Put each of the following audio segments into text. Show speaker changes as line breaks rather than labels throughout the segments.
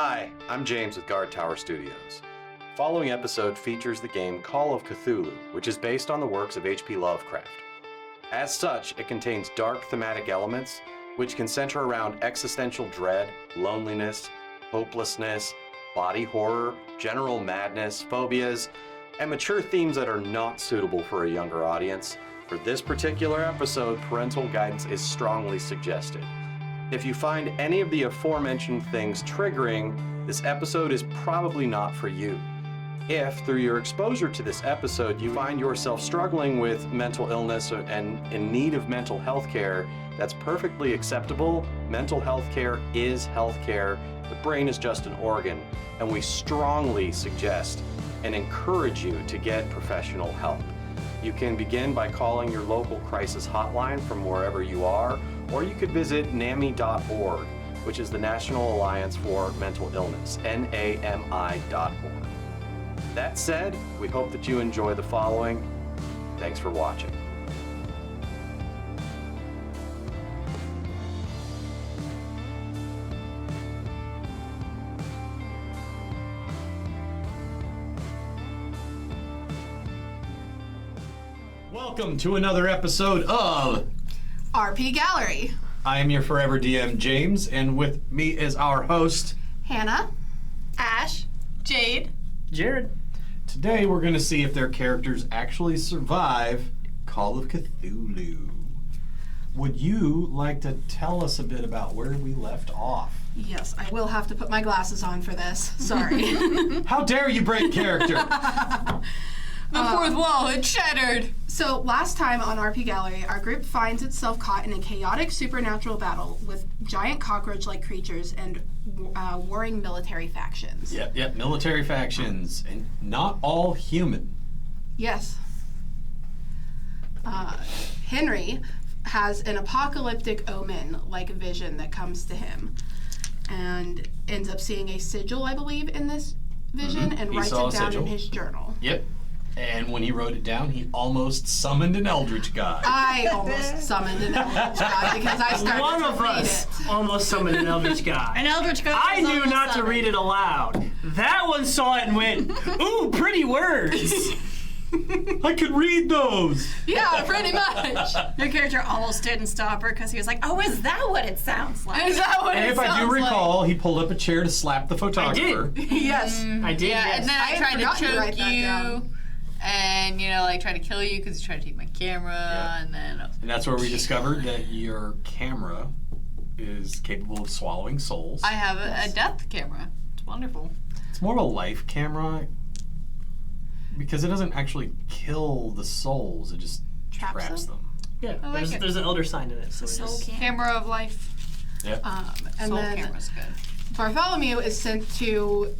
Hi, I'm James with Guard Tower Studios. The following episode features the game Call of Cthulhu, which is based on the works of H.P. Lovecraft. As such, it contains dark thematic elements which can center around existential dread, loneliness, hopelessness, body horror, general madness, phobias, and mature themes that are not suitable for a younger audience. For this particular episode, parental guidance is strongly suggested. If you find any of the aforementioned things triggering, this episode is probably not for you. If, through your exposure to this episode, you find yourself struggling with mental illness and in need of mental health care, that's perfectly acceptable. Mental health care is health care. The brain is just an organ, and we strongly suggest and encourage you to get professional help. You can begin by calling your local crisis hotline from wherever you are, or you could visit NAMI.org, which is the National Alliance for Mental Illness, NAMI.org. That said, we hope that you enjoy the following. Thanks for watching. Welcome to another episode of
RPGallery.
I am your forever DM, James, and with me is our host,
Hannah, Ash, Jade,
Jared.
Today we're going to see if their characters actually survive Call of Cthulhu. Would you like to tell us a bit about where we left off?
Yes, I will have to put my glasses on for this. Sorry.
How dare you break character?
The fourth wall had shattered. So last time on RPGallery, our group finds itself caught in a chaotic supernatural battle with giant cockroach-like creatures and warring military factions.
Yep, military factions, and not all human.
Yes. Henry has an apocalyptic omen-like vision that comes to him and ends up seeing a sigil, I believe, in this vision, and writes it down in his journal.
Yep. And when he wrote it down, he almost summoned an eldritch god.
I almost summoned an eldritch god because I started
One
to
of
read
us
it.
almost summoned an eldritch god.
An eldritch god.
I knew not to read it aloud. That one saw it and went, ooh, pretty words.
I could read those.
Yeah, pretty much.
Your character almost didn't stop her because he was like, "Oh, is that what it sounds like?"
Is that what
And
it
if I do
sounds
recall, he pulled up a chair to slap the photographer.
like? Yes.
I did,
Yeah,
yes.
and then
I
I
had
tried
forgotten to
to
write
choke
that
you,
down.
and like try to kill you because you tried to take my camera,
Yeah.
and then
And that's where we discovered that your camera is capable of swallowing souls.
I have a death camera. It's wonderful.
It's more of a life camera because it doesn't actually kill the souls, it just traps them.
Yeah,
I like it.
there's an elder sign in it. So
Soul cam.
Camera of life.
Yep.
And
Soul
then
camera's good.
Bartholomew is sent to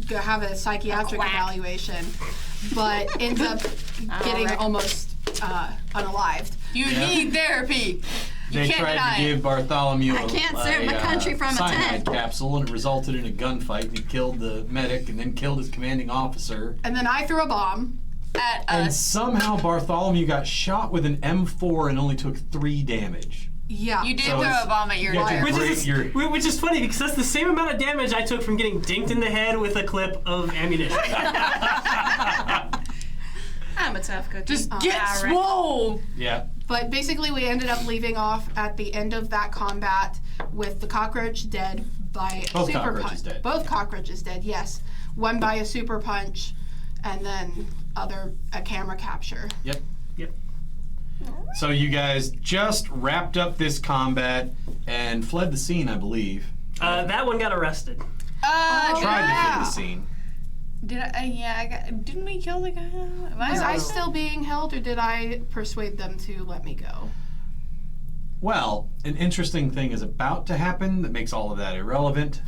go have a psychiatric
quack.
evaluation, but ends up getting
Rick.
almost unalived.
You need therapy. You
They
can't
tried
deny
to give
it.
Bartholomew
I can't save my country from a
cyanide
tent.
capsule, and it resulted in a gunfight. And he killed the medic and then killed his commanding officer.
And then I threw a bomb.
At
And
us.
somehow Bartholomew got shot with an M4 and only took 3 damage.
Yeah.
You did
So
throw
it's-
a bomb at your
you have to
door.
Which is funny because that's the same amount of damage I took from getting dinked in the head with a clip of ammunition.
I'm a tough cookie.
Just get
all right.
swole.
Yeah.
But basically, we ended up leaving off at the end of that combat with the cockroach dead by
Both
super
cockroaches
punch.
dead.
Both cockroaches dead, yes. One by a super punch, and then a camera capture.
Yep.
Yep.
So you guys just wrapped up this combat and fled the scene, I believe.
That one got arrested.
Tried to
yeah.
flee the scene.
Did I? Didn't we kill the guy? Am
Was I
arrested?
still being held, or did I persuade them to let me go?
Well, an interesting thing is about to happen that makes all of that irrelevant.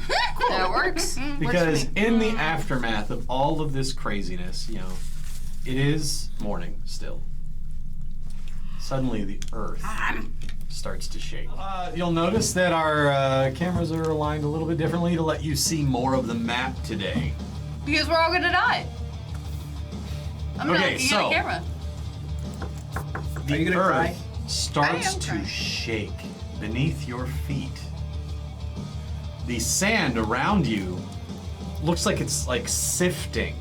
That works.
Because
for
in the aftermath of all of this craziness, it is morning still. Suddenly the earth starts to shake. You'll notice that our cameras are aligned a little bit differently to let you see more of the map today.
Because we're all gonna die. I'm gonna
Okay,
get
so-
a camera.
The earth starts
I am
to
crying.
shake beneath your feet. the sand around you looks like it's like sifting.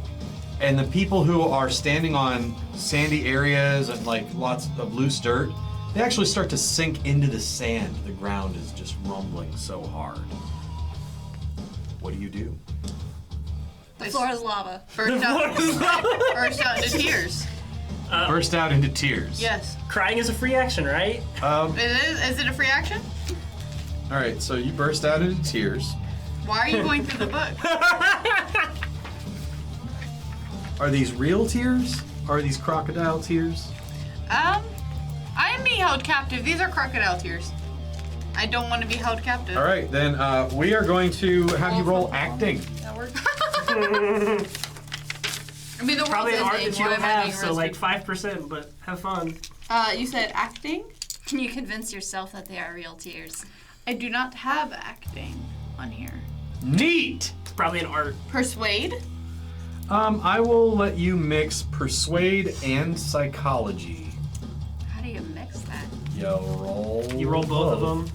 And the people who are standing on sandy areas and like lots of loose dirt, they actually start to sink into the sand. The ground is just rumbling so hard. What do?
The floor is lava.
Burst out into tears.
Burst out into tears.
Yes.
Crying is a free action, right?
Is it a free action?
All right, so you burst out into tears.
Why are you going through the book?
Are these real tears? Are these crocodile tears?
I am being held captive. These are crocodile tears. I don't want to be held captive.
All right, then we are going to have you roll acting.
That works. I mean, the
Probably an
world
art
ending.
that you
Why
don't
am I
have,
being
so like
arrested?
5%, but have fun.
You said acting?
Can you convince yourself that they are real tears?
I do not have acting on here.
Neat!
It's probably an art.
Persuade?
I will let you mix persuade and psychology.
How do you mix that?
You roll both of them.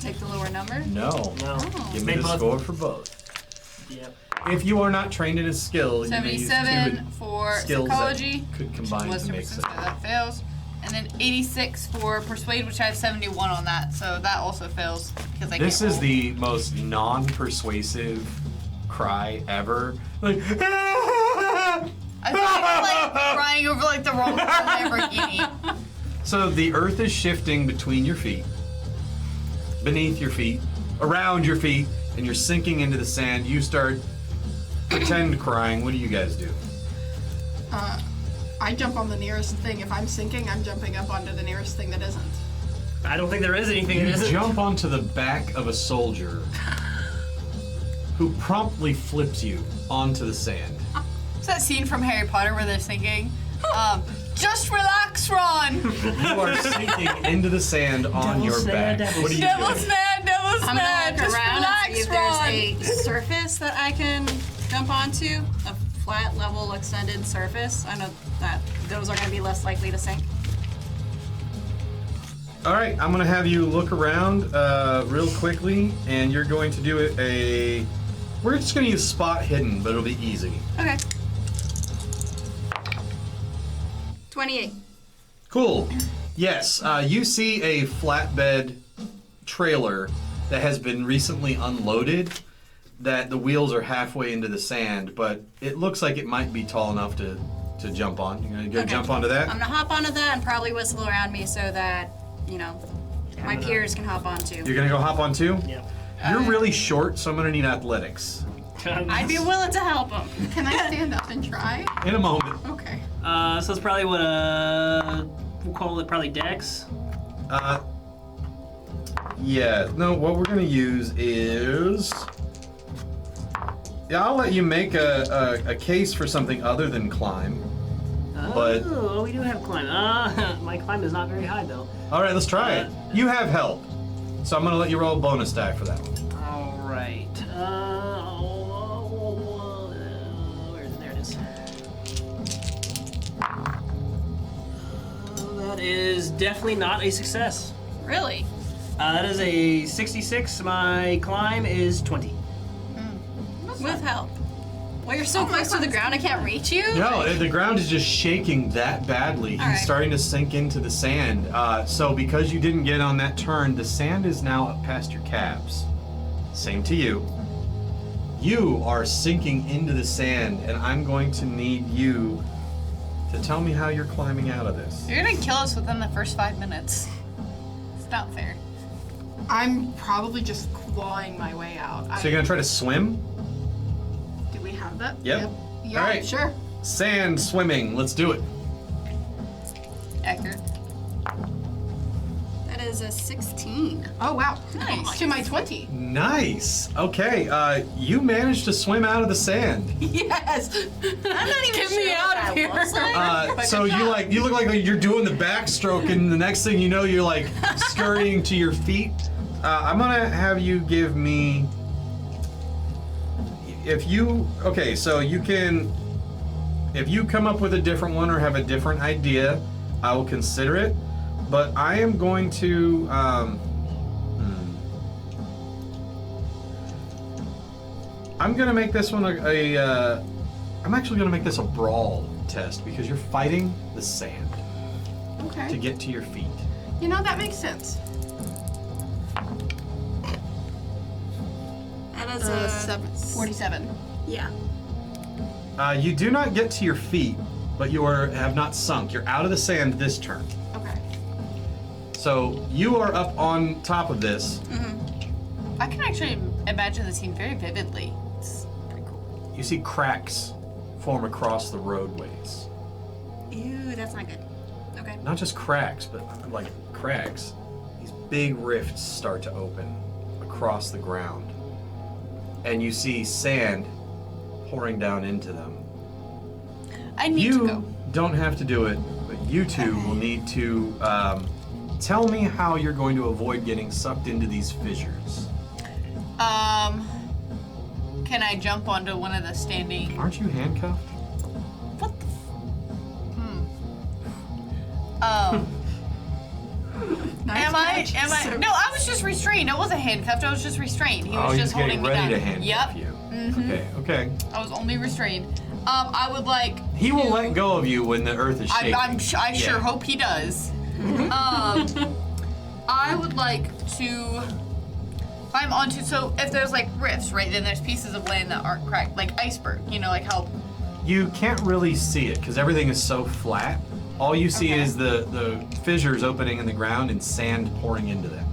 Take the lower number?
No.
No.
Give me
Make
the
both.
score for both.
Yep.
If you are not trained in a skill, you may use
77
two
for
skills
psychology.
that could combine
Plus
to
2%,
make
so
sense.
that fails. And then 86 for persuade, which I have 71 on that, so that also fails because I
This
can't
is
roll.
the most non-persuasive cry ever. Like,
I feel like I'm like crying over like the wrong Lamborghini.
so the earth is shifting between your feet, beneath your feet, around your feet, and you're sinking into the sand. You start pretend crying. What do you guys do?
I jump on the nearest thing. If I'm sinking, I'm jumping up onto the nearest thing that isn't.
I don't think there is anything that
You
isn't.
jump onto the back of a soldier who promptly flips you onto the sand.
It's that scene from Harry Potter where they're singing, just relax, Ron.
You are sinking into the sand on
Devil's
your
snare,
back.
devil's
What do you
Devil's
do?
mad, devil's
I'm
mad.
gonna look
Just
around and see if
relax, Ron.
there's a surface that I can jump onto. A flat, level, extended surface. I know that those are gonna be less likely to sink.
All right, I'm gonna have you look around real quickly, and you're going to do it a. We're just gonna use spot hidden, but it'll be easy.
Okay. 28.
Cool. Yes, you see a flatbed trailer that has been recently unloaded. That the wheels are halfway into the sand, but it looks like it might be tall enough to jump on. You're gonna go
Okay.
jump onto that?
I'm gonna hop onto that and probably whistle around me so that, you know, my peers can hop on too.
You're gonna go hop on too?
Yep.
You're really short, so I'm gonna need athletics.
I'd be willing to help them.
Can I stand up and try?
In a moment.
Okay.
So it's probably what we'll call it probably Dex.
Yeah, no, what we're gonna use is. Yeah, I'll let you make a case for something other than climb. But-
Oh, we do have climb. My climb is not very high though.
All right, let's try it. You have help, so I'm gonna let you roll a bonus die for that one.
All right. There it is. That is definitely not a success.
Really?
That is a 66. My climb is 20.
With help. Well, you're so close to the ground, I can't reach you.
No, the ground is just shaking that badly. He's
right.
starting to sink into the sand. So because you didn't get on that turn, the sand is now up past your calves. Same to you. You are sinking into the sand, and I'm going to need you to tell me how you're climbing out of this.
You're gonna kill us within the first 5 minutes. It's not fair. I'm probably just clawing my way out.
So you're gonna try to swim?
Do we have that?
Yep.
Yeah,
All right.
sure.
Sand swimming. Let's do it.
Accurate.
That is a 16.
Oh wow.
Nice.
To my 20.
Nice. Okay. You managed to swim out of the sand.
Yes.
I'm not even
Get
sure
me
what
out of
that
here.
looks like.
So you look like you're doing the backstroke, and the next thing you know, you're like scurrying to your feet. I'm gonna have you give me. If you come up with a different one or have a different idea, I will consider it. But I am going to. I'm gonna make this one I'm actually gonna make this a brawl test because you're fighting the sand to
Okay.
get to your feet.
You know, that makes sense.
That is a
47.
Yeah.
You do not get to your feet, but you have not sunk. You're out of the sand this turn.
Okay.
So you are up on top of this.
I can actually imagine the scene very vividly. It's pretty cool.
You see cracks form across the roadways.
Ew, that's not good. Okay.
Not just cracks, but like cracks. These big rifts start to open across the ground. And you see sand pouring down into them.
I need to go.
Don't have to do it, but you two will need to tell me how you're going to avoid getting sucked into these fissures.
Can I jump onto one of the standing?
Aren't you handcuffed?
What the?
Nice catch.
Am I? No, I was just restrained. I wasn't handcuffed. I was just restrained. He was just holding me down.
Ready to handcuff
Yep.
you. Okay.
I was only restrained. I would like.
He will let go of you when the earth is shaking.
I sure hope he does. I would like to climb onto. So if there's like rifts, right? Then there's pieces of land that aren't cracked, like iceberg. You know, like how.
You can't really see it because everything is so flat. All you see
Okay.
is the fissures opening in the ground and sand pouring into them.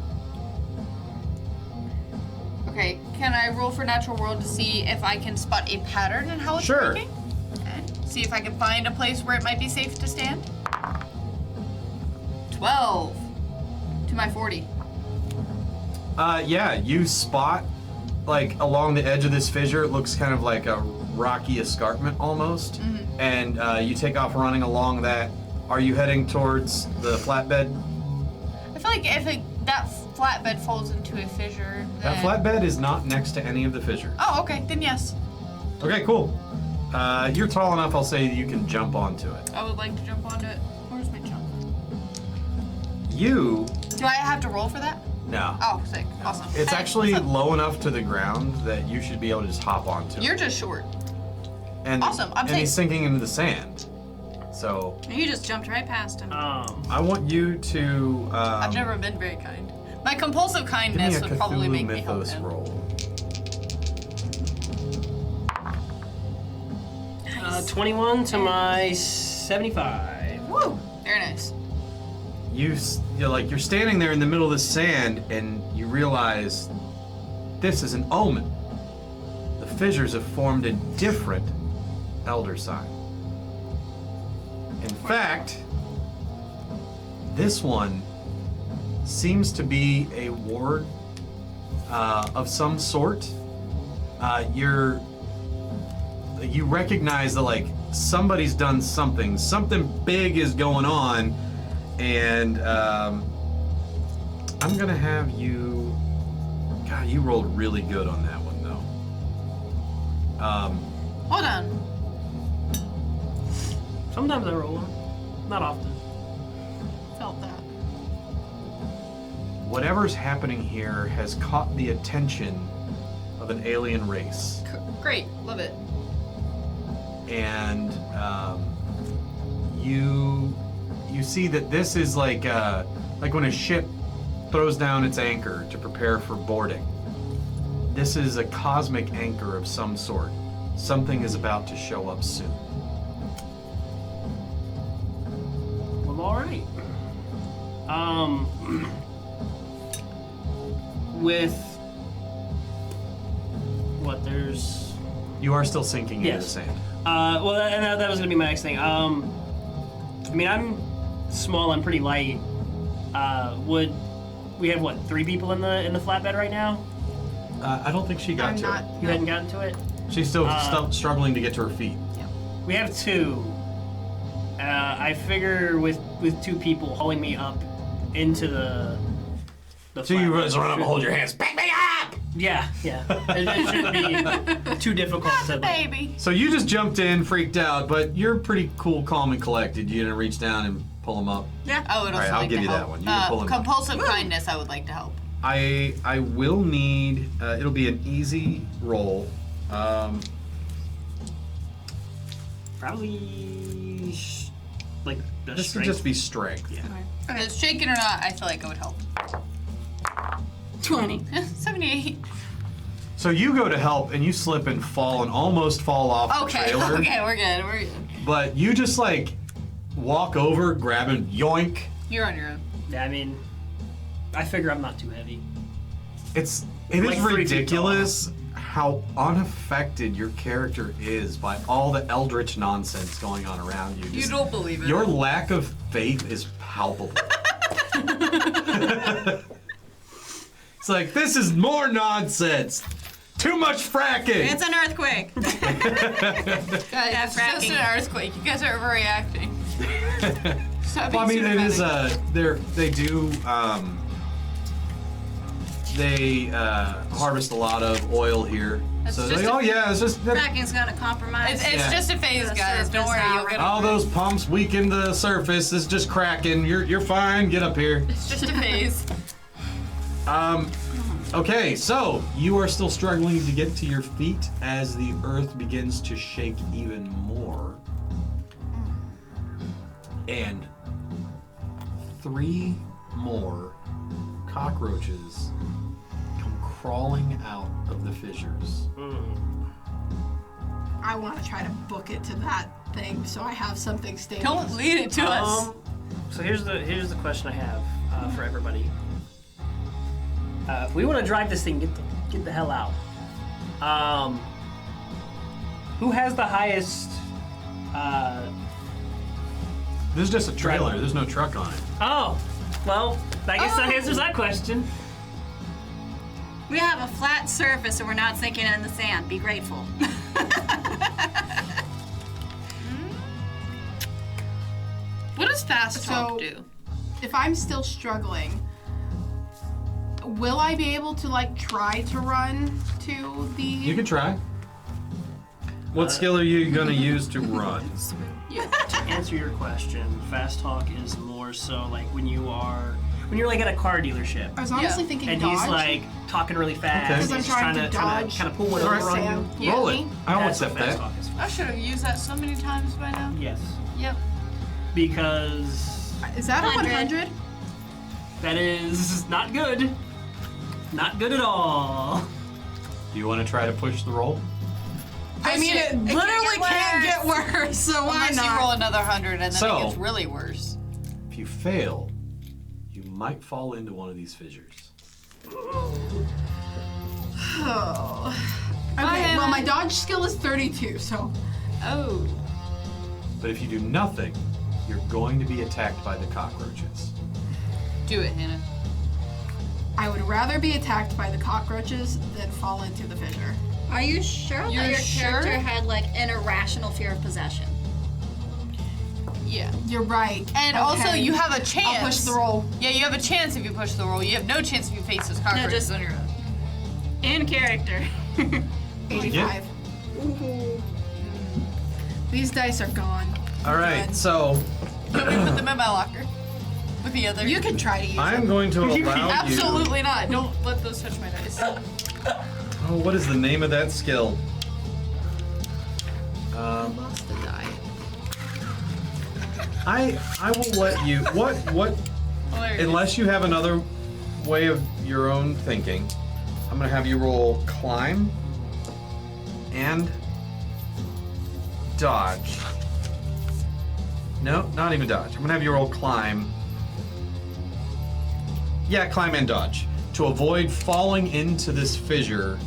Okay, can I roll for natural world to see if I can spot a pattern in how it's
Sure.
working? Okay. See if I can find a place where it might be safe to stand. 12 to my 40.
Yeah, you spot like along the edge of this fissure. It looks kind of like a rocky escarpment almost, and you take off running along that. Are you heading towards the flatbed?
I feel like if that flatbed falls into a fissure,
That
then...
flatbed is not next to any of the fissures.
Oh, okay, then yes.
Okay, cool. You're tall enough, I'll say you can jump onto it.
I would like to jump onto it. Where's my jump?
You,
Do I have to roll for that?
no.
Oh, sick. Awesome.
It's
Hey,
actually
what's up?
low enough to the ground that you should be able to just hop onto it.
You're just short.
And,
awesome, I'm
and he's
safe.
sinking into the sand. So
You just jumped right past him.
I want you to
I've never been very kind. My compulsive
give me
kindness
a
would probably
Cthulhu
make me help
Mythos
him.
roll.
21 to my 75.
Woo! Very nice.
You're standing there in the middle of the sand and you realize this is an omen. The fissures have formed a different elder sign. In fact, this one seems to be a ward of some sort. You recognize that like somebody's done something big is going on, and I'm gonna have you. God, you rolled really good on that one though.
Hold on.
Sometimes I roll one. Not often.
Felt that.
Whatever's happening here has caught the attention of an alien race,
Great. Love it.
and you see that this is like when a ship throws down its anchor to prepare for boarding. This is a cosmic anchor of some sort. Something is about to show up soon.
Well, all right. With what there's.
You are still sinking into the
Yes.
sand.
Well, that was gonna be my next thing. I mean, I'm small. I'm pretty light. Would we have what 3 people in the flatbed right now?
I don't think she got
I'm
to
not.
it.
You hadn't gotten to it.
She's still struggling to get to her feet.
We have 2. I figure with 2 people hauling me up into the
So you
flatbed
just run up and hold your hands. Pick me up!
Yeah. It shouldn't be too difficult to.
Baby.
So you just jumped in, freaked out, but you're pretty cool, calm, and collected. You didn't reach down and pull him up.
Yeah.
I would also
All right, I'll
like
give
to
you
help.
that one. You can pull him up.
Compulsive kindness, I would like to help.
I will need. It'll be an easy roll.
Probably like the
This
strength.
could just be strength.
Yeah.
Okay, shaken or not, I feel like it would help.
20.
78.
So you go to help and you slip and fall and almost fall off the
Okay,
trailer.
okay, we're good, we're good.
But you just like walk over, grab and yoink.
You're on your own.
Yeah, I mean, I figure I'm not too heavy.
It is
Like 3 feet
ridiculous how unaffected your character is by all the eldritch nonsense going on around you.
You
Just-
don't believe it.
Your lack of faith is palpable. It's like, this is more nonsense. Too much fracking.
It's an earthquake.
Guys, it's just
fracking.
an earthquake. You guys are overreacting. Stop
Well, I
being
mean, it is
dramatic.
they harvest a lot of oil here.
That's
So
just
they,
a-
oh yeah, it's just
Fracking's gonna compromise.
It's
Yeah.
just a phase,
The
guys. Don't
surface
worry,
now,
you'll get
all
over
those pumps weaken the surface. It's just cracking. You're fine. Get up here.
it. It's just a phase.
Okay, so you are still struggling to get to your feet as the earth begins to shake even more. And 3 more cockroaches come crawling out of the fissures.
I want to try to book it to that thing so I have something stable.
Don't lead it to us.
So here's the question I have for everybody. If we want to drive this thing, get the hell out. Who has the highest?
This is just a trailer. There's no truck on it.
Oh, well, I guess that answers that question.
We have a flat surface and we're not sinking in the sand. Be grateful.
What does fast talk
So-
do?
If I'm still struggling, will I be able to like try to run to the?
You can try. What skill are you going to use to run?
To answer your question, fast talk is more so like when you're like at a car dealership
I was honestly
Yeah.
thinking
and
dodge.
he's like talking really fast.
Okay. 'Cause
and
I'm
he's
trying to
to
dodge
kind of pull one
All
over
right.
on you.
Roll it. I won't
That's what
accept
fast
that.
talk is for.
I should have used that so many times by now.
Yes,
Yep.
because
Is that a
100?
100?
that is not good. Not good at all.
Do you want to try to push the roll?
I mean, it
can't
literally
get
can't get worse. So why
Unless you
not?
roll another 100 and then
So-
it gets really worse.
If you fail, you might fall into one of these fissures.
Oh. Okay. Well, my dodge skill is 32, so
Oh.
But if you do nothing, you're going to be attacked by the cockroaches.
Do it, Hannah.
I would rather be attacked by the cockroaches than fall into the fissure.
Are you sure
You're
that your
sure?
character had like an irrational fear of possession?
Yeah.
You're right.
And also,
Okay.
you have a chance.
I'll push the roll.
Yeah, you have a chance if you push the roll. You have no chance if you face those cockroaches
just-
on your own.
In character.
85. These dice are gone.
All right,
Good.
so
Can we put them in my locker? With the other?
You can try to use
I am
them.
going to allow you.
Absolutely not. Don't let those touch my dice.
Oh, what is the name of that skill?
Lost the die.
I will let you. What?
Hilarious.
Unless you have another way of your own thinking, I'm gonna have you roll climb and dodge. No, not even dodge. I'm gonna have you roll climb. Yeah, climb and dodge to avoid falling into this fissure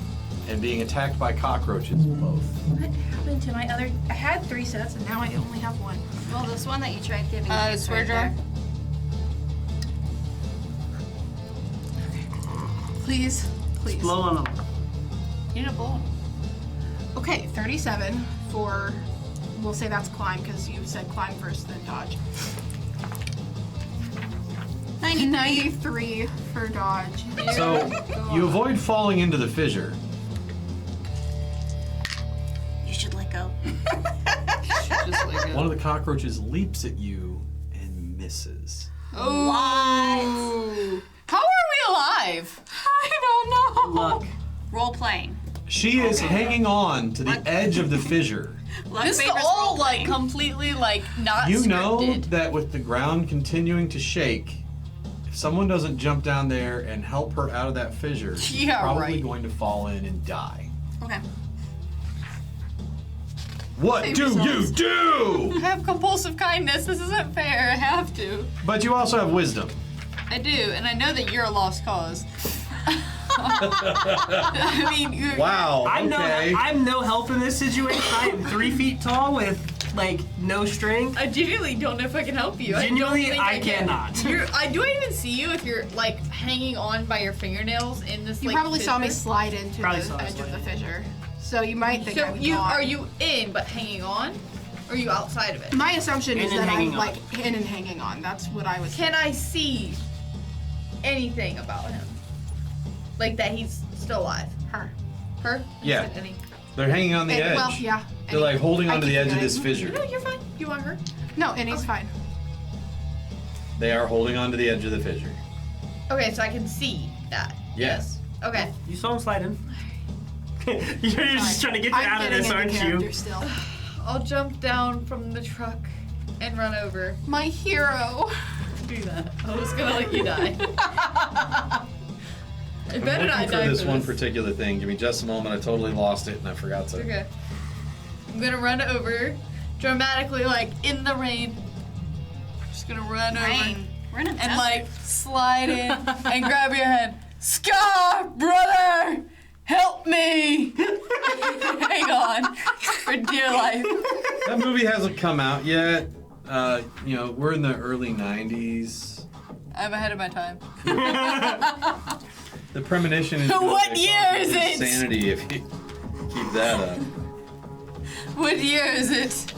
and being attacked by cockroaches both.
What happened to my other? I had 3 sets and now I only have 1.
Well, this one that you tried giving me is
swear
right
jar?
there.
Please, please.
Blow on them.
You need a blow.
Okay, 37 for. We'll say that's climb because you said climb first, then dodge. 93 for dodge.
So you avoid falling into the fissure.
You should let go.
Just like
One of the cockroaches leaps at you and misses.
Oh. How are we alive?
I don't know.
Luck.
Role playing.
She is hanging on to the edge of the fissure.
This is all like completely like not
You
scripted.
know that with the ground continuing to shake, if someone doesn't jump down there and help her out of that fissure, she's
Yeah,
probably
right.
going to fall in and die.
Okay.
What do you do?
I have compulsive kindness. This isn't fair. I have to.
But you also have wisdom.
I do, and I know that you're a lost cause. I mean, you're,
Wow.
I'm
Okay.
no help in this situation. I am 3 feet tall with like no strength.
I genuinely don't know if I can help you.
Genuinely,
I
I
can.
cannot.
Do I even see you if you're like hanging on by your fingernails in this?
You
like,
probably saw me
fissure?
slide into
Probably
the
saw us
edge of the
slide.
fissure. So you might think
So
I'm
you
gone.
are you in but hanging on? Or are you outside of it?
My assumption is
In and
that I'm
hanging on.
like in and hanging on. That's what I was.
Can I see anything about him? Like that he's still alive?
Her.
Her?
Yeah.
I said any.
They're hanging on the edge.
Well, yeah.
They're like holding
I
onto the
keep
edge of
going.
this fissure.
No, you're fine. You want her?
No, and he's fine.
They are holding onto the edge of the fissure.
Okay, so I can see that.
Yes.
Okay.
You saw him slide in. You're just trying to get
I'm
out of
getting
this,
into
aren't
character
you?
still.
I'll jump down from the truck and run over.
My hero.
Do that. I was gonna let you die. I
I'm
better not
looking
die
for this
for
one
this.
particular thing. Give me just a moment. I totally lost it and I forgot to.
Okay. I'm gonna run over, dramatically, like in the rain. Just gonna run over
Rain. We're in a
and
desert.
like slide in and grab your hand. Scar, brother, help me! Hang on, for dear life.
That movie hasn't come out yet. We're in the early 90s.
I'm ahead of my time.
The premonition is
What
gonna
year
cause
is
you
it?
insanity if you keep that up.
What year is it?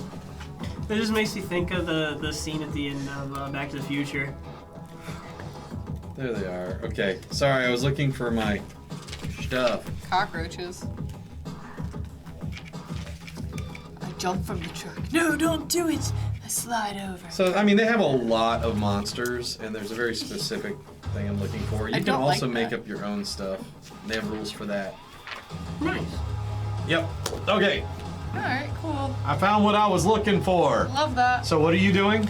It just makes you think of the scene at the end of Back to the Future.
There they are. Okay. Sorry, I was looking for my stuff.
Cockroaches. I jump from the truck. No, don't do it. I slide over.
So, I mean, they have a lot of monsters, and there's a very specific thing I'm looking for. You
I
can
don't
also
like
make
that.
up your own stuff. They have rules for that.
Nice.
Yep. Okay.
All right, cool.
I found what I was looking for.
Love that.
So, what are you doing?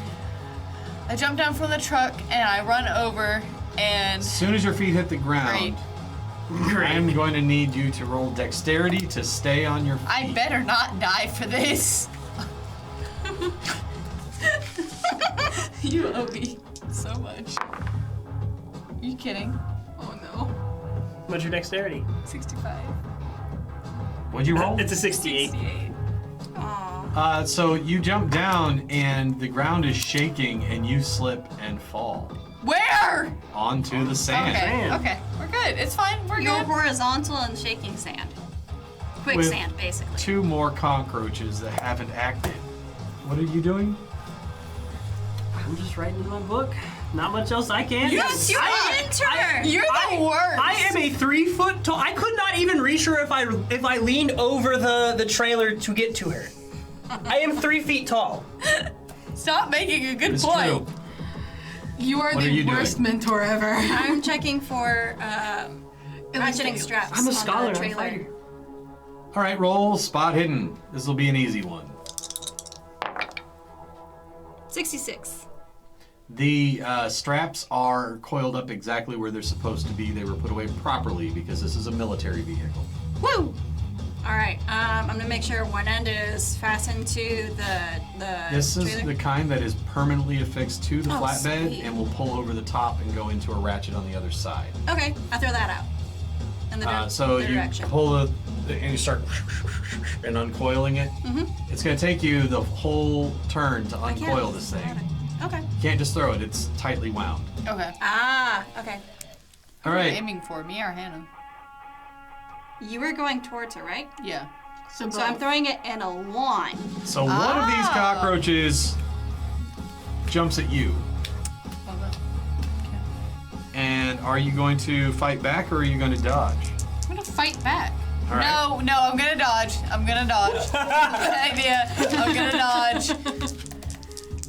I jump down from the truck and I run over and
As soon as your feet hit the ground,
great.
I'm going to need you to roll dexterity to stay on your feet.
I better not die for this. You owe me so much. Are you kidding? Oh no.
What's your dexterity?
65.
What'd you roll?
It's a 68.
68.
Aw.
So you jump down and the ground is shaking and you slip and fall
Where?
onto the sand.
Okay,
Sand.
okay. We're good. It's fine. We're
You're
good.
horizontal and shaking sand. Quicksand, basically.
2 more cockroaches that haven't acted. What are you doing?
I'm just writing in my book. Not much else I can.
Yes, you're an intern!
You're the worst.
I am a 3 foot tall. I could not even reach her if I leaned over the trailer to get to her. I am 3 feet tall.
Stop making a good
It's
point.
true.
You are
What are
the
you doing?
worst mentor ever.
I'm checking for ratcheting straps
I'm a
on
scholar.
the
I'm a
trailer.
fighter.
All right, roll spot hidden. This will be an easy one.
66.
The straps are coiled up exactly where they're supposed to be. They were put away properly because this is a military vehicle.
Woo! All right. I'm gonna make sure one end is fastened to the
This is
trailer.
the kind that is permanently affixed to the
Oh,
flatbed
sweet.
and will pull over the top and go into a ratchet on the other side.
Okay, I throw that out. In the,
So
the
you
direction.
pull and you start and uncoiling it.
Mm-hmm.
It's going to take you the whole turn to
I can't.
uncoil this thing.
Okay.
You can't just throw it. It's tightly wound.
Okay.
Ah, okay.
All
Who are you
right.
aiming for, me or Hannah?
You were going towards her, right?
Yeah.
So,
So I'm throwing it in a line.
So one of these
Ah.
cockroaches jumps at you.
Love that.
And are you going to fight back or are you going to dodge?
I'm gonna fight back.
All right.
No, I'm gonna dodge. I'm gonna dodge. Good idea. I'm gonna dodge.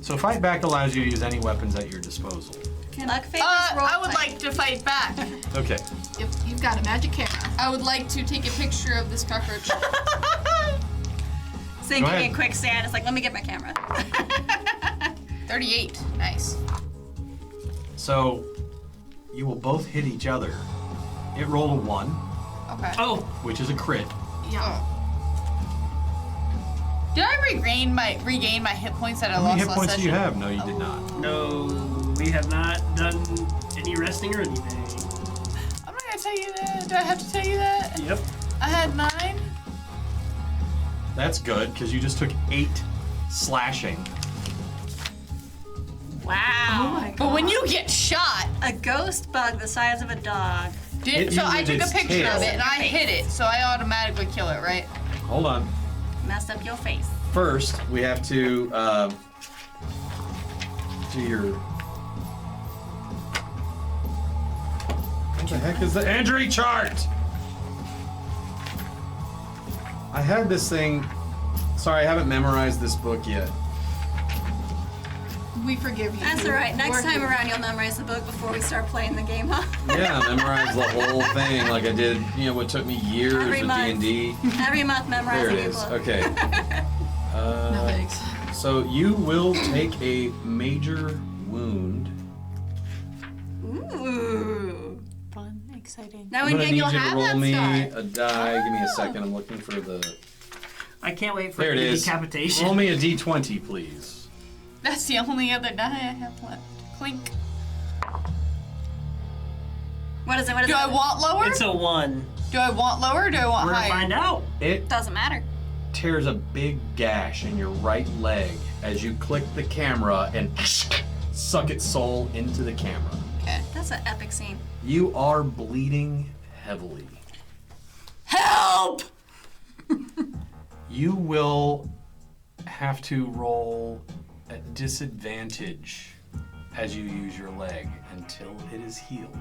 So fight back allows you to use any weapons at your disposal.
Luck favors roll
I would
play.
like to fight back.
Okay.
If you've got a magic camera.
I would like to take a picture of this cockroach.
Sinking
Go ahead.
in quicksand. It's like, let me get my camera.
38. Nice.
So, you will both hit each other. It rolled a 1,
Okay.
Oh,
which is a crit.
Yeah.
Did I regain my hit points that I
How
lost
many hit
last
points do you
session?
have? No, you did not.
no, we have not done any resting or anything.
I'm not gonna tell you that. Do I have to tell you that?
Yep.
I had 9.
That's good, because you just took 8 slashing.
Wow.
But when you get shot,
A ghost bug the size of a dog.
Hit
so
you
I
with
took a
its
picture
tail.
of it and I hit it, so I automatically kill it, right?
Hold on.
Messed up your face.
First, we have to do your... What the heck is the injury chart? I had this thing... Sorry, I haven't memorized this book yet.
We forgive you.
That's alright. Next
We're
time
here.
around, you'll memorize the book before we start playing the game, huh?
Yeah, memorize the whole thing like I did, what took me years
Every
with
month.
D&D.
Every month, memorize
There
a
it
new
is.
book.
Okay.
No thanks.
So you will take a major wound.
Ooh.
Fun, exciting.
Now
I'm
and
gonna
again,
need
you'll
you to
have
roll
that
me
scar.
a die. Give me a second. I'm looking for the...
I can't wait for
There it
the
is.
decapitation.
Roll me a D20, please.
That's the only other die I have left. Clink.
What is it? What is
Do
it?
I want lower?
It's a 1.
Do I want lower or do I want
We're gonna
higher?
find out.
It
Doesn't matter.
tears a big gash in your right leg as you click the camera and suck its soul into the camera.
Okay.
That's an epic scene.
You are bleeding heavily.
Help!
You will have to roll at disadvantage as you use your leg until it is healed.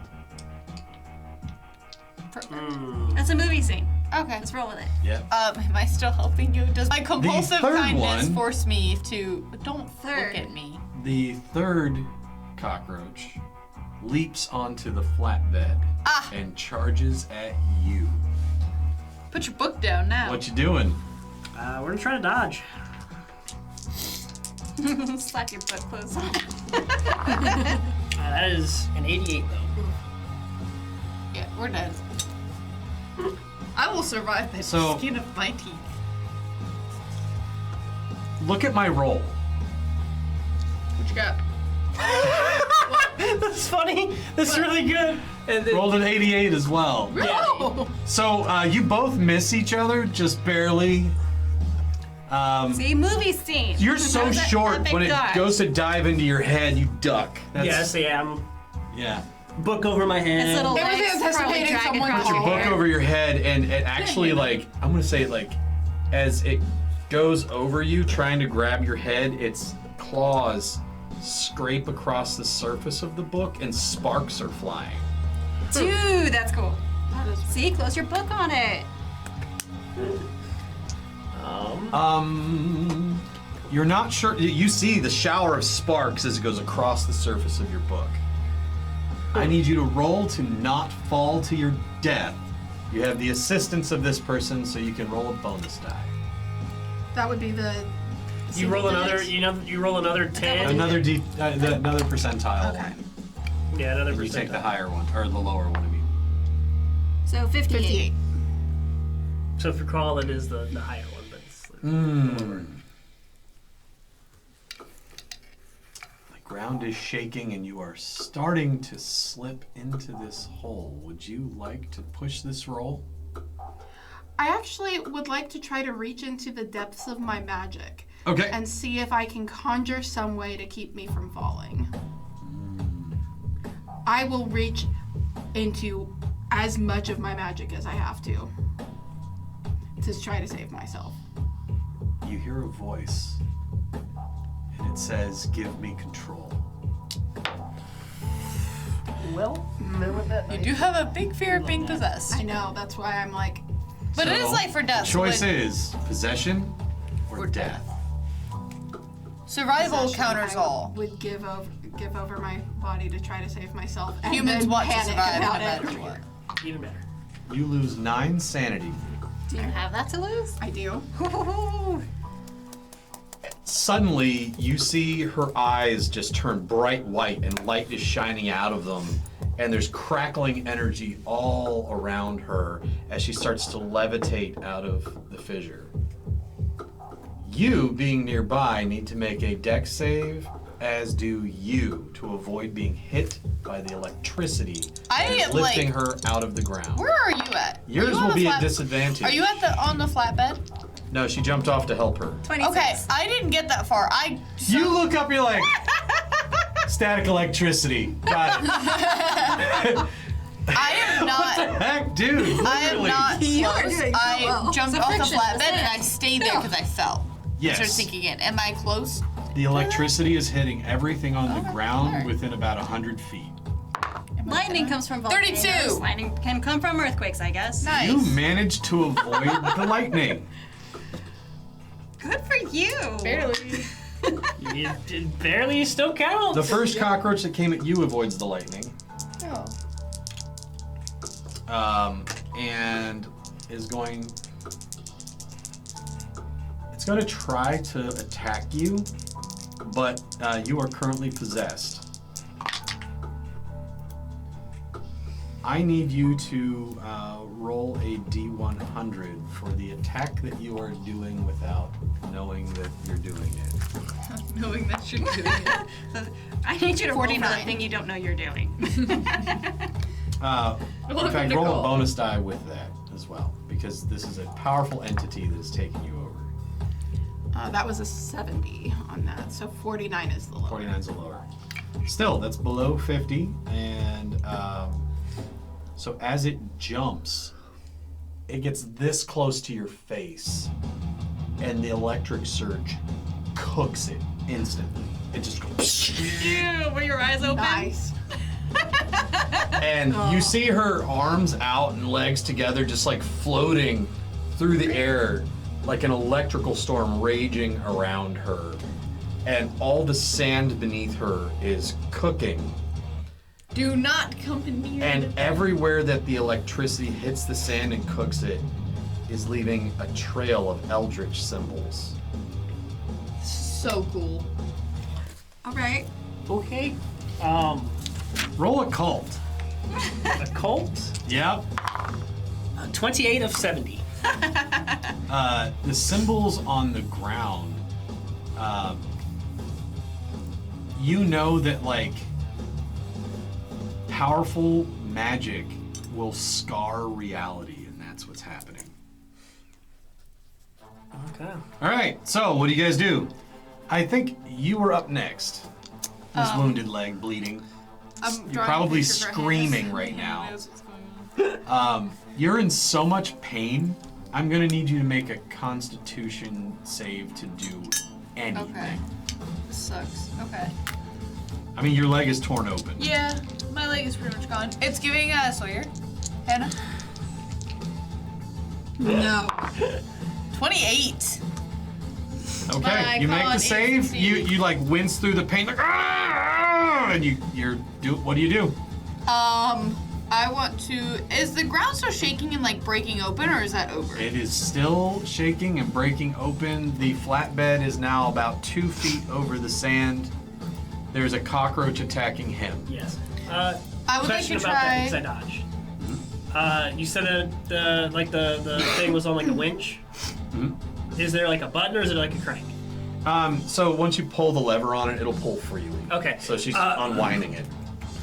That's a movie scene.
Okay.
Let's roll with it.
Yep.
Am I still helping you? Does my compulsive
third
kindness
one-
force me to... Don't
Third.
look at me.
The third cockroach leaps onto the flatbed and charges at you.
Put your book down now.
What you doing?
We're gonna try to dodge.
Slap your butt clothes on.
That is an 88 though.
Yeah, we're dead. I will survive the
So-
skin of my teeth.
Look at my roll.
What you got?
That's funny. That's really good. And then,
Rolled an 88 as well.
No!
So you both miss each other, just barely.
See, movie scene.
You're so
That was an
short
epic
when it
dodge.
goes to dive into your head, you duck.
yes, yeah, I'm
Yeah.
book over my head.
Its little
It was
legs probably
anticipating
drag
someone
across
Put your
the
book
air.
over your head, and it actually I'm gonna say as it goes over you, trying to grab your head, its claws scrape across the surface of the book, and sparks are flying.
Dude, that's cool. See, close your book on it.
You're not sure. You see the shower of sparks as it goes across the surface of your book. I need you to roll to not fall to your death. You have the assistance of this person, so you can roll a bonus die.
That would be the.
You roll another.
digits?
You roll another 10.
Another another percentile
Okay.
one.
Yeah, another
And you
percent.
take the higher one or the lower one. I mean.
So 58.
58.
So if you recall, it is the higher one, but it's
The ground is shaking, and you are starting to slip into this hole. Would you like to push this roll?
I actually would like to try to reach into the depths of my magic
Okay.
and see if I can conjure some way to keep me from falling. I will reach into as much of my magic as I have to try to save myself.
You hear a voice, and it says, "Give me control."
well,
You do have a big fear of being possessed.
I know, that's why I'm like,
But it is
So,
life or death.
the
so
choice
it-
is possession or death.
Survival
possession,
counters
I
all.
would give over, give over my body to try to save myself. And
Humans
then
want to
panic
survive no
about
matter
it.
what.
Even better.
You lose 9 sanity.
Do you have that to lose?
I do.
Suddenly, you see her eyes just turn bright white and light is shining out of them. And there's crackling energy all around her as she starts to levitate out of the fissure. You, being nearby, need to make a dex save, as do you, to avoid being hit by the electricity
I
that is
am,
lifting
like-
her out of the ground.
Where are you at? Are
Yours
you on
will
the
be
flat-
at disadvantage.
Are you on the flatbed?
No, she jumped off to help her.
26.
Okay, I didn't get that far.
You look up, you're like, static electricity. Got it.
I am not.
Heck, dude.
I am
literally.
not
You are
close.
doing so
I
well.
jumped
It's a
off the
friction,
flatbed
that's
and
it.
I stayed there because I fell.
Yes.
Started sinking in. Am I close?
The electricity is hitting everything on the
Okay,
ground
alright.
within about 100 feet.
Lightning comes from volcanoes.
32.
Lightning can come from earthquakes, I guess.
Nice.
You managed to avoid the lightning.
Good for you.
Barely.
You did barely still count.
The first cockroach that came at you avoids the lightning.
Oh.
And is going... It's going to try to attack you, but you are currently possessed. I need you to roll a D100 for the attack that you are doing without knowing that you're doing it.
Knowing that you're doing it.
I need you to roll for the
49.
thing you don't know you're doing.
In fact, roll a bonus die with that as well, because this is a powerful entity that is taking you over.
That was a 70 on that, so 49 is the lower.
49 is the lower. Still, that's below 50, and so as it jumps, it gets this close to your face, and the electric surge cooks it instantly. It just goes,
Ew, were your eyes open?
Nice.
and you see her arms out and legs together, just like floating through the air, like an electrical storm raging around her, and all the sand beneath her is cooking.
Do not come near
And
the
everywhere that the electricity hits the sand and cooks it is leaving a trail of eldritch symbols.
So cool.
All right.
Okay.
Roll a cult.
A cult.
Yep.
28 of 70.
The symbols on the ground, you know that, like, powerful magic will scar reality, and that's what's happening.
Okay.
All right, so what do you guys do? I think you were up next. This wounded leg bleeding. You're probably screaming right now. You're in so much pain. I'm gonna need you to make a Constitution save to do anything.
Okay. This sucks. Okay.
I mean, your leg is torn open.
Yeah, my leg is pretty much gone. It's giving Sawyer. Hannah.
No.
28.
Okay,
My
you make the
con
save.
AC.
You like wince through the pain, like, "Ah!" and you're do. What do you do?
I want to. Is the ground still shaking and like breaking open, or is that over?
It is still shaking and breaking open. The flatbed is now about 2 feet over the sand. There's a cockroach attacking him.
Yes.
I would like
Question
to
about that because I
try.
dodged. You said that the thing was on like a winch. Is there like a button or is it like a crank?
So once you pull the lever on it, it'll pull freely.
Okay.
So she's unwinding it.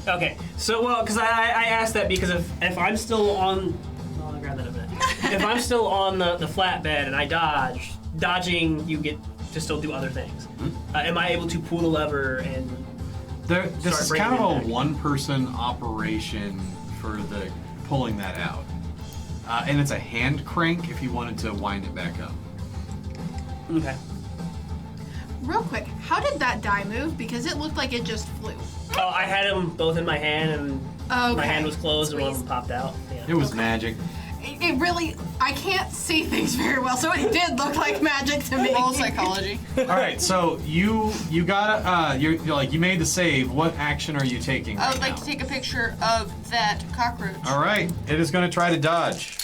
Okay. So because I asked that because if I'm still on, I'll grab that a minute. If I'm still on the flatbed and I dodging, you get to still do other things. Am I able to pull the lever and?
This is
breaking
kind of
it
a
back.
one-person operation for the pulling that out, and it's a hand crank if you wanted to wind it back up.
Okay.
Real quick, how did that die move? Because it looked like it just flew.
Oh, I had them both in my hand and
Okay.
my hand was closed and one of them popped out.
It was magic.
It really, I can't see things very well, so it did look like magic
to me.
Roll psychology.
All right, so you got you're like you made the save. What action are you taking?
I
Right
would like
now?
to take a picture of that cockroach.
All right, it is going to try to dodge.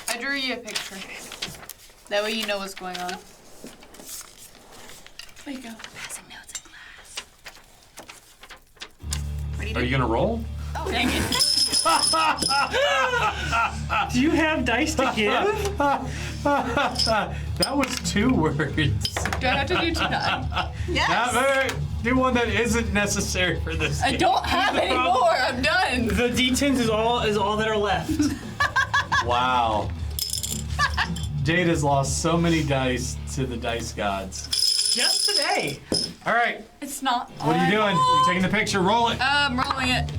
I drew you a picture. That way you know what's going on. There you go. Passing notes in class.
Are you going to roll?
Oh, dang it.
Do you have dice to give?
That was 2 words.
Do I have to do 2 die?
Yes.
Do one that isn't necessary for this.
I
game.
don't have any more. I'm done.
The D10s is all that are left.
Wow. Jade has lost so many dice to the dice gods.
Just today.
All right,
It's not.
what are you doing? You're taking the picture. Roll it.
I'm rolling it.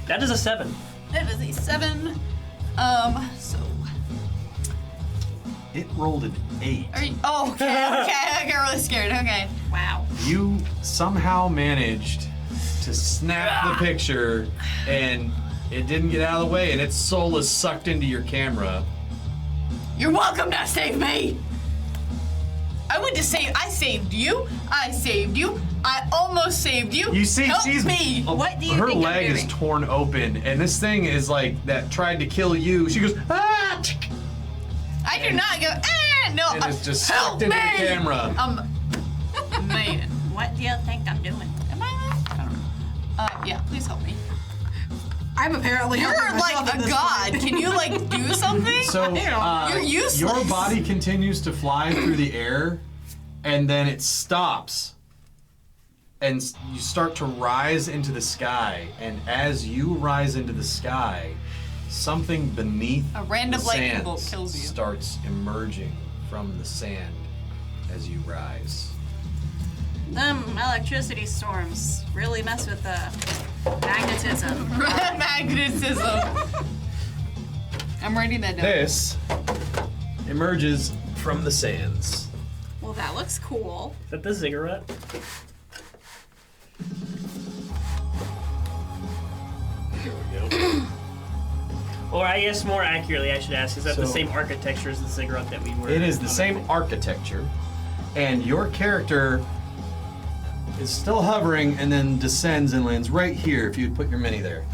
That is a 7.
It is a 7. So.
It rolled an 8.
Are you, oh, okay. I got really scared. Okay.
Wow.
You somehow managed to snap the picture, and it didn't get out of the way, and its soul is sucked into your camera.
You're welcome to save me. I went to save. I saved you. I saved you. I almost saved you.
You see,
Help
she's
me.
What do you
her
think I'm
leg is
doing?
torn open, and this thing is like that tried to kill you. She goes, ah!
I do not go. No.
And it's just
help
sucked into the
me.
camera.
Man, what do you think I'm doing?
Am I? I don't know. Yeah. Please help me.
I'm apparently
You're
helping myself
like
at
a
this
god.
point.
Can you like do something?
So
You're useless.
your body continues to fly through the air, and then it stops, and you start to rise into the sky. And as you rise into the sky, something beneath
A random
the
lightning
sands
bolt kills you.
starts emerging from the sand as you rise.
Them electricity storms really mess with the magnetism.
Magnetism. I'm writing that down.
This emerges from the sands.
Well, that looks cool.
Is that the ziggurat?
There we go.
Or I guess more accurately, I should ask, is that the
So-
same architecture as the ziggurat that we were?
It is the
on
same architecture, and your character is still hovering and then descends and lands right here if you'd put your mini there.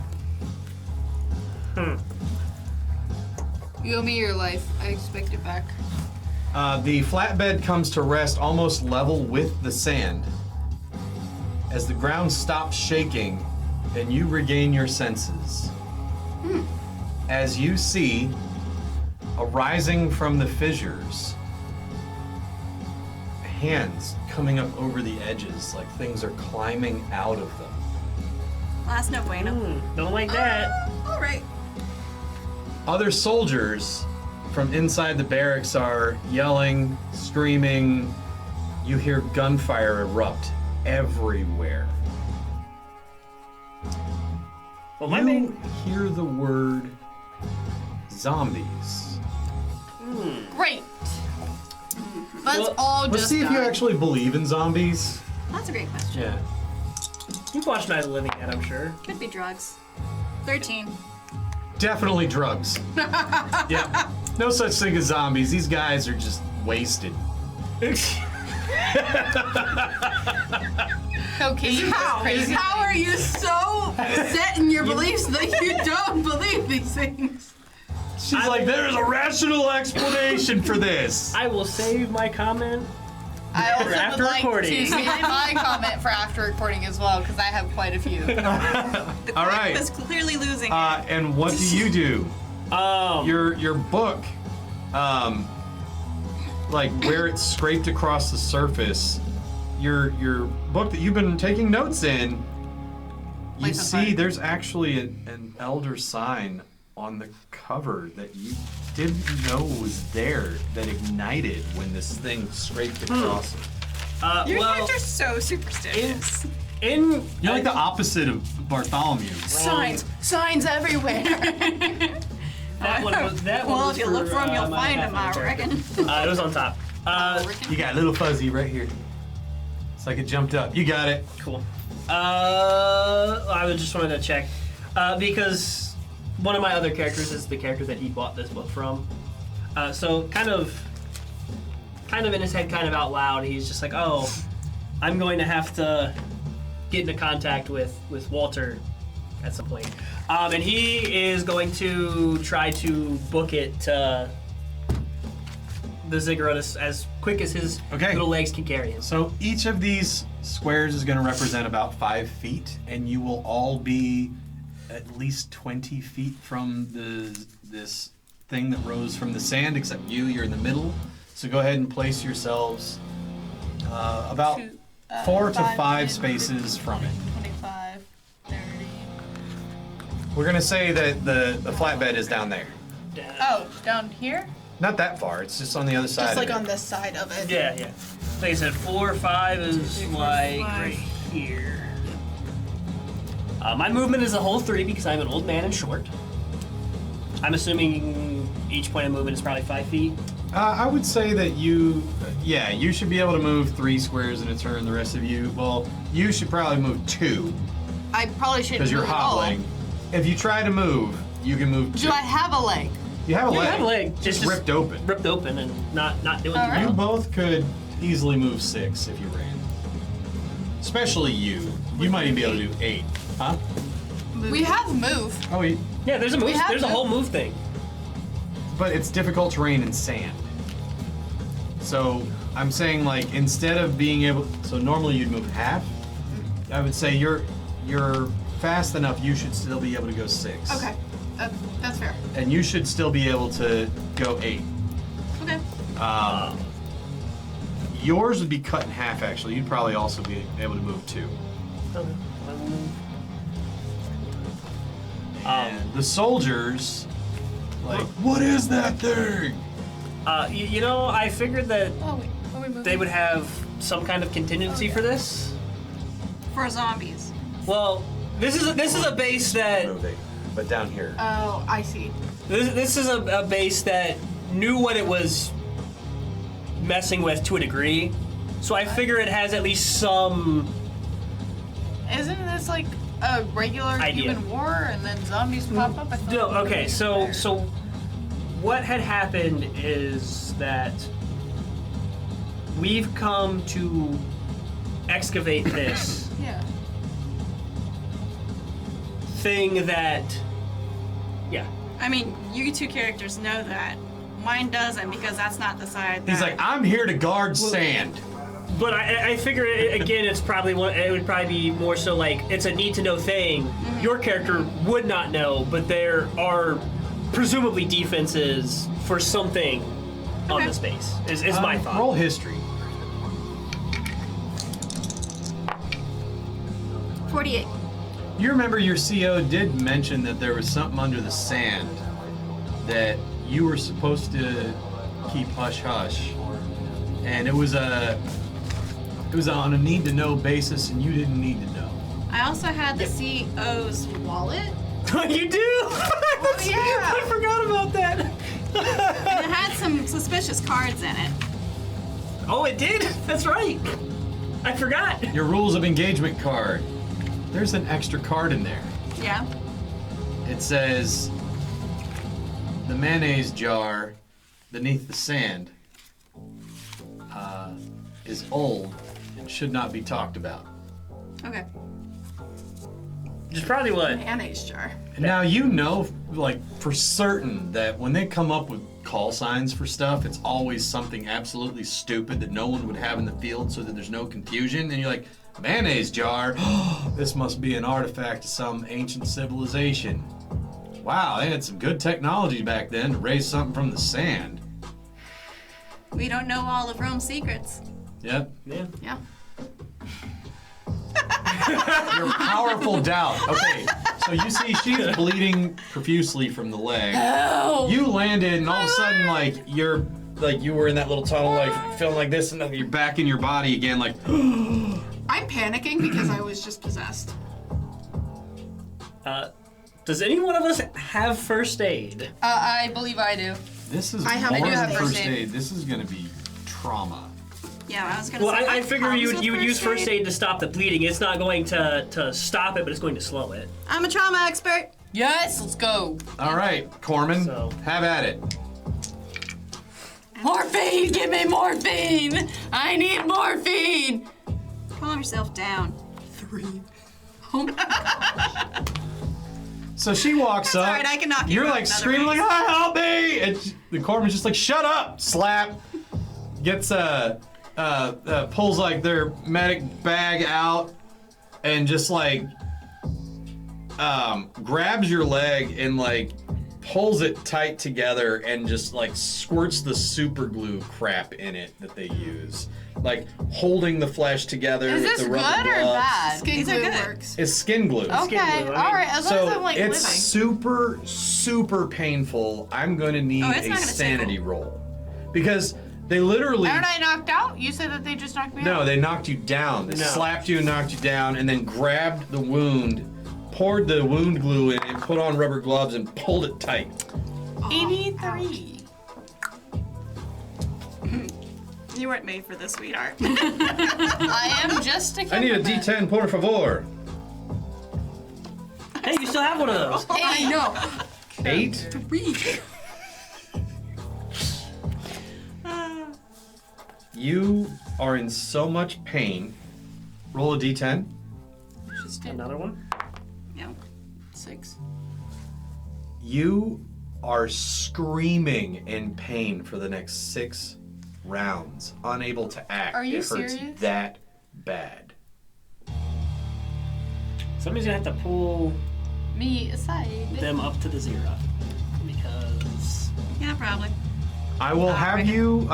You owe me your life. I expect it back.
The flatbed comes to rest almost level with the sand as the ground stops shaking and you regain your senses. As you see, arising from the fissures, hands coming up over the edges like things are climbing out of them.
Well, that's no bueno.
Don't like that.
All right.
Other soldiers from inside the barracks are yelling, screaming. You hear gunfire erupt everywhere.
Well, my
You
main.
hear the word zombies.
Great. Let's
Well,
all
Let's
just
see if you
die.
actually believe in zombies.
That's a great question.
Yeah.
You've watched Night of the Living Dead, I'm sure.
Could be drugs. 13.
Definitely drugs. Yeah. No such thing as zombies. These guys are just wasted.
Cocaine. Crazy.
How are you so set in your beliefs that you don't believe these things?
She's like, there's a rational explanation for this.
I will save my comment.
I also
after
would like
recording.
to save my comment for after recording as well, because I have quite a few.
The
All right.
was clearly losing.
And what do you do? Your book, like where it's scraped across the surface, your book that you've been taking notes in, you
Lights on
see
fire.
there's actually an elder sign on the cover that you didn't know was there that ignited when this thing scraped across it.
Your
well,
character's so superstitious.
in
You're like the opposite of Bartholomew.
Signs everywhere.
that one was that one
Well,
was
if you look for him, you'll
my
find him, I
halfling
reckon.
character. It was on top.
You got a little fuzzy right here. It's like it jumped up. You got it.
Cool. I just wanted to check because one of my other characters is the character that he bought this book from. So kind of kind of in his head, kind of out loud, he's just like, oh, I'm going to have to get into contact with Walter at some point. And he is going to try to book it to the ziggurat as quick as his little legs can carry him.
So each of these squares is going to represent about 5 feet, and you will all be at least 20 feet from this thing that rose from the sand, except you're in the middle. So go ahead and place yourselves about 4 to 5 spaces from it.
25, 30.
We're going to say that the flatbed is down there.
Oh, down here?
Not that far. It's just on the other side.
Just like
of it.
on this side of it.
Yeah. Like I said, 4 or 5 is like right here. My movement is a whole 3 because I'm an old man and short. I'm assuming each point of movement is probably 5 feet.
I would say that you should be able to move 3 squares in a turn. The rest of you, well, you should probably move 2
I probably shouldn't
because you're
move at all.
hobbling. If you try to move, you can move 2.
Do I have a leg?
You have a
You
leg.
have a leg.
Just ripped open.
Ripped open and not doing
All
too
right.
You
well.
both could easily move 6 if you ran. Especially you. You might even be able to do 8. Huh?
We have move.
Oh,
Yeah, there's a move.
have
There's a
moved.
whole move thing.
but it's difficult terrain in sand. So I'm saying, like, instead of being able, so normally you'd move half. I would say you're fast enough. You should still be able to go 6.
Okay, that's fair.
And you should still be able to go 8.
Okay.
Yours would be cut in half, actually. You'd probably also be able to move 2. And the soldiers, like, what is that thing?
You know, I figured that
Oh, wait. Are we moving?
they would have some kind of contingency for this.
For zombies.
Well, this is a base that
Move 8. But down here.
Oh, I see.
this is a base that knew what it was messing with to a degree. So I figure it has at least some.
Isn't this like a regular
Idea.
human war and then zombies pop up? I thought
No,
we were
okay,
there.
so what had happened is that we've come to excavate this
Yeah.
thing that, yeah.
I mean, you 2 characters know that. Mine doesn't because that's not the side.
He's
that-
like, I'm here to guard sand.
But I figure again, it's probably it would probably be more so like it's a need to know thing. Your character would not know, but there are presumably defenses for something on
Okay.
the space. Is my thought.
Roll history.
48.
You remember your CO did mention that there was something under the sand that you were supposed to keep hush hush, and it was on a need to know basis, and you didn't need to know.
I also had the CO's wallet.
You do?
yeah.
I forgot about that.
And it had some suspicious cards in it.
Oh, it did? That's right. I forgot.
Your rules of engagement card. There's an extra card in there.
Yeah.
It says the mayonnaise jar beneath the sand is old and should not be talked about.
Okay.
Which is probably what.
Mayonnaise jar.
And now you know, like, for certain that when they come up with call signs for stuff, it's always something absolutely stupid that no one would have in the field so that there's no confusion. And you're like, mayonnaise jar? This must be an artifact of some ancient civilization. Wow, they had some good technology back then to raise something from the sand.
We don't know all of Rome's secrets.
Yep.
Yeah.
Yeah.
Your powerful doubt. Okay, so you see she's bleeding profusely from the leg. You landed and all of a sudden, like, you were in that little tunnel, like, feeling like this, and then you're back in your body again, like,
I'm panicking because I was just possessed.
Does any one of us have first aid?
I believe I do.
this is
I have-
more
I do
than
have
first
first aid.
aid. This is gonna be trauma.
Yeah, I was gonna
Well,
say.
I
that
figure
comes
you
with
use first aid to stop the bleeding. It's not going to stop it, but it's going to slow it.
I'm a trauma expert.
Yes, let's go.
All right, Corman,
So-
have at it.
Morphine! Give me morphine! I need morphine!
Calm yourself down.
3. Oh my God.
So she walks up.
alright, I can knock you
You're
out
like
another
screaming like,
race.
"Ah, help me!" And the corpsman's just like, "Shut up!" Slap. Gets pulls like their medic bag out and just like grabs your leg and like pulls it tight together and just like squirts the super glue crap in it that they use. Like holding the flesh together
Is
with
this
the
good
rubber
or
gloves.
bad?
Skin
These are
glue
good.
works.
It's skin glue.
Okay,
glue, I mean.
alright, as long as I'm
So
like
it's
living.
super painful. I'm going to need
Oh, it's
a
not gonna
sanity
tickle.
roll. Because they literally...
Aren't I knocked out? You said that they just knocked me out.
No, they knocked you down. They
No.
slapped you and knocked you down and then grabbed the wound, poured the wound glue in it, put on rubber gloves and pulled it tight.
83.
You weren't made for this, sweetheart.
I am just a
I need a
cameraman.
D10, por favor.
Hey, you still have one of those.
I know.
8?
3.
You are in so much pain. Roll a D10.
Another one.
No.
6.
You are screaming in pain for the next 6 rounds, unable to act.
Are you
it hurts
serious?
that bad.
Somebody's gonna have to pull
Me aside.
them up to the 0 because
Yeah, probably.
I will have you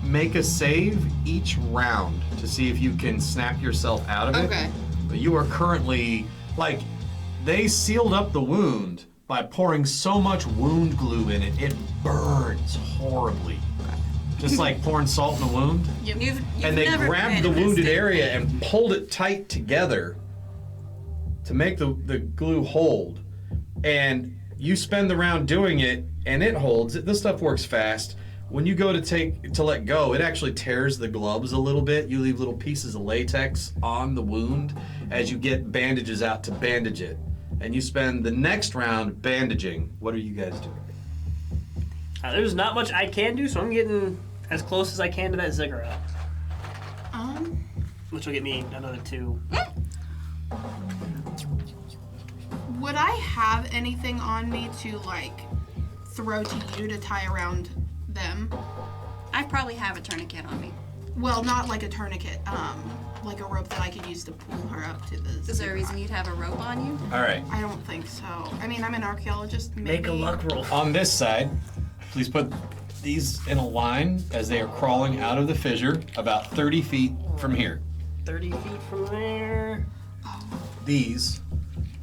make a save each round to see if you can snap yourself out of it.
Okay.
But you are currently, like, they sealed up the wound by pouring so much wound glue in it, it burns horribly. Just like pouring salt in a wound.
You've
And they
never
grabbed the
been in a
wounded
state
area
pain.
and pulled it tight together to make the glue hold. And you spend the round doing it, and it holds. This stuff works fast. When you go to let go, it actually tears the gloves a little bit. You leave little pieces of latex on the wound as you get bandages out to bandage it. And you spend the next round bandaging. What are you guys doing?
there's not much I can do, so I'm getting as close as I can to that ziggurat, which will get me another 2.
Would I have anything on me to like throw to you to tie around them?
I probably have a tourniquet on me.
Well, not like a tourniquet, like a rope that I could use to pull her up to the.
Is there a reason you'd have a rope on you?
All right.
I don't think so. I mean, I'm an archaeologist. Maybe.
Make a luck roll.
On this side, please put these in a line as they are crawling out of the fissure about 30 feet from here.
30 feet from there.
These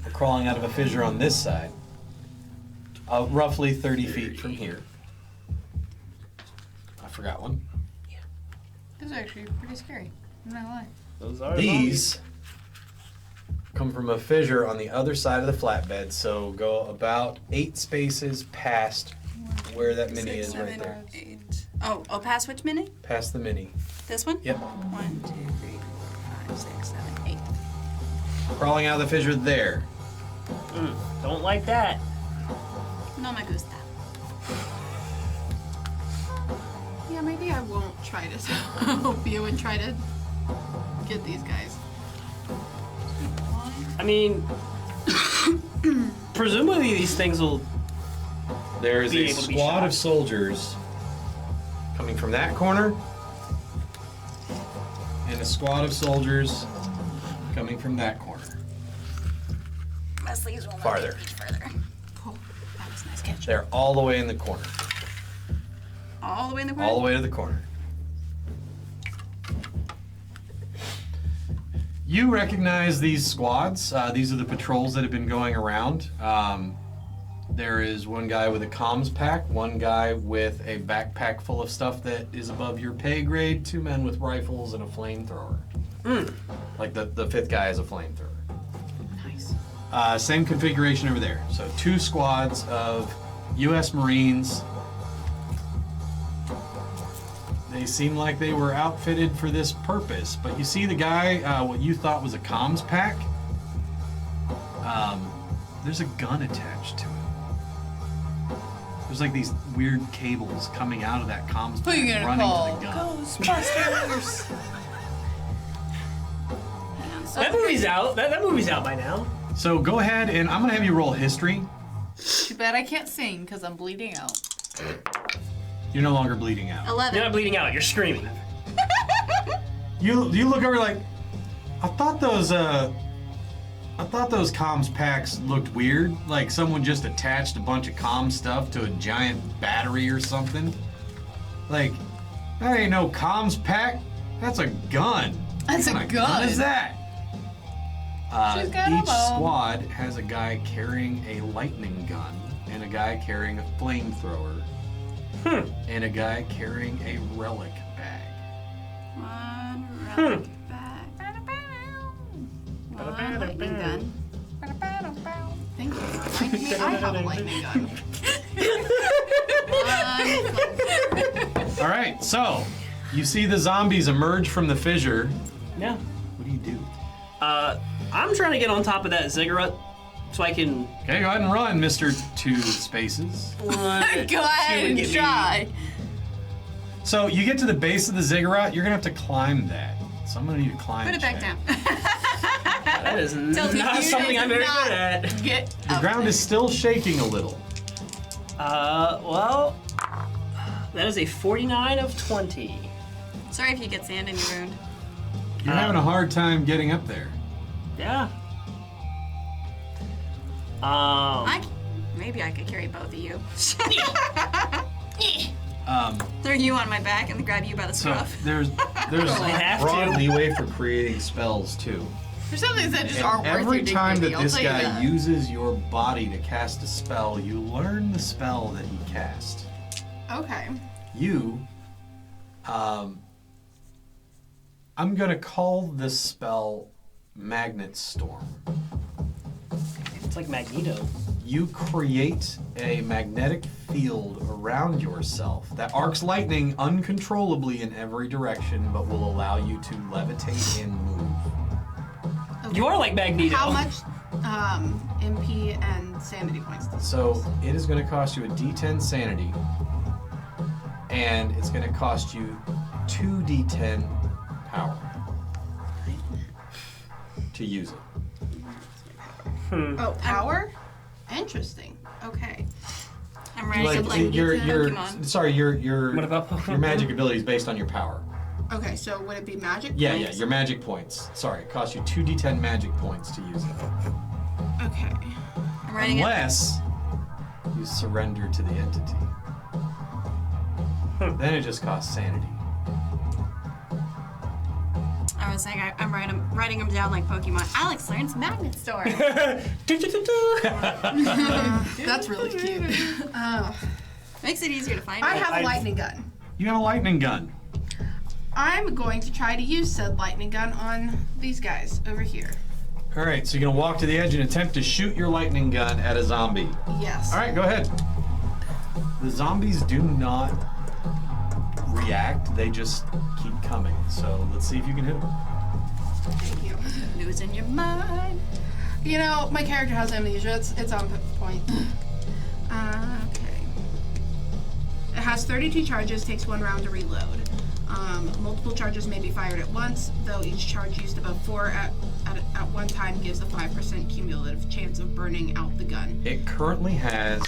are crawling out of a fissure on this side, roughly 30 feet from here. I forgot one.
This is actually pretty scary. I'm not gonna lie.
Those are
These come from a fissure on the other side of the flatbed, so go about 8 spaces past where that mini is right there.
8. Oh, past which mini?
Past the mini.
This one?
Yep.
1, 2, 3, 4, 5, 6, 7, 8.
Crawling out of the fissure there.
Don't like that.
No me gusta.
Yeah, maybe I won't try to help you and try to get these guys.
I mean, presumably these things will.
There is
Be
a
able to be
squad
shot.
of soldiers coming from that corner, and a squad of soldiers coming from that corner.
My sleeves will not
Farther.
reach further.
Oh, that was nice catch.
They're all the way in the corner.
All the way in the corner?
All the way to the corner. You recognize these squads. These are the patrols that have been going around. There is one guy with a comms pack, one guy with a backpack full of stuff that is above your pay grade, 2 men with rifles and a flamethrower. Like the fifth guy has a flamethrower.
Nice.
Same configuration over there. So 2 squads of U.S. Marines. They seem like they were outfitted for this purpose, but you see the guy, what you thought was a comms pack, there's a gun attached to it. There's like these weird cables coming out of that comms
Who are you
pack
gonna
running
call?
to the gun.
Ghostbusters.
That movie's out. That movie's out by now.
So go ahead and I'm gonna have you roll history.
Too bad I can't sing because I'm bleeding out.
You're no longer bleeding out.
11.
You're not bleeding out. You're screaming.
You look over like, I thought those comms packs looked weird. Like someone just attached a bunch of comm stuff to a giant battery or something. Like, that ain't no comms pack. That's a gun.
That's
What
a
kind of gun is
gun.
that?
She's got a
Each
bow.
squad has a guy carrying a lightning gun and a guy carrying a flamethrower and a guy carrying a relic bag.
One relic bag. One lightning gun.
Thank you for reminding me I have a lightning gun.
All right, so you see the zombies emerge from the fissure.
Yeah.
What do you do?
I'm trying to get on top of that ziggurat so I can.
Okay, go ahead and run, Mr. Two Spaces.
Go ahead and
get me.
try.
So you get to the base of the ziggurat, you're gonna have to climb that. So I'm gonna need to climb.
Put it back
check.
down.
That is
Tilted
not
you
something
did
I'm very
not.
good at.
Get
The
up
ground
there.
is still shaking a little.
Well, that is a 49 of 20.
Sorry if you get sand in your wound.
You're having a hard time getting up there.
Yeah.
Maybe I could carry both of you.
Um,
Throw you on my back and grab you by the
so
scruff.
there's
I have
broad
to.
leeway for creating spells too.
There's some things that just
And
aren't worth
every
your
time
dignity,
that
I'll
this
tell you
guy
that.
uses your body to cast a spell, you learn the spell that he cast.
Okay.
You, I'm gonna call this spell Magnet Storm.
It's like Magneto.
You create a magnetic field around yourself that arcs lightning uncontrollably in every direction, but will allow you to levitate and move.
You are like Magneto.
How much MP and sanity points does
So it is going to cost you a D10 sanity, and it's going to cost you 2d10 power to use it.
Oh, power? Interesting. Okay.
I'm ready to
Like
like
your
Pokemon.
sorry, your
What about Pokemon?
your magic ability is based on your power.
Okay, so would it be magic
Yeah,
points?
your magic points. Sorry, it costs you 2d10 magic points to use it.
Okay.
I'm writing it.
Unless you surrender to the entity. Then it just costs sanity.
I was saying I'm writing them down like Pokemon. Alex learns Magnet Storm.
That's really cute.
Makes it easier to find.
I
it.
have a lightning gun.
You have a lightning gun.
I'm going to try to use said lightning gun on these guys over here.
All right, so you're gonna walk to the edge and attempt to shoot your lightning gun at a zombie.
Yes.
All right, go ahead. The zombies do not react; they just keep coming. So let's see if you can hit them.
Thank you.
Losing your mind.
You know, my character has amnesia. It's on point. Okay. It has 32 charges, takes 1 round to reload. Multiple charges may be fired at once, though each charge used above 4 at one time gives a 5% cumulative chance of burning out the gun.
It currently has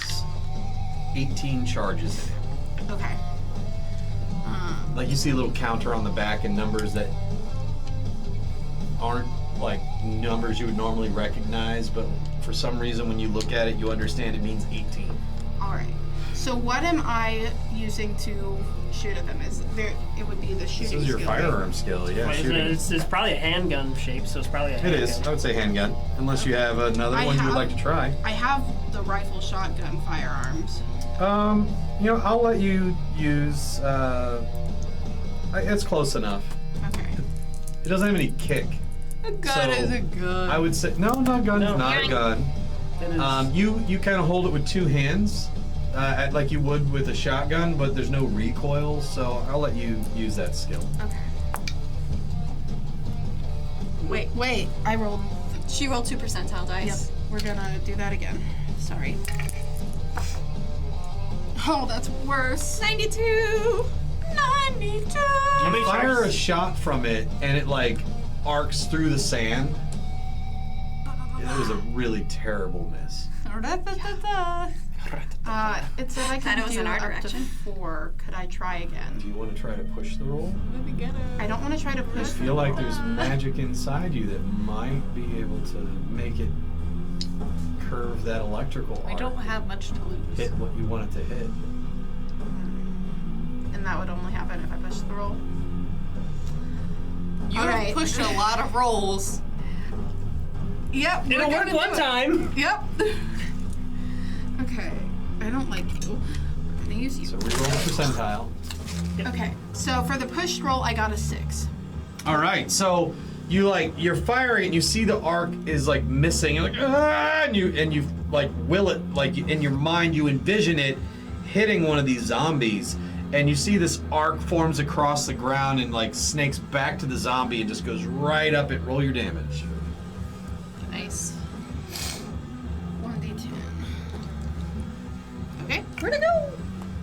18 charges in it.
Okay.
Like you see a little counter on the back and numbers that aren't like numbers you would normally recognize, but for some reason when you look at it, you understand it means 18.
Alright. So what am I using to shoot at them? It would be the shooting
This is your
skill, right?
firearm skill, yeah.
Wait,
Shooting.
it's probably a handgun shape, so it's probably a
It
handgun.
is. I would say handgun, unless you have another
I
one you would
have-
like to try.
I have the rifle shotgun firearms.
I'll let you use. It's close enough.
Okay.
It doesn't have any kick.
A gun
So,
is a gun.
I would say no, not gun.
No.
It's not a gun.
It is-
You kind of hold it with 2 hands, like you would with a shotgun, but there's no recoil, so I'll let you use that skill.
Okay.
Wait,
I rolled.
she rolled 2 percentile
Yep.
dice.
We're gonna do that again. Sorry. Oh, that's worse.
92.
92.
How many
Fire
strikes?
a shot from it, and it like arcs through the sand. It was a really terrible miss.
It said I
Thought
could
it was
do
in our
up
direction.
to 4. Could I try
Do
again?
you want to try to push the roll?
I don't want to try to
I
push.
feel like there's magic inside you that might be able to make it curve that electrical
I
arc.
don't have much to lose.
Hit what you want it to hit.
And that would only happen if I push the roll.
You
Alright.
have pushed a lot of rolls.
Yep.
It'll
we're
work
gonna
one
do it.
time.
Yep. Okay. I don't like you. I'm gonna use you.
So reroll a percentile.
Okay. So for the pushed roll, I got a 6.
All right, so you're firing and you see the arc is like missing. You're like, ah, and you like will it, like in your mind you envision it hitting one of these zombies, and you see this arc forms across the ground and like snakes back to the zombie and just goes right up it. Roll your damage.
Nice.
1d10. Okay.
Where'd it go?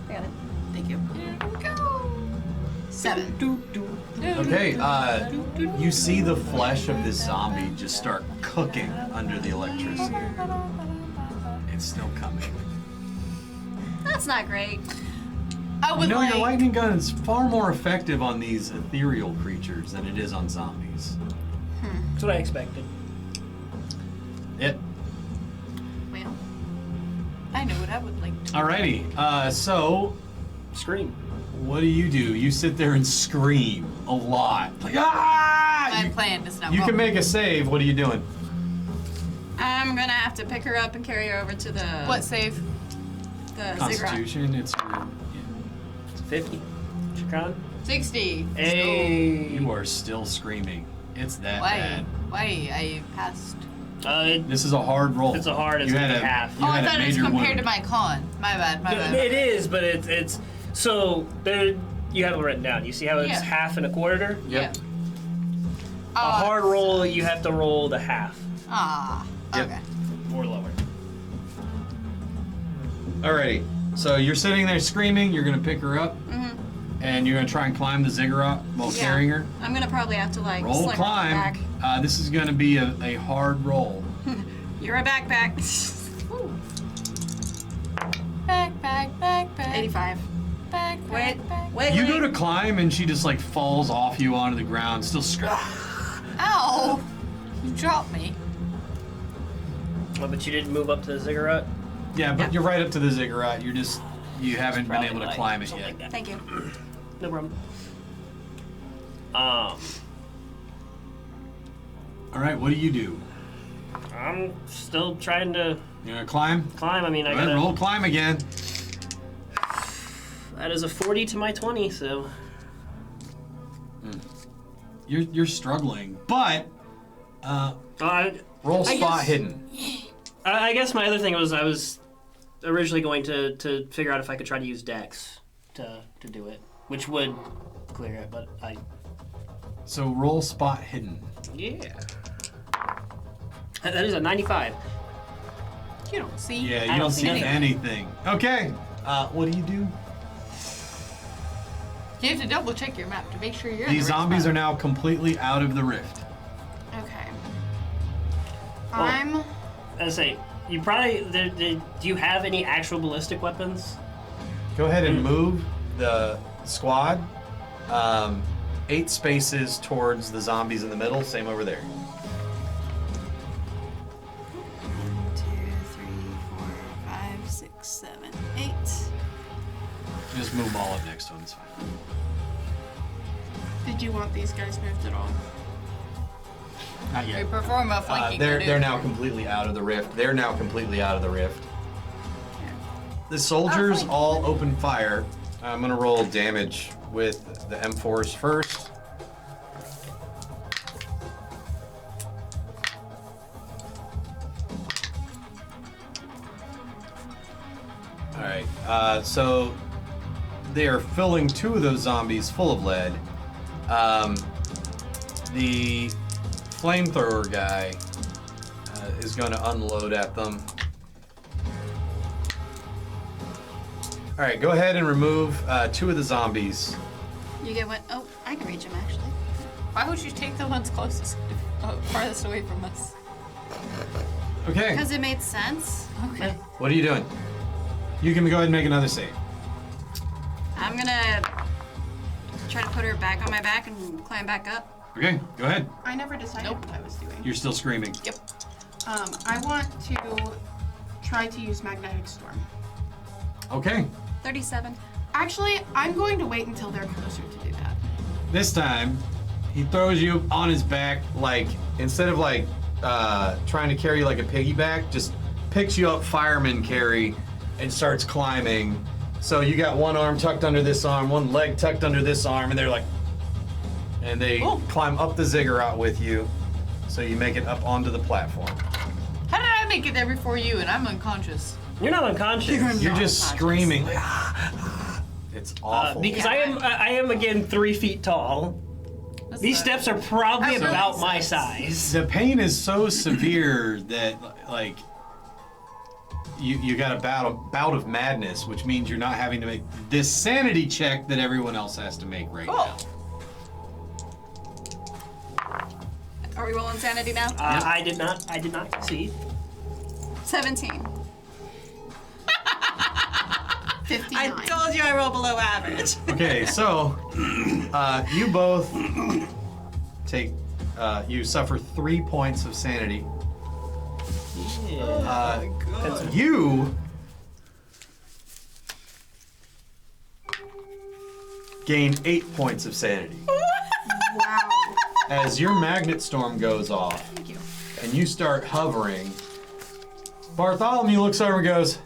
I got it.
Thank you.
Here we go.
7.
Okay, you see the flesh of this zombie just start cooking under the electricity. It's still coming.
That's not great.
I would
You know,
like.
your lightning gun is far more effective on these ethereal creatures than it is on zombies.
That's what I expected.
It.
Well, I know what I would like to.
Alrighty, so
Scream.
what do? You sit there and scream a lot. Like, ah!
My
You,
plan is not.
you can make a save. What are you doing?
I'm gonna have to pick her up and carry her over to the
What save?
the ziggurat.
Constitution. It's your.
It's 50. Chakran.
60.
Hey.
You are still screaming. It's that
Why?
bad.
Why? I passed.
This is a hard roll.
It's a hard, it's
You
gonna
had
be half.
You
Oh, I
had a
thought it was
major
compared
wound.
to my con. My bad. My bad.
It is, but it's so there. You have it written down. You see how it's
Yeah.
half and a quarter?
Yep.
A hard roll, you have to roll the half
Ah.
Yep.
Okay.
or lower.
Alrighty. So you're sitting there screaming. You're gonna pick her up, and you're gonna try and climb the ziggurat while
Yeah.
carrying her.
I'm gonna probably have to like
Roll
sling her on the
climb.
back.
This is gonna be a hard roll.
You're a backpack.
Back.
85. Wait.
You go to climb, and she just like falls off you onto the ground, still screaming.
Ow! You dropped me.
Oh, but you didn't move up to the ziggurat?
Yeah, but you're right up to the ziggurat. You haven't been
Probably
able to
like
climb it
something
yet.
like that.
Thank you.
No problem.
All right, what do you do?
I'm still trying to
You gonna climb?
climb. I mean, I
All right,
gotta.
roll climb again.
That is a 40 to my 20, so.
You're struggling, but
I
roll
I
spot
guess-
hidden.
guess my other thing was I was originally going to figure out if I could try to use Dex to do it, which would clear it, but I.
So roll spot hidden.
Yeah. That is a 95.
You don't see.
Yeah,
I
you
don't
don't
see
see
anything.
anything. Okay, what do you do?
You have to double check your map to make sure you're.
These zombies are now completely out of the rift.
Okay.
Well-
I'm.
I say, you probably. Do you have any actual ballistic weapons?
Go ahead and move the squad 8 spaces towards the zombies in the middle. Same over there.
1, 2, 3, 4, 5, 6, 7, 8.
Just move them all up next to them. It's fine.
Did you want these guys moved at all?
Not
We
yet.
perform a flanking.
They're
maneuver.
now completely out of the rift. They're now completely out of the rift. The soldiers all open fire. I'm gonna roll damage with the M4s first. All right. So they are filling 2 of those zombies full of lead. The flamethrower guy is going to unload at them. All right, go ahead and remove 2 of the zombies.
You get one. Oh, I can reach him actually.
Why would you take the ones closest, farthest away from us?
Okay.
Because it made sense.
Okay.
What are you doing? You can go ahead and make another save.
I'm gonna try to put her back on my back and climb back up.
Okay, go ahead.
I never decided what I was doing.
You're still screaming.
Yep.
I want to try to use Magnetic Storm.
Okay.
37.
Actually, I'm going to wait until they're closer to do that.
This time, he throws you on his back, like, instead of like trying to carry you like a piggyback, just picks you up fireman carry and starts climbing. So you got one arm tucked under this arm, one leg tucked under this arm, and they're like, and they climb up the ziggurat with you. So you make it up onto the platform.
How did I make it there before you and I'm unconscious?
You're not unconscious.
You're just screaming. It's awful.
Because I am again 3 feet tall. These steps are probably
That really
about my
sucks.
size.
The pain is so severe that, like, you got a bout of madness, which means you're not having to make this sanity check that everyone else has to make right now.
Are we rolling sanity now?
I did not succeed.
17.
59.
I told you I roll below average.
Okay, so you both take, you suffer 3 points of sanity. You gain 8 points of sanity.
Wow.
As your magnet storm goes off and you start hovering, Bartholomew looks over and goes,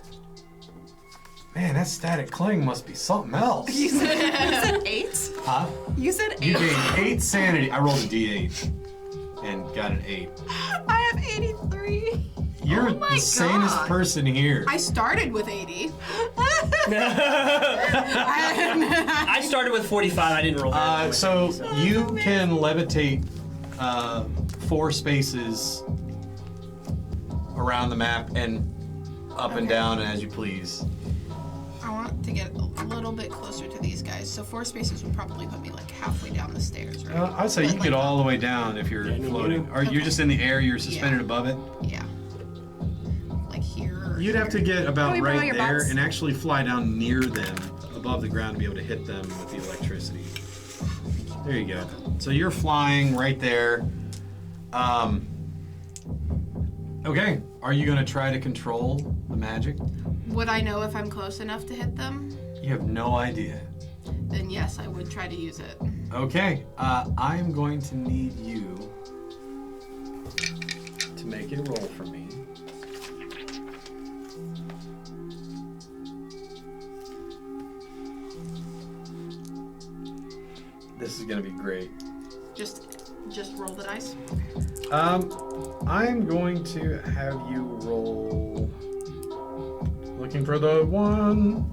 man, that static cling must be something else.
You said 8?
Huh?
You said 8?
You gain 8 sanity. I rolled a d8 and got an 8.
I have 83.
You're
Oh my
the sanest
God.
person here.
I started with 80.
I started with 45. I didn't roll very much.
So you can levitate 4 spaces around the map and up and down as you please.
I want to get a little bit closer to these guys. So 4 spaces would probably put me like halfway down the stairs, right?
I'd say you
But,
can get
like,
all the way down if you're
Yeah, no,
floating.
you-
Or you're just in the air, you're suspended
Yeah.
above it.
Yeah. Like here. Or
You'd have to
here.
get about
Can we borrow
right
your
there
butts?
and actually fly down near them above the ground to be able to hit them with the electricity. There you go. So you're flying right there. Okay, are you going to try to control the magic?
Would I know if I'm close enough to hit them?
You have no idea.
Then yes, I would try to use it.
Okay, I'm going to need you to make a roll for me. This is gonna be great.
Just roll the dice.
I'm going to have you roll. Looking for the 1.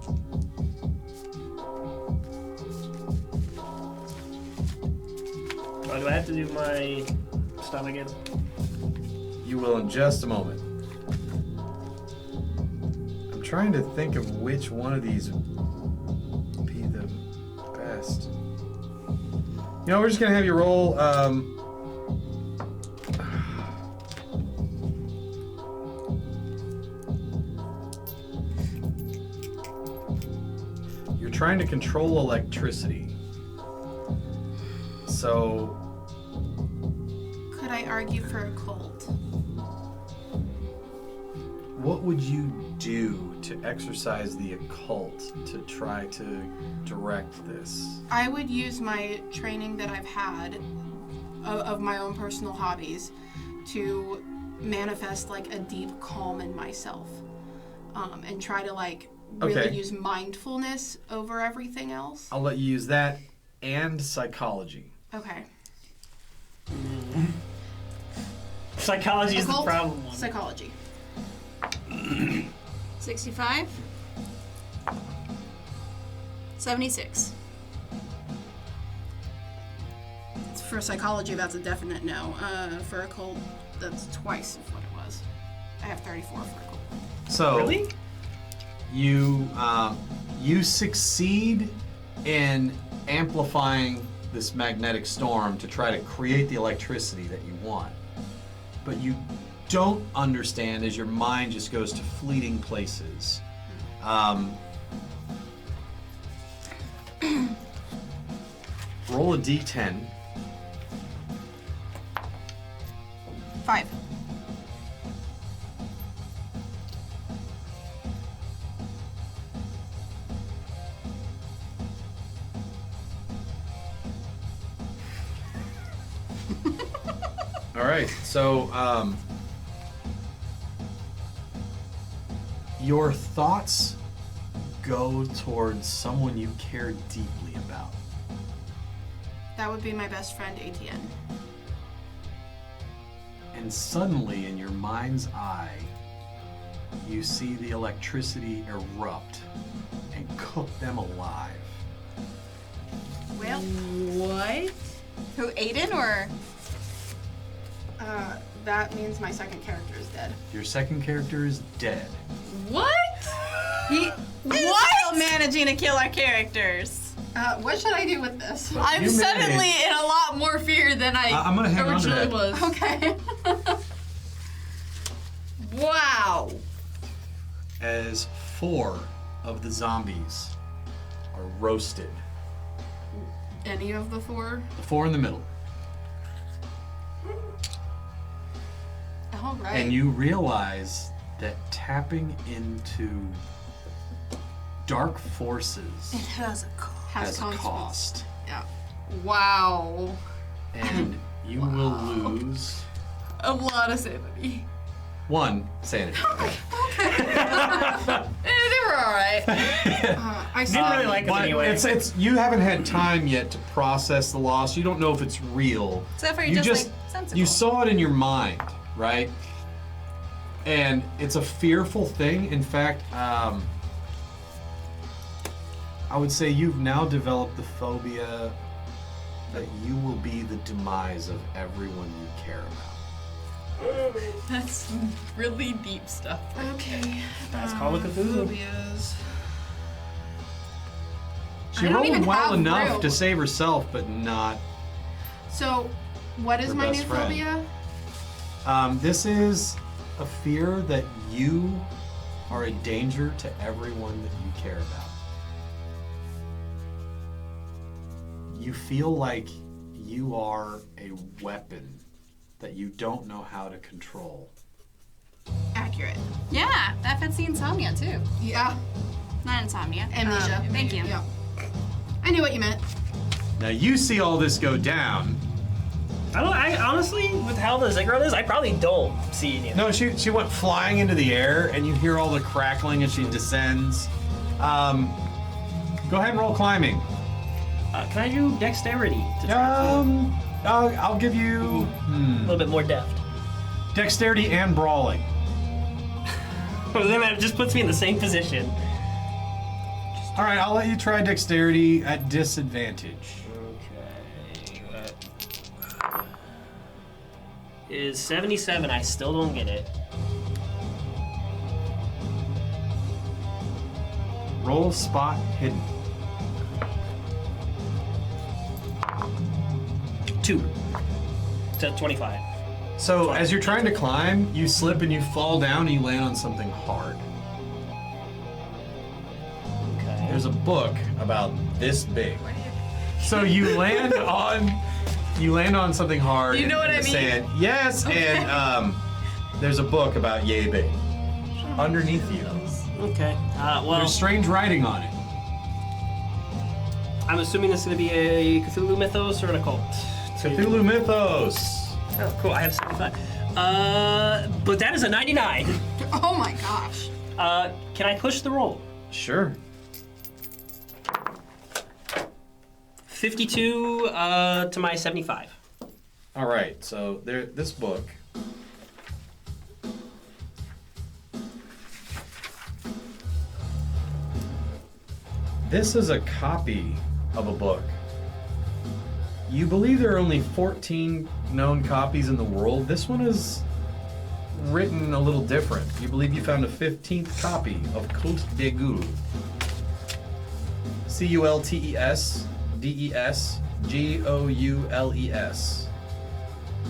Oh, do I have to do my stuff again?
You will in just a moment. I'm trying to think of which one of these would be the best. You know, we're just gonna have you roll. You're trying to control electricity. So
Could I argue for a cult?
what would you do to exercise the occult to try to direct this?
I would use my training that I've had of my own personal hobbies to manifest like a deep calm in myself, and try to like really
Okay.
use mindfulness over everything else.
I'll let you use that and psychology.
Okay.
Psychology is the
Occult,
problem one.
Psychology.
65. 76.
For psychology, that's a definite no. For occult, that's twice of what it was. I have 34 for occult.
So
Really?
you You succeed in amplifying this magnetic storm to try to create the electricity that you want. But you don't understand as your mind just goes to fleeting places. Roll a d10.
5.
All right, so your thoughts go towards someone you care deeply about.
That would be my best friend, ATN.
And suddenly, in your mind's eye, you see the electricity erupt and cook them alive.
Well,
What?
Who, Aiden or?
that means my second character is dead.
Your second character is dead.
What?
What? Managing to kill our characters.
What should I do with this?
I'm
You
suddenly
managed.
in a lot more fear than
I'm gonna hang on to
originally
that.
was.
Okay.
Wow.
As 4 of the zombies are roasted.
Any of the 4?
The 4 in the middle.
All right.
And you realize that tapping into dark forces
has a cost.
has a
consequence.
cost.
Yeah.
Wow.
And you will lose
A lot of sanity.
1 sanity.
They were alright.
I
Didn't really like them
But
anyway.
it's you haven't had time yet to process the loss. You don't know if it's real.
So far,
You
you're
just
like sensible.
you saw it in your mind, right? And it's a fearful thing. In fact, I would say you've now developed the phobia that you will be the demise of everyone you care about.
That's really deep stuff.
Okay.
That's Call of Cthulhu.
Phobias.
She
I don't
rolled
even
well
have
enough
real-
to save herself, but not.
So, what is
Her
my new
best friend.
phobia?
This is a fear that you are a danger to everyone that you care about. You feel like you are a weapon that you don't know how to control.
Accurate.
Yeah, that fits the insomnia too.
Yeah.
Not insomnia.
Amnesia.
Thank you.
Yeah. I knew what you meant.
Now you see all this go down.
I honestly, with how the ziggurat is, I probably don't see anything.
No, she went flying into the air, and you hear all the crackling as she descends. Go ahead and roll climbing.
Can I do dexterity to try
I'll give you
a little bit more deft?
dexterity and brawling.
Then it just puts me in the same position.
All right, I'll let you try dexterity at disadvantage.
Okay. Is 77. I still don't get it.
Roll spot hidden.
2 to 25.
So as you're trying to climb, you slip and you fall down and you land on something hard.
Okay.
There's a book about this big. So you land on something hard.
You know what
in
I
the
mean?
Sand. Yes, and there's a book about yay big underneath you.
Okay. Well,
There's strange writing on it.
I'm assuming this is going to be a Cthulhu mythos or an occult.
Cthulhu Mythos.
Oh, cool. I have 75. But that is a 99.
Oh my gosh.
Can I push the roll?
Sure.
52 to my 75.
All right. So this book. This is a copy of a book. You believe there are only 14 known copies in the world. This one is written a little different. You believe you found a 15th copy of Côte de Gueux. Cultdesgoules.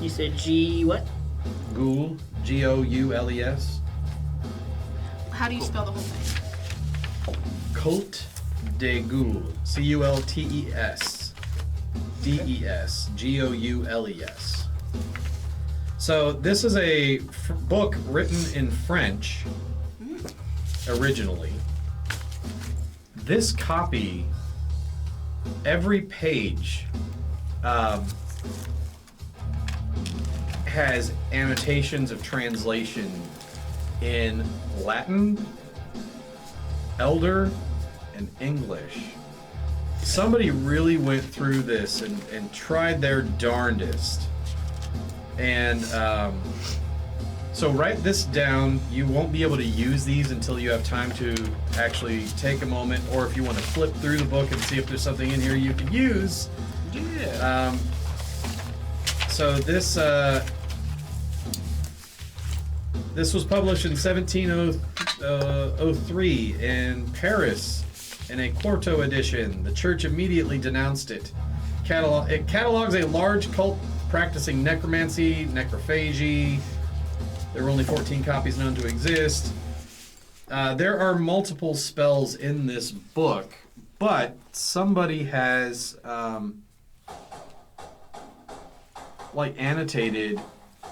You said G what?
Ghoul, Goules.
How do you spell the whole thing?
Cult de Ghoul, Cultesdes, Goules. So this is a book written in French originally. This copy, every page has annotations of translation in Latin, Elder, and English. Somebody really went through this and tried their darndest. And so write this down. You won't be able to use these until you have time to actually take a moment, or if you want to flip through the book and see if there's something in here you can use.
Yeah.
So this was published in 1703 in Paris in a quarto edition. The church immediately denounced it. It catalogs a large cult practicing necromancy, necrophagy. There were only 14 copies known to exist. There are multiple spells in this book, but somebody has annotated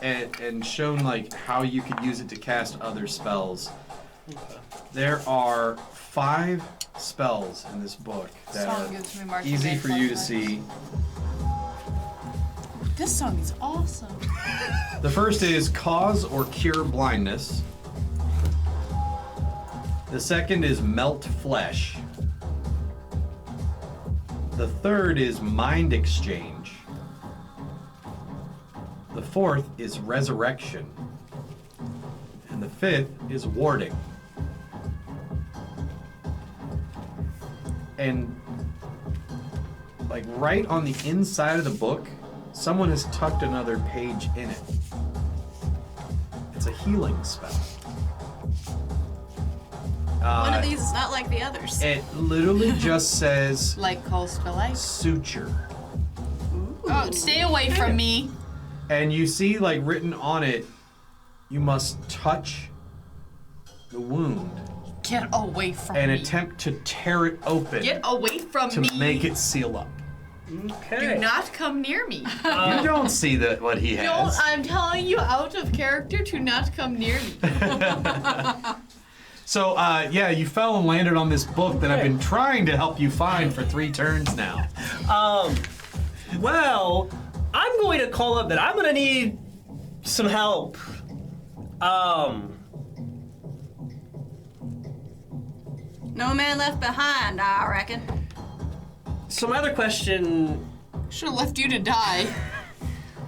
and shown how you could use it to cast other spells. There are 5 spells in this book that
Song gives me
are
marching
easy
band
for you to
flashbacks.
see.
This song is awesome.
The first is cause or cure blindness. The second is melt flesh. The third is mind exchange. The fourth is resurrection. And the fifth is warding. And right on the inside of the book, someone has tucked another page in it. It's a healing spell.
One of these is not like the others.
It literally just says
Like calls for life.
suture.
Oh, stay away from me.
And you see written on it, you must touch the wound
Get away from
and
me.
attempt to tear it open
Get away from
to
me.
make it seal up.
Okay.
Do not come near me.
You don't see what he
Don't,
has.
I'm telling you out of character to not come near me.
So, you fell and landed on this book that I've been trying to help you find for 3 turns now.
Well, I'm going to call up that I'm going to need some help.
No man left behind, I reckon.
So my other question,
Should have left you to die.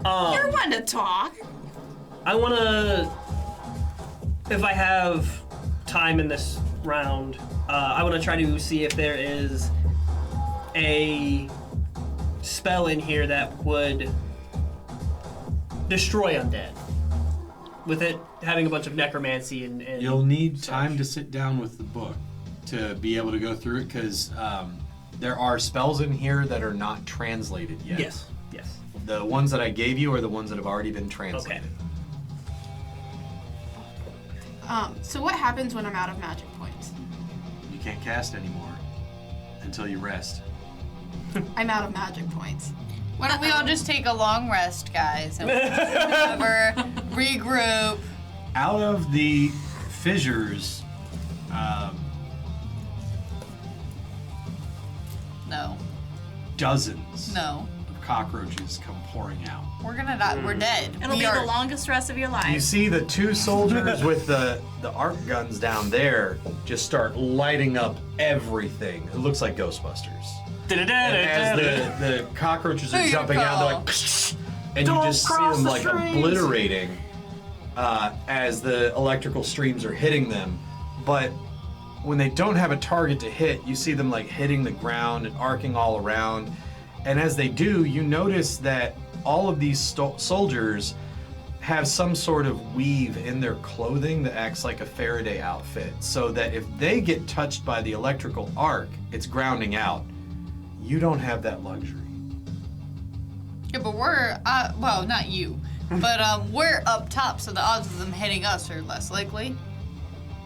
You're one to talk.
I want to, if I have time in this round, I want to try to see if there is a spell in here that would destroy undead. With it having a bunch of necromancy and
You'll need time to sit down with the book to be able to go through it, because
There are spells in here that are not translated yet.
yes.
The ones that I gave you are the ones that have already been translated.
So what happens when I'm out of magic points?
you can't cast anymore until you rest.
I'm out of magic points.
Why don't we all just take a long rest, guys, and recover, regroup.
Out of the fissures,
No,
dozens
no.
of cockroaches come pouring out.
We're gonna die. We're dead.
It'll be the longest rest of your
You
life.
see the 2 soldiers with the arc guns down there just start lighting up everything. It looks like Ghostbusters. And as the cockroaches are
There you
jumping out, they're like, and you just see them obliterating as the electrical streams are hitting them. But when they don't have a target to hit, you see them hitting the ground and arcing all around. And as they do, you notice that all of these soldiers have some sort of weave in their clothing that acts like a Faraday outfit, so that if they get touched by the electrical arc, it's grounding out. You don't have that luxury.
Yeah, but we're, well, not you, but we're up top, so the odds of them hitting us are less likely.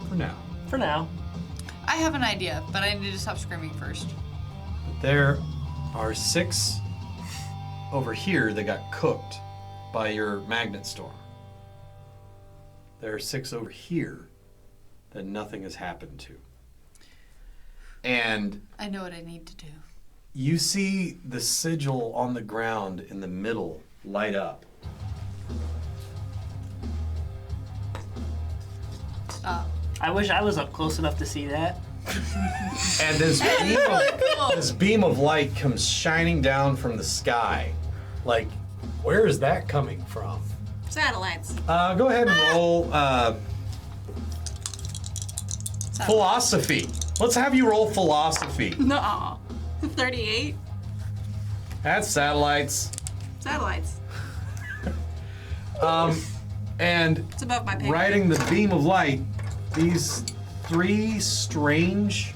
For now.
For now.
I have an idea, but I need to stop screaming first.
There are 6 over here that got cooked by your magnet storm. There are 6 over here that nothing has happened to. And
I know what I need to do.
you see the sigil on the ground in the middle light up.
I wish I was up close enough to see that.
And this beam of light comes shining down from the sky. Like, where is that coming from?
Satellites.
Go ahead and roll philosophy. Let's have you roll philosophy.
No. 38.
That's satellites.
Satellites.
And
It's above my pay grade.
riding the beam of light, these 3 strange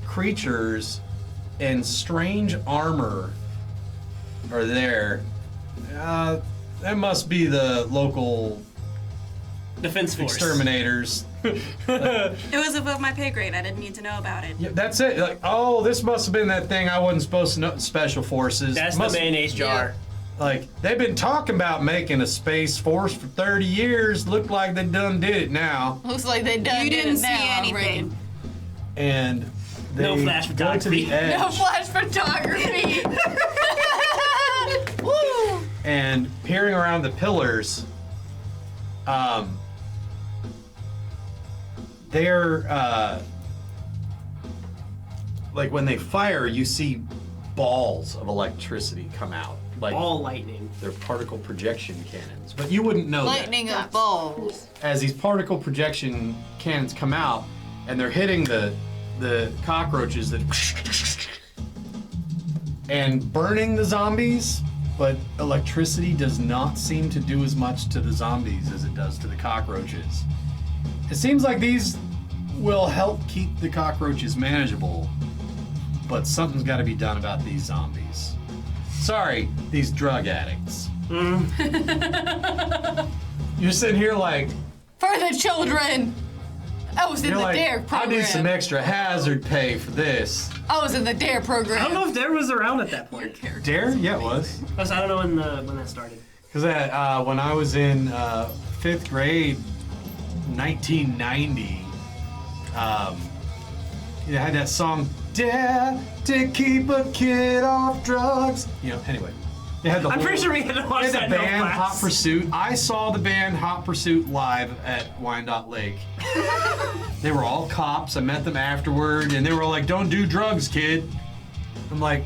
creatures in strange armor are there. That must be the local
Defense Force.
exterminators.
It was above my pay grade. I didn't need to know about it.
Yeah, that's it. Like, oh, this must have been that thing I wasn't supposed to know. Special forces.
That's
Must-
the mayonnaise jar.
Like, they've been talking about making a space force for 30 years. Looked like they done did it now.
Looks like they done
You
did
didn't
it now,
see anything.
Reagan.
And they
No flash
go to
photography.
the edge.
No flash photography. Woo!
And peering around the pillars, they're like when they fire, you see balls of electricity come out, like
All lightning.
they're particle projection cannons. But you wouldn't know
Lightning of balls.
that. As these particle projection cannons come out, and they're hitting the cockroaches that and burning the zombies. But electricity does not seem to do as much to the zombies as it does to the cockroaches. It seems like these will help keep the cockroaches manageable, but something's got to be done about these zombies. Sorry, these drug addicts. You're sitting here like,
For the children. I was in
you're
the
like,
DARE
I
program.
need some extra hazard pay for this.
I was in the DARE program.
I don't know if Dare was around at that point.
Dare? Yeah, it was.
I don't know when that started.
Because when I was in 5th grade, 1990, you had that song, Dare to Keep a Kid Off Drugs. You know, anyway. They had the
I'm pretty sure we had to watch
they
that
had
in
the
no
band
class.
Hot Pursuit. I saw the band Hot Pursuit live at Wyandotte Lake. They were all cops. I met them afterward, and they were all like, "Don't do drugs, kid." I'm like,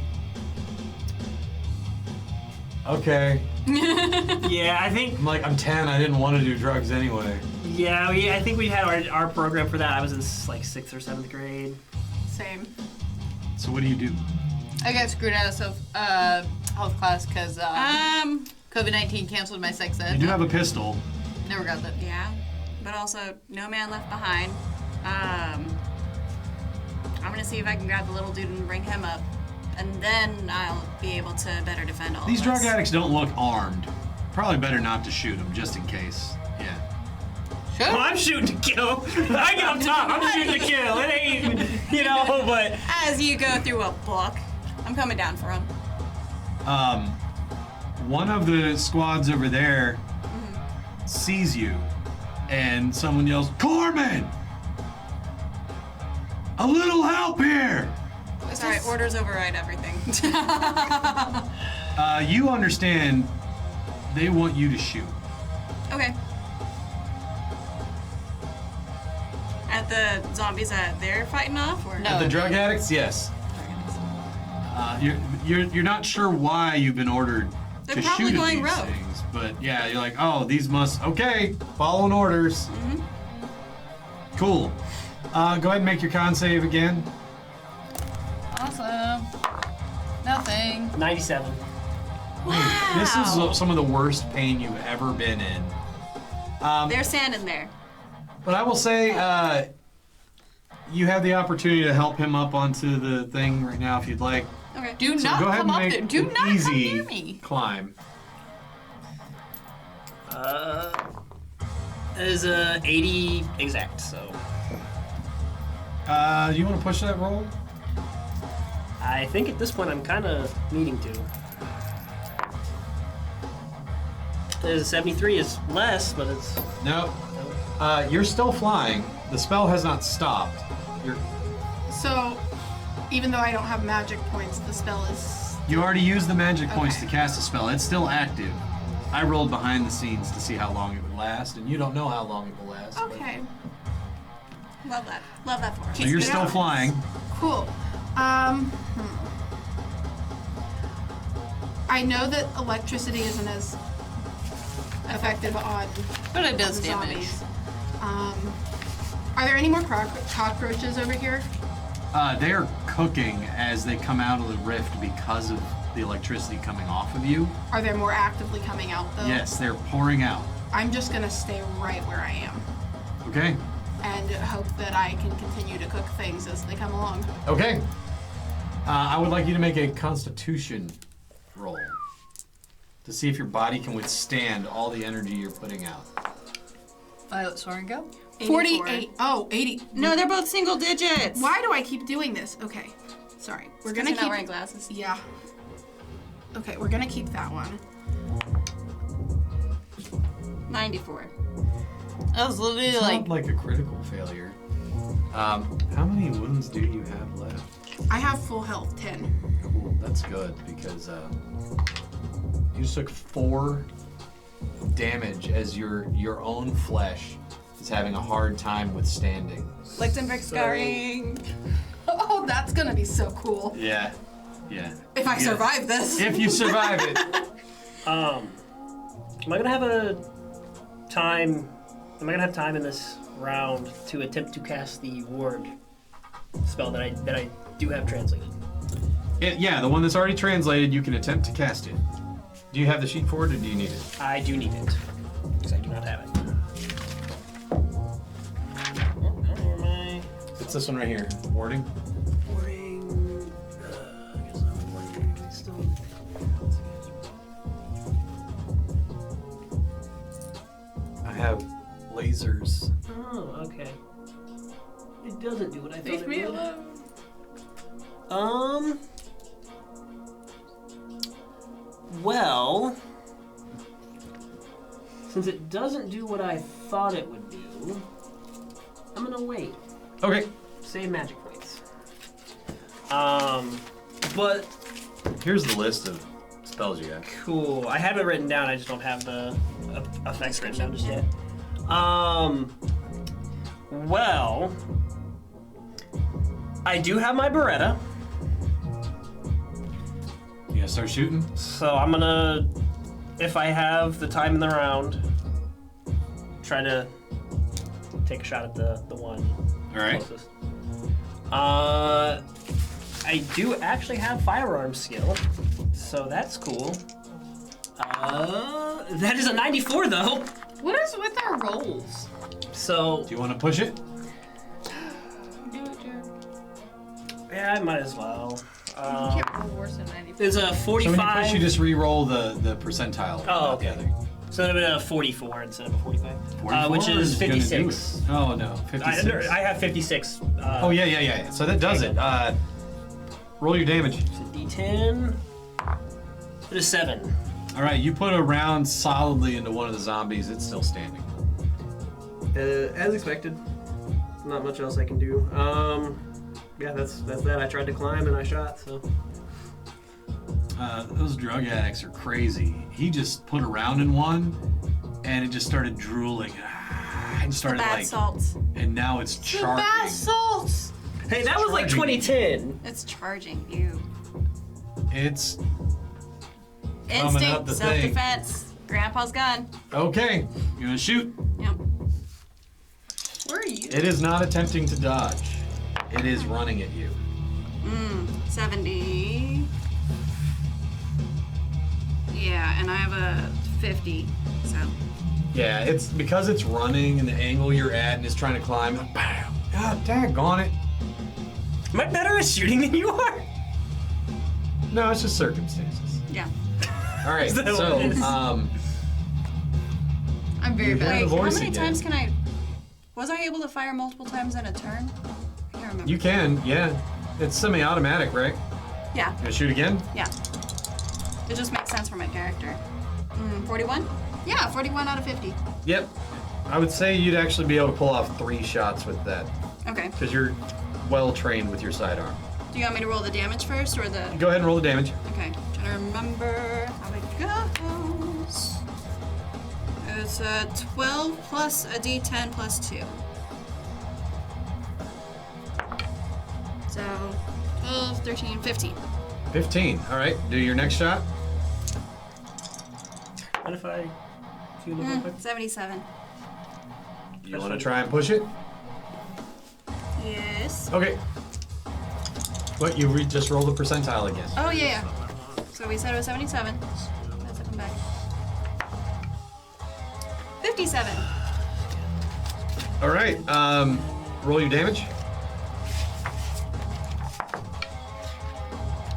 okay.
Yeah, I think.
I'm like, I'm 10. I didn't want to do drugs anyway.
Yeah, I think we had our program for that. I was in like 6th or 7th grade.
Same.
So what do you do?
I got screwed out of health class because COVID-19 canceled my sex ed.
You do have a pistol.
Never got that.
Yeah, but also no man left behind. I'm gonna see if I can grab the little dude and bring him up, and then I'll be able to better defend all
These
of
drug
us.
addicts don't look armed. Probably better not to shoot them, just in case. Yeah.
Sure.
Well, I'm shooting to kill. I get up top. I'm shooting to kill. It ain't, but
As you go through a book, I'm coming down for him.
One of the squads over there sees you, and someone yells, "Corman! A little help here!"
Sorry, orders override everything.
You understand they want you to shoot.
Okay. At the zombies that they're fighting off, or
No.
The drug addicts, yes. You're not sure why you've been ordered
They're
to
probably
shoot at
going
these
rogue.
things, but yeah, you're like, oh, these must, okay, following orders. Cool. Go ahead and make your con save again.
Awesome. Nothing.
97.
Wow.
This is some of the worst pain you've ever been in.
There's sand in there.
But I will say, you have the opportunity to help him up onto the thing right now if you'd like.
Okay.
Do
So
not
go ahead
come
and
up
make
there. Do
an
not
easy
come near me.
climb.
That is 80 exact, so
Do you want to push that roll?
I think at this point I'm kind of needing to. There's 73 is less, but it's
No. You're still flying. The spell has not stopped. You're.
So, even though I don't have magic points, the spell is.
You already used the magic points
Okay.
to cast a spell. It's still active. I rolled behind the scenes to see how long it would last, and you don't know how long it will last. but-
Okay.
Love that. Love that for us.
So you're
Get
still
out.
flying.
Cool. I know that electricity isn't as effective on
But it does
the
damage.
zombies. Are there any more cockroaches over here?
They're cooking as they come out of the rift because of the electricity coming off of you.
Are there more actively coming out though?
Yes, they're pouring out.
I'm just gonna stay right where I am
Okay.
and hope that I can continue to cook things as they come along.
Okay. I would like you to make a Constitution roll to see if your body can withstand all the energy you're putting out.
Violet Soaring go.
48. Oh, 80.
No, they're both single digits.
Why do I keep doing this? Okay. Sorry. We're gonna
You're not
keep.
wearing glasses.
Yeah. Okay, we're gonna keep that one.
94.
That was literally
It's
like
not like a critical failure. How many wounds do you have left?
I have full health, 10.
Cool, that's good because you just took 4 damage as your own flesh is having a hard time withstanding.
Lichtenberg scarring.
Oh, that's gonna be so cool.
Yeah, yeah.
If I survive this.
If you survive it.
Am I gonna have a time? Am I gonna have time in this round to attempt to cast the ward spell that I do have translated?
Yeah, the one that's already translated, you can attempt to cast it. Do you have the sheet for it, or do you need it?
I do need it because I do not have it. Where am I?
It's this one right here. Warding.
Warding. I guess I'm warding still.
I have lasers.
Oh, okay. It doesn't do what I thought
leave
it
me
would.
alone.
Well, since it doesn't do what I thought it would do, I'm gonna wait.
Okay.
Save magic points. But
Here's the list of spells you have.
cool. I have it written down. I just don't have the effects written down just yet. Well, I do have my Beretta,
You gonna start shooting?
so I'm gonna, if I have the time in the round, try to take a shot at the one
All right.
closest. I do actually have firearm skill, so that's cool. That is a 94 though.
What is with our rolls?
So
Do you want to push it?
Do it, Jared.
yeah, I might as well.
You can't roll worse than 94.
There's a
So when you
45.
push, you just re-roll the percentile.
Oh,
not the
okay.
other.
So that would be a 44 instead of a 45.
44
which is
gonna do
56.
it. Oh no, 56.
I have 56.
Oh yeah. So that does it. Roll your damage.
It's a D10. It is 7.
All right, you put a round solidly into one of the zombies. It's still standing.
As expected. Not much else I can do. Yeah, that's that. I tried to climb and I shot. So.
Those drug addicts are crazy. He just put a round in one, and it just started drooling. And started
Bad
like,
salts.
and now it's charging.
Bath salts!
Hey, that was like
charging.
2010.
It's charging you.
It's Coming up
Instinct,
the
self-defense, grandpa's gun.
okay. You gonna shoot?
Yep.
Where are you?
It is not attempting to dodge. It is running at you.
70. Yeah, and I have a 50, so.
Yeah, it's because it's running and the angle you're at and it's trying to climb. Like, bam! God, daggone it.
Am I better at shooting than you are?
No, it's just circumstances.
Yeah.
All right,
Is that what
so
it is?
I'm very
You
bad.
hear
Wait,
the
how
voice
many
again.
times can I? Was I able to fire multiple times in a turn? I can't remember.
You can, yeah. It's semi-automatic, right?
Yeah,
Gonna shoot again?
yeah. It just makes sense for my character. 41?
Yeah, 41 out of 50.
Yep. I would say you'd actually be able to pull off 3 shots with that
Okay.
because you're well trained with your sidearm.
Do you want me to roll the damage first or the?
Go ahead and roll the damage.
Okay. Trying to remember how it goes. It's a 12 plus a D10 plus 2. So 12, 13, 15.
15. All right. Do your next shot.
What if I do a little quick?
77.
You want to try and push it?
Yes.
Okay. What? You just roll the percentile again.
Oh, yeah. So we said it was 77. Let's come back. 57.
All right. Roll your damage.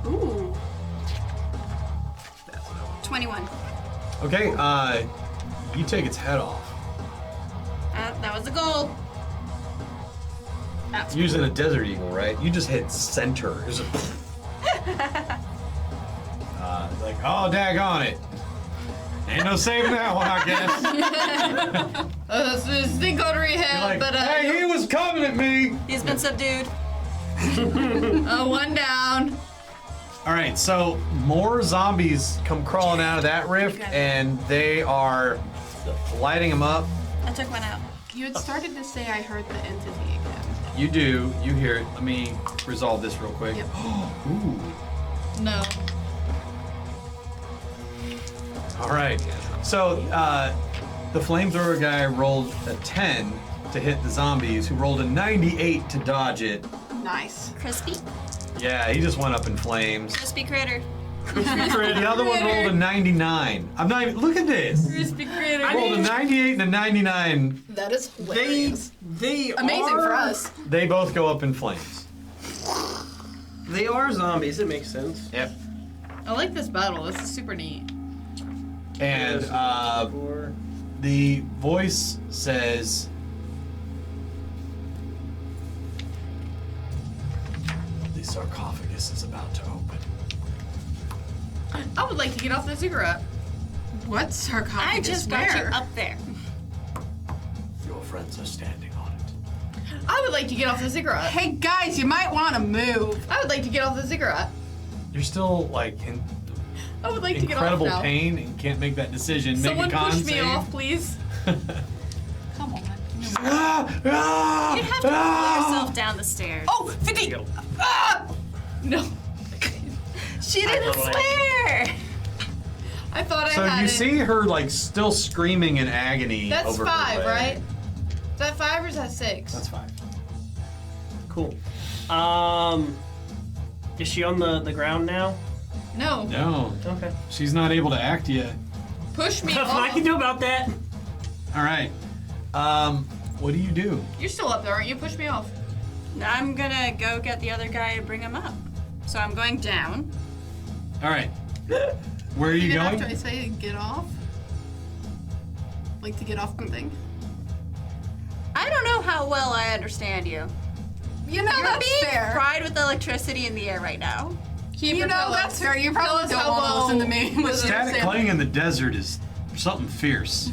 Ooh. 21.
Okay. You take its head off.
That was the goal.
Using a Desert Eagle, right? You just hit center. There's a like, oh, daggone it. Ain't no saving that one, I guess.
This thing got to
You're
rehab,
like,
but
hey, he was coming at me.
He's been subdued.
one down.
All right, so more zombies come crawling out of that rift, and they are lighting them up.
I took one out.
You had started to say I heard the entity again.
You do. You hear it. Let me resolve this real quick.
Yep.
Ooh.
No.
All right. So the flamethrower guy rolled a 10 to hit the zombies, who rolled a 98 to dodge it.
Nice.
Crispy.
Yeah, he just went up in flames.
Crispy critter.
The other one rolled a 99. I'm not even. Look at this.
Crispy critter.
Rolled a 98 and a 99.
That is hilarious.
They
Amazing
are,
for us.
They both go up in flames.
They are zombies. It makes sense.
Yep.
I like this battle. This is super neat.
And the voice says, "The sarcophagus is about to open."
I would like to get off the ziggurat.
What sarcophagus?
I just got you
Where?
up there.
Your friends are standing on it.
I would like to get off the ziggurat.
Hey guys, you might want to move.
I would like to get off the ziggurat.
You're still like in
I would like to get off
incredible
now.
pain and can't make that decision.
Someone
make a con
push me
save.
off, please.
Come on.
Ah, ah,
You'd have to pull
ah.
yourself down the stairs.
Oh, 50! Ah! No.
She didn't swear!
I thought
So
I had
you
it.
see her like still screaming in agony
That's
over
5,
her leg.
right? Is that 5 or is that 6?
That's 5.
Cool. Is she on the ground now?
No.
No,
Okay.
she's not able to act yet.
Push me
Nothing I
off.
can do about that.
All right. What do you do?
You're still up there, aren't you? Push me off.
I'm gonna go get the other guy and bring him up. So I'm going down.
All right. Where are you
Even
going?
after I say get off? Like to get off something?
I don't know how well I understand you.
You know,
You're
that's
being
fair.
fried with electricity in the air right now.
Keep
You
it
know,
to
that's
us.
fair. You
Tell
probably
us
don't
how
want to
well
listen to me.
was it.
Static
Sam.
playing in the desert is something fierce.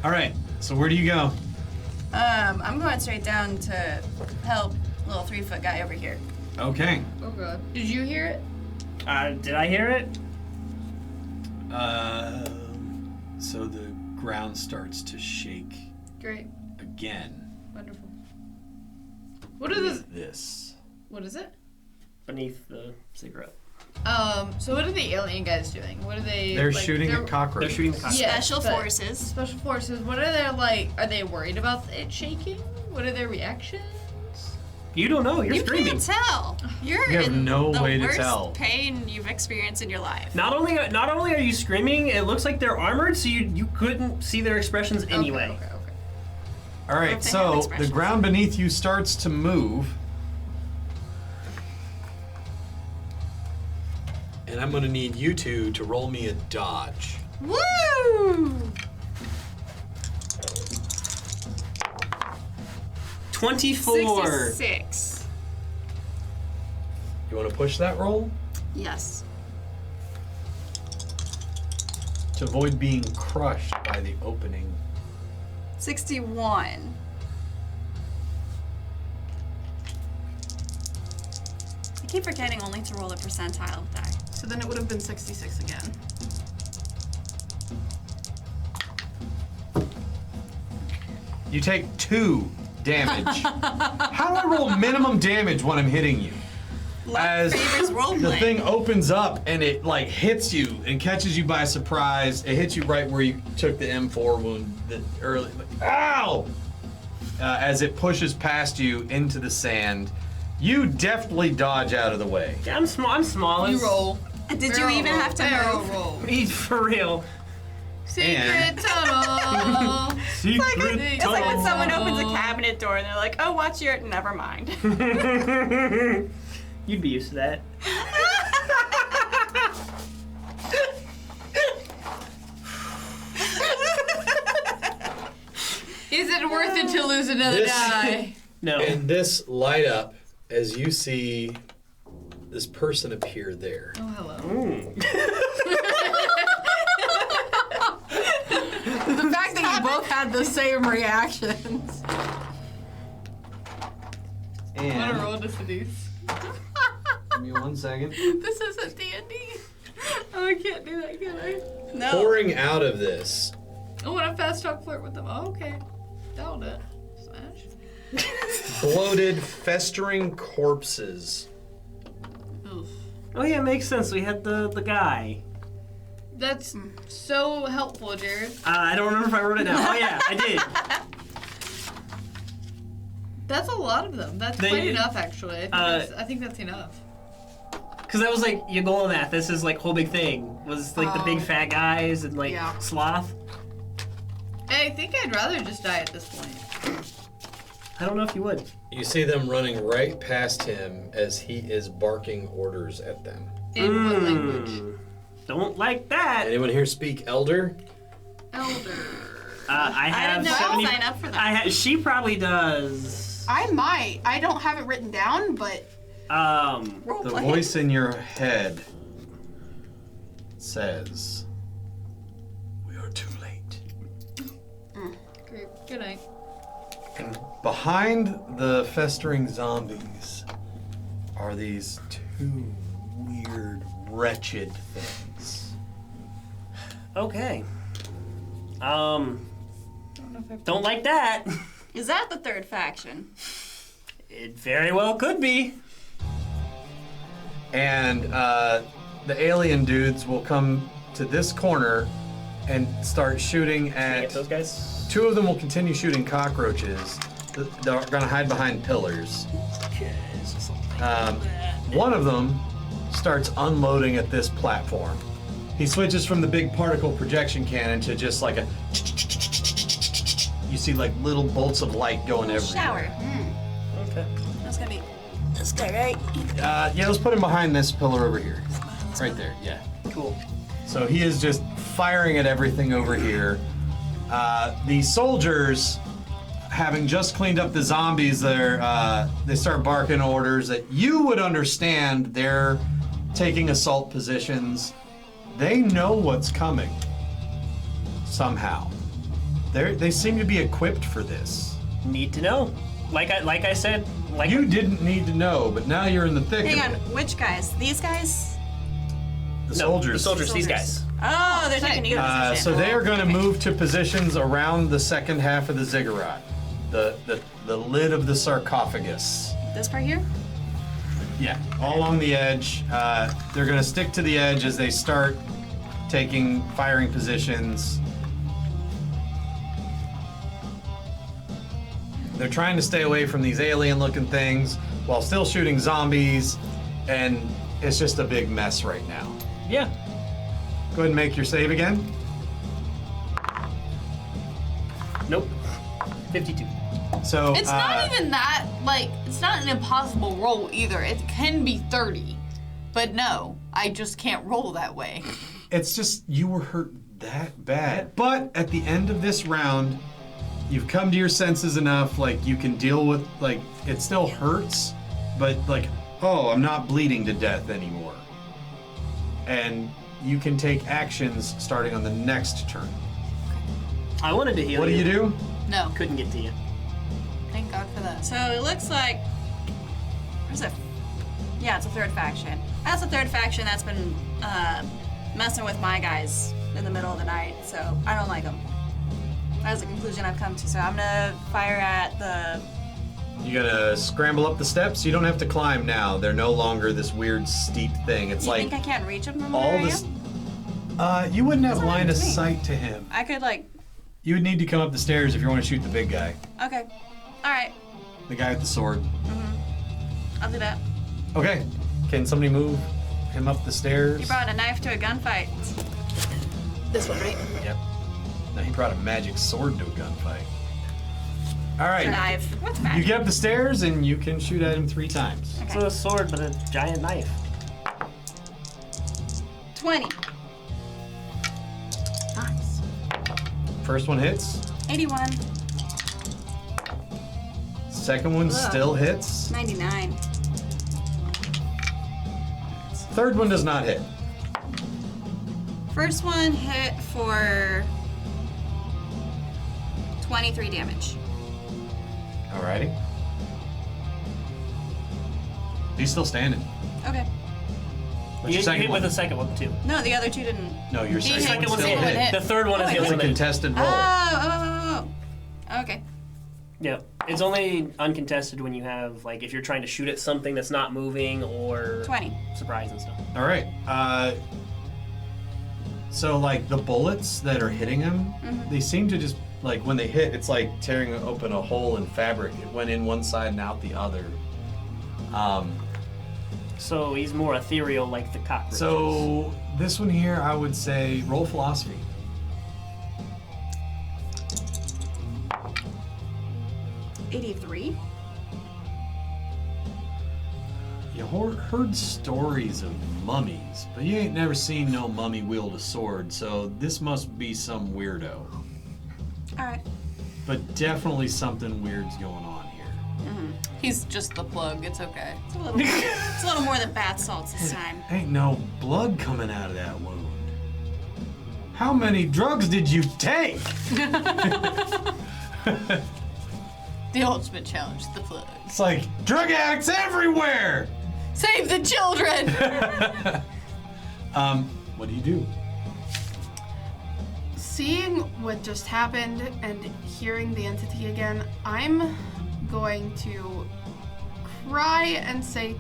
All right. So where do you go?
I'm going straight down to help little 3-foot guy over here.
Okay.
Oh god. Did you hear it?
Did I hear it?
So the ground starts to shake
Great.
again.
Wonderful. What is this?
This.
What is it?
Beneath the cigarette.
So what are the alien guys doing? What are they?
They're
like,
shooting
they're-
at cockroaches.
They're shooting the cockroach.
Yeah,
Special
but-
forces.
Special forces. What are they like? Are they worried about it shaking? What are their reactions?
You don't know. You're
You
screaming.
can't tell. You're
You have
in
no
the
way to
worst
tell.
pain you've experienced in your life.
Not only are you screaming, it looks like they're armored, so you couldn't see their expressions anyway.
Okay.
All
Or
right,
if they have
so the
expressions.
ground beneath you starts to move. And I'm going to need you two to roll me a dodge.
Woo!
24.
66.
You want to push that roll?
Yes.
To avoid being crushed by the opening.
61. I keep forgetting only to roll a percentile die.
So then it would have been 66 again.
You take 2 damage. How do I roll minimum damage when I'm hitting you? As
favors
the
roleplay.
thing opens up and it like hits you and catches you by surprise. It hits you right where you took the M4 wound early. Ow! As it pushes past you into the sand, you deftly dodge out of the way.
Yeah, I'm small. I'm small.
You roll.
Did you even have to move?
roll.
For real.
Secret tunnel.
Secret
It's like when someone opens a cabinet door and they're like, oh, watch your... Never mind.
You'd be used to that.
Is it worth it to lose another
This-
die?
No.
And this light up as you see this person appear there.
Oh, hello.
The fact that you both had the same reactions.
I'm gonna
And
roll to seduce.
give me 1 second.
This isn't D&D.
Oh, I can't do that, can I?
No.
Pouring out of this,
Oh, when I fast talk flirt with them. Oh, okay. That'll do it. Smash.
bloated, festering corpses.
Oof.
Oh yeah, makes sense. We had the guy.
That's so helpful, Jared.
I don't remember if I wrote it down. Oh yeah, I did.
That's a lot of them. That's
They-
quite enough, actually. I think that's enough.
Cause that was like Yagolonath. This is like whole big thing. Was like the big fat guys and like
Yeah.
sloth.
I think I'd rather just die at this point.
I don't know if you would.
You see them running right past him as he is barking orders at them.
In what language?
Don't like that.
Anyone here speak Elder?
Elder.
I
I
have
didn't know
70.
I'll sign up for that.
She probably does.
I might. I don't have it written down, but
The
Roleplay.
voice in your head says, "We are too late."
Great. Good night.
And behind the festering zombies are these 2 weird, wretched things.
Okay. Don't like that.
Is that the third faction?
It very well could be.
And the alien dudes will come to this corner and start shooting
Get
at.
those guys.
2 of them will continue shooting cockroaches. They're gonna hide behind pillars. One of them starts unloading at this platform. He switches from the big particle projection cannon to just like a. You see like little bolts of light going everywhere.
Shower.
Okay.
That's gonna be this guy, right?
Yeah, let's put him behind this pillar over here. Right there, yeah.
Cool.
So he is just firing at everything over here. The soldiers, having just cleaned up the zombies, they start barking orders that you would understand. They're taking assault positions. They know what's coming. Somehow, they seem to be equipped for this.
Need to know. Like I said. Like
You didn't need to know, but now you're in the thick
Hang on.
of it.
Which guys? These guys?
The
No,
soldiers.
The soldiers. These guys.
Oh, they're taking you position.
So they are going to move to positions around the second half of the ziggurat, the lid of the sarcophagus.
This part here?
Yeah, all along the edge. They're going to stick to the edge as they start taking firing positions. they're trying to stay away from these alien-looking things while still shooting zombies, and it's just a big mess right now.
Yeah.
Go ahead and make your save again.
Nope. 52.
So
It's not even that, like, it's not an impossible roll either. It can be 30. But no, I just can't roll that way.
it's just you were hurt that bad. But at the end of this round, you've come to your senses enough, like you can deal with, like, it still hurts, but like, oh, I'm not bleeding to death anymore. And you can take actions starting on the next turn.
I wanted to heal
What do you do?
No.
Couldn't get to you.
Thank God for that.
So it looks like. Where's it? Yeah, it's a third faction. That's a third faction that's been messing with my guys in the middle of the night, so I don't like them. That's the conclusion I've come to. So I'm gonna fire at the.
You gotta scramble up the steps. You don't have to climb now. They're no longer this weird steep thing. It's
You
like
think I can't reach him from
all
where I
this.
am?
You wouldn't have
That's what
line of
happened to me.
sight to him.
I could like.
You would need to come up the stairs if you want to shoot the big guy,
Okay. All right.
the guy with the sword.
I'll do that.
Okay. Can somebody move him up the stairs?
You brought a knife to a gunfight.
This one, right?
Yep. No, he brought a magic sword to a gunfight. All right.
Knife. What's
You
magic?
get up the stairs and you can shoot at him 3 times.
It's a sword, but a giant knife.
20.
Nice.
First one hits.
81.
Second one still hits.
99.
Third one does not hit.
First one hit for 23 damage.
Alrighty. He's still standing.
Okay.
What's
You
your second
hit
one?
with the second one, too.
No, the other two didn't.
No, your second,
Second
one
one's
still
hit.
hit.
The third one is
Oh,
the
it
It's a
only.
contested roll.
Oh. Okay.
Yeah. It's only uncontested when you have, like, if you're trying to shoot at something that's not moving or
20.
surprise and stuff.
All right. So like the bullets that are hitting him, they seem to just like when they hit, it's like tearing open a hole in fabric. It went in one side and out the other.
So he's more ethereal like the cockroaches.
So this one here, I would say roll philosophy.
83.
You heard stories of mummies, but you ain't never seen no mummy wield a sword, so this must be some weirdo.
All right.
But definitely something weird's going on here.
He's just the plug. It's okay.
It's a little more than bath salts this time.
Ain't no blood coming out of that wound. How many drugs did you take?
The ultimate challenge, the plug.
It's like drug addicts everywhere.
Save the children!
What do you do?
Seeing what just happened and hearing the entity again, I'm going to cry and say,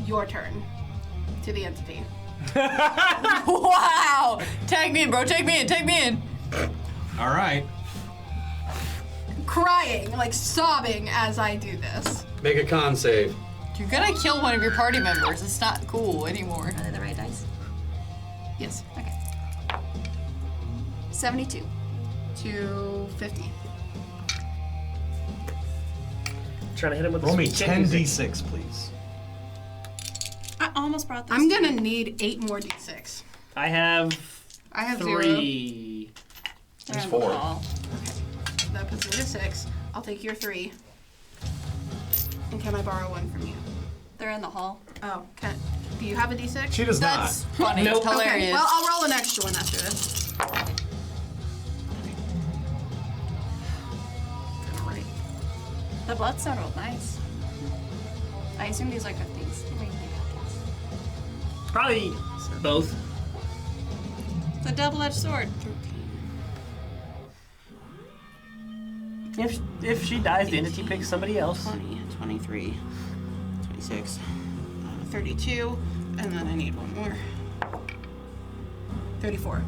"Your turn," to the entity.
Wow! Tag me in, bro. Take me in. Take me in.
All right.
Crying, like sobbing as I do this.
Make a con save.
You're gonna kill one of your party members. It's not cool anymore.
Are they the right dice?
Yes.
Okay. 72.
To 50.
Trying to hit him with
Roll
the
me
sweet chin music.
10d6, please.
I almost brought this.
I'm gonna need 8 more d6.
I have
I have
3.
They're
There's
on the
4.
wall.
0. That puts me to 6. I'll take your 3. And can I borrow 1 from you?
They're in the hall.
Oh, do you have a d6?
She does
That's
not.
funny.
Nope.
It's hilarious.
Okay, well, I'll roll an extra one after this. Alright.
The blood settled. Nice. I assume these are good things.
Probably both.
It's a double-edged sword.
If she dies, the entity picks somebody else.
20, 23, 26, 32, and then I need one more. 34.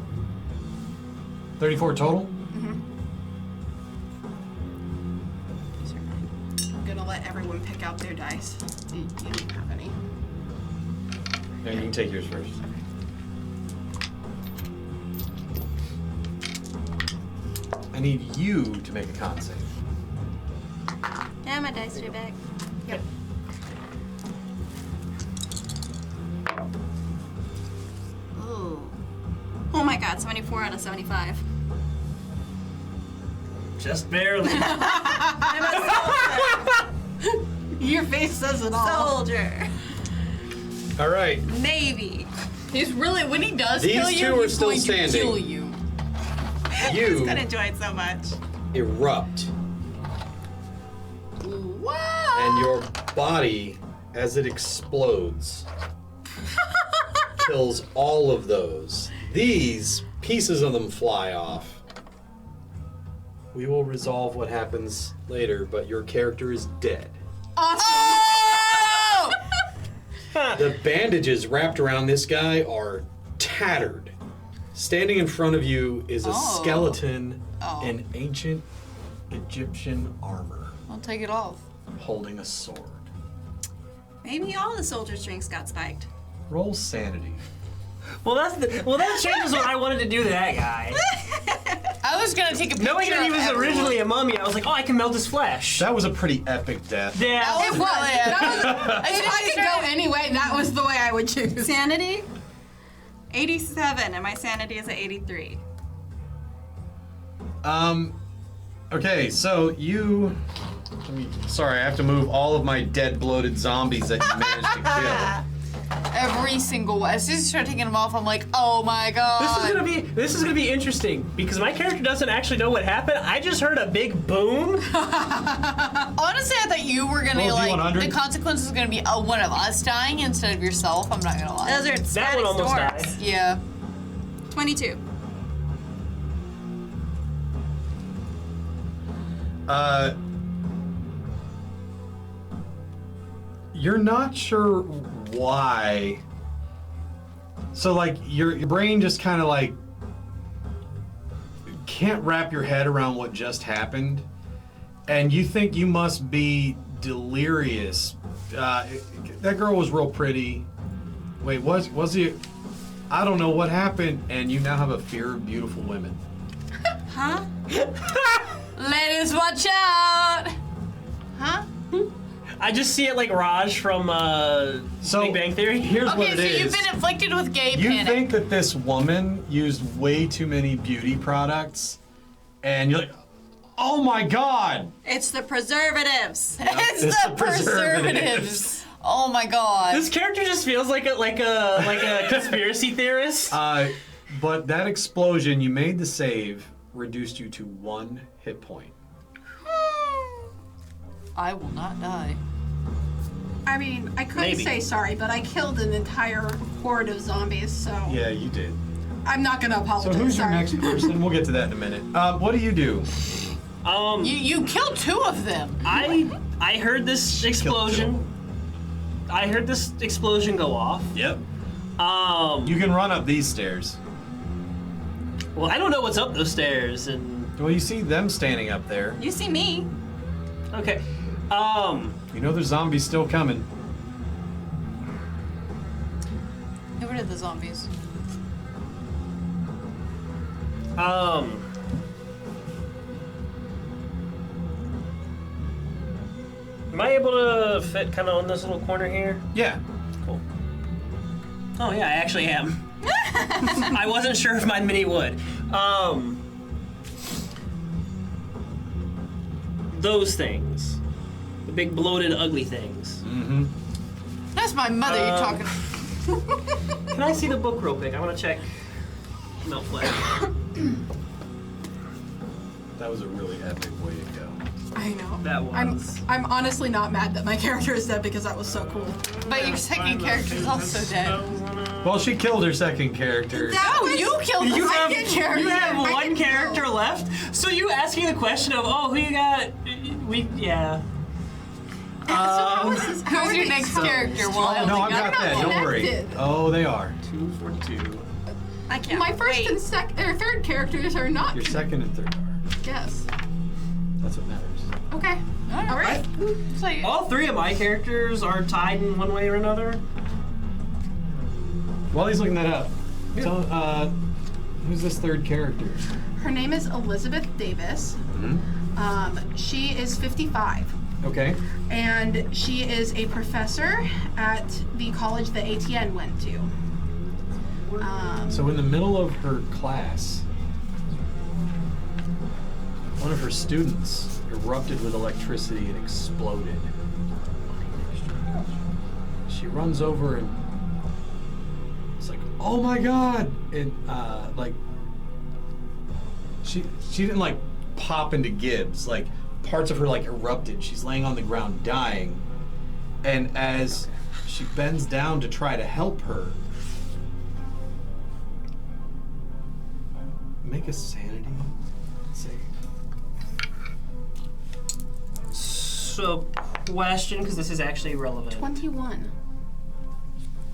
34 total?
These are let everyone pick out their dice. You don't have any.
And you can take yours first. I need you to make a con save.
Yeah, my dice are back.
Yep.
Ooh. Oh my god, 74 out of 75.
Just barely.
I'm a soldier.
Your face says it all.
Soldier.
All right.
Navy.
He's really, when he does
These
kill you,
two are
he's
still
going
standing.
to kill you.
I
You
just gonna enjoy it so much.
erupt,
What?
and your body, as it explodes, kills all of those. These pieces of them fly off. We will resolve what happens later, but your character is dead.
Oh!
The bandages wrapped around this guy are tattered. Standing in front of you is a
Oh.
skeleton
Oh.
in ancient Egyptian armor,
I'll take it off.
holding a sword.
Maybe all the soldiers' drinks got spiked.
Roll sanity.
Well, that changes what I wanted to do to that guy.
I was gonna take a picture
Knowing that he
of
was
everyone.
originally a mummy, I was like, oh, I can melt his flesh.
That was a pretty epic death.
Yeah.
That was really
If I could go anyway, that was the way I would choose.
Sanity? 87, and my sanity is at 83.
Okay, so sorry, I have to move all of my dead, bloated zombies that you managed to kill.
every single one. As soon as you start taking them off, I'm like, oh my god.
This is gonna be interesting because my character doesn't actually know what happened. I just heard a big boom.
Honestly, I thought you were gonna
Roll
like
D100.
the consequence is gonna be one of us dying instead of yourself. I'm not gonna lie.
Those are
That
static
one almost
storms.
died.
Yeah.
22.
You're not sure why. So, like, your brain just kind of like can't wrap your head around what just happened, and you think you must be delirious. That girl was real pretty. Wait, was he? I don't know what happened, and you now have a fear of beautiful women.
Huh?
Ladies, watch out!
Huh?
I just see it like Raj from
So
Big Bang Theory.
Here's what
Okay,
it
so
is.
you've been inflicted with gay
You
panic.
think that this woman used way too many beauty products, and you're like, oh my god!
It's the preservatives.
it's
it's
the
the
preservatives. Oh my god.
This character just feels like a conspiracy theorist.
But that explosion, you made the save, reduced you to 1 hit point.
I will not die.
I mean, I couldn't
Maybe.
say sorry, but I killed an entire horde of zombies, so
Yeah, you did.
I'm not gonna
So
apologize.
who's your
sorry.
next person? We'll get to that in a minute. What do you do?
You killed 2 of them.
I heard this explosion. I heard this explosion go off.
Yep.
You
You can run up these stairs.
well, I don't know what's up those stairs, and
Well, you see them standing up there.
You see me.
okay.
You know there's zombies still coming.
Get rid of the zombies.
Am I able to fit kind of on this little corner here?
Yeah.
Cool. Oh yeah, I actually am. I wasn't sure if my mini would. Those things. The big bloated ugly things.
Mm-hmm.
That's my mother you're talking.
Can I see the book real quick? I want to check melt flesh.
That was a really epic way to go.
I know.
That was.
I'm honestly not mad that my character is dead because that was so cool.
But your second character is also dead.
Well, she killed her second character.
Oh, you killed the
You have,
second character.
you have
I
one
can
character
kill.
left, so you asking the question of, oh, who you got? Yeah.
Who's your next character? Well, I
Oh,
don't
no,
think
I've got
not
that. Don't worry.
connected.
Oh, they are.
242.
I can't
My first
wait.
and third characters are not.
Your second and third are.
Yes.
That's what matters.
Okay.
All right. It's like,
All 3 of my characters are tied in one way or another.
While he's looking that up, tell, who's this third character?
Her name is Elizabeth Davis. She is 55.
Okay.
And she is a professor at the college that ATN went to.
So in the middle of her class, one of her students erupted with electricity and exploded. She runs over and it's like, oh my god! And like she didn't like pop into Gibbs, like parts of her like erupted. She's laying on the ground dying. And as she bends down to try to help her, make a sanity save.
So, question, because this is actually relevant.
21.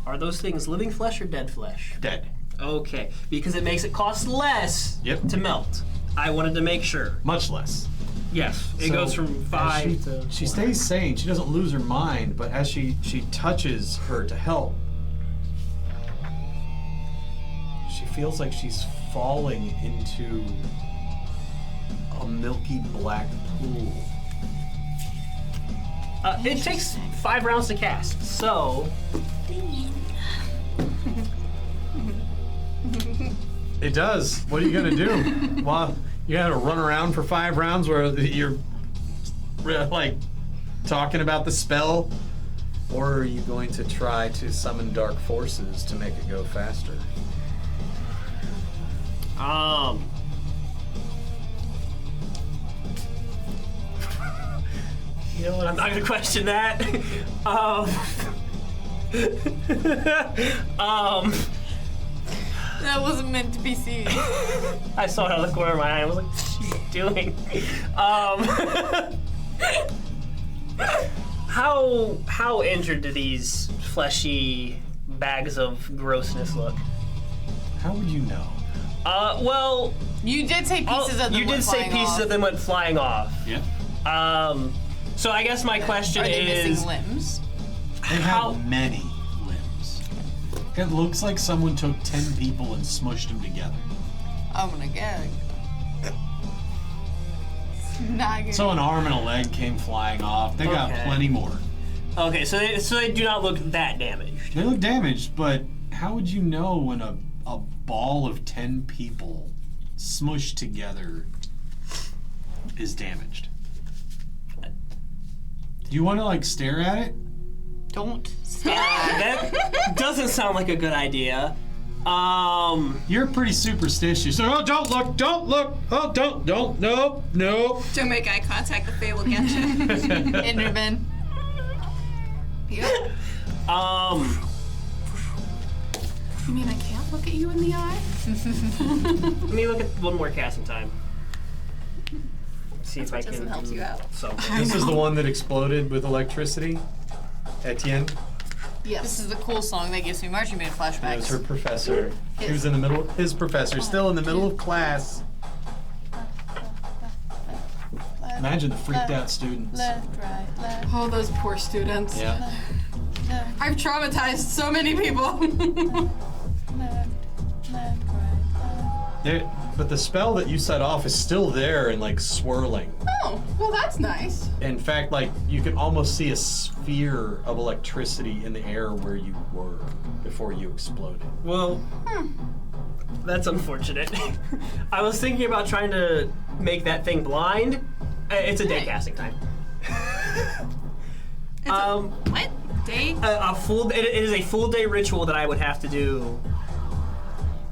Are those things living flesh or dead flesh?
Dead.
Okay, because it makes it cost less
Yep.
to melt. I wanted to make sure.
Much less.
Yes, it
So,
goes from
as
5 to.
She
4.
stays sane. She doesn't lose her mind, but as she touches her to help, she feels like she's falling into a milky black pool.
It takes 5 rounds to cast, so.
It does. What are you gonna do? Well, you gotta run around for 5 rounds where you're like talking about the spell, or are you going to try to summon dark forces to make it go faster?
You know what? I'm not gonna question that.
that wasn't meant to be seen.
I saw it out of the corner of my eye. I was like, "What's she doing?" How injured do these fleshy bags of grossness look?
How would you know?
Well,
You did say pieces of them
you did
went
say
flying
pieces
off.
of them went flying off.
Yeah.
So I guess my question
Are they
is,
missing limbs?
They
How-
have many limbs. It looks like someone took 10 people and smushed them together.
I'm gonna gag. Not good.
So an arm and a leg came flying off. They got
Okay.
plenty more.
okay, so they do not look that damaged.
They look damaged, but how would you know when a ball of 10 people smushed together is damaged? Do you want to like stare at it?
Don't
That doesn't sound like a good idea.
You're pretty superstitious. Oh, don't look! Don't look! Oh, don't! No!
Don't make eye contact, the Fae will get you.
Enderman. Yep.
You mean I can't look at you in the eye?
Let me look at one more casting time. See if I
Doesn't
can.
help you out.
So.
This is the one that exploded with electricity. Etienne.
Yes.
This is the cool song that gives me marching band
That was her
flashbacks.
professor. He was in the middle. His professor, still in the middle of class. Imagine the freaked out students.
Left, right, left,
Oh, those poor students.
Yeah.
left,
I've traumatized so many people.
left, right, left.
There, but the spell that you set off is still there and like swirling.
Oh, well, that's nice.
In fact, like you can almost see a sphere of electricity in the air where you were before you exploded.
Well, that's unfortunate. I was thinking about trying to make that thing blind. It's a day casting time.
What? Day?
A full. It is a full day ritual that I would have to do.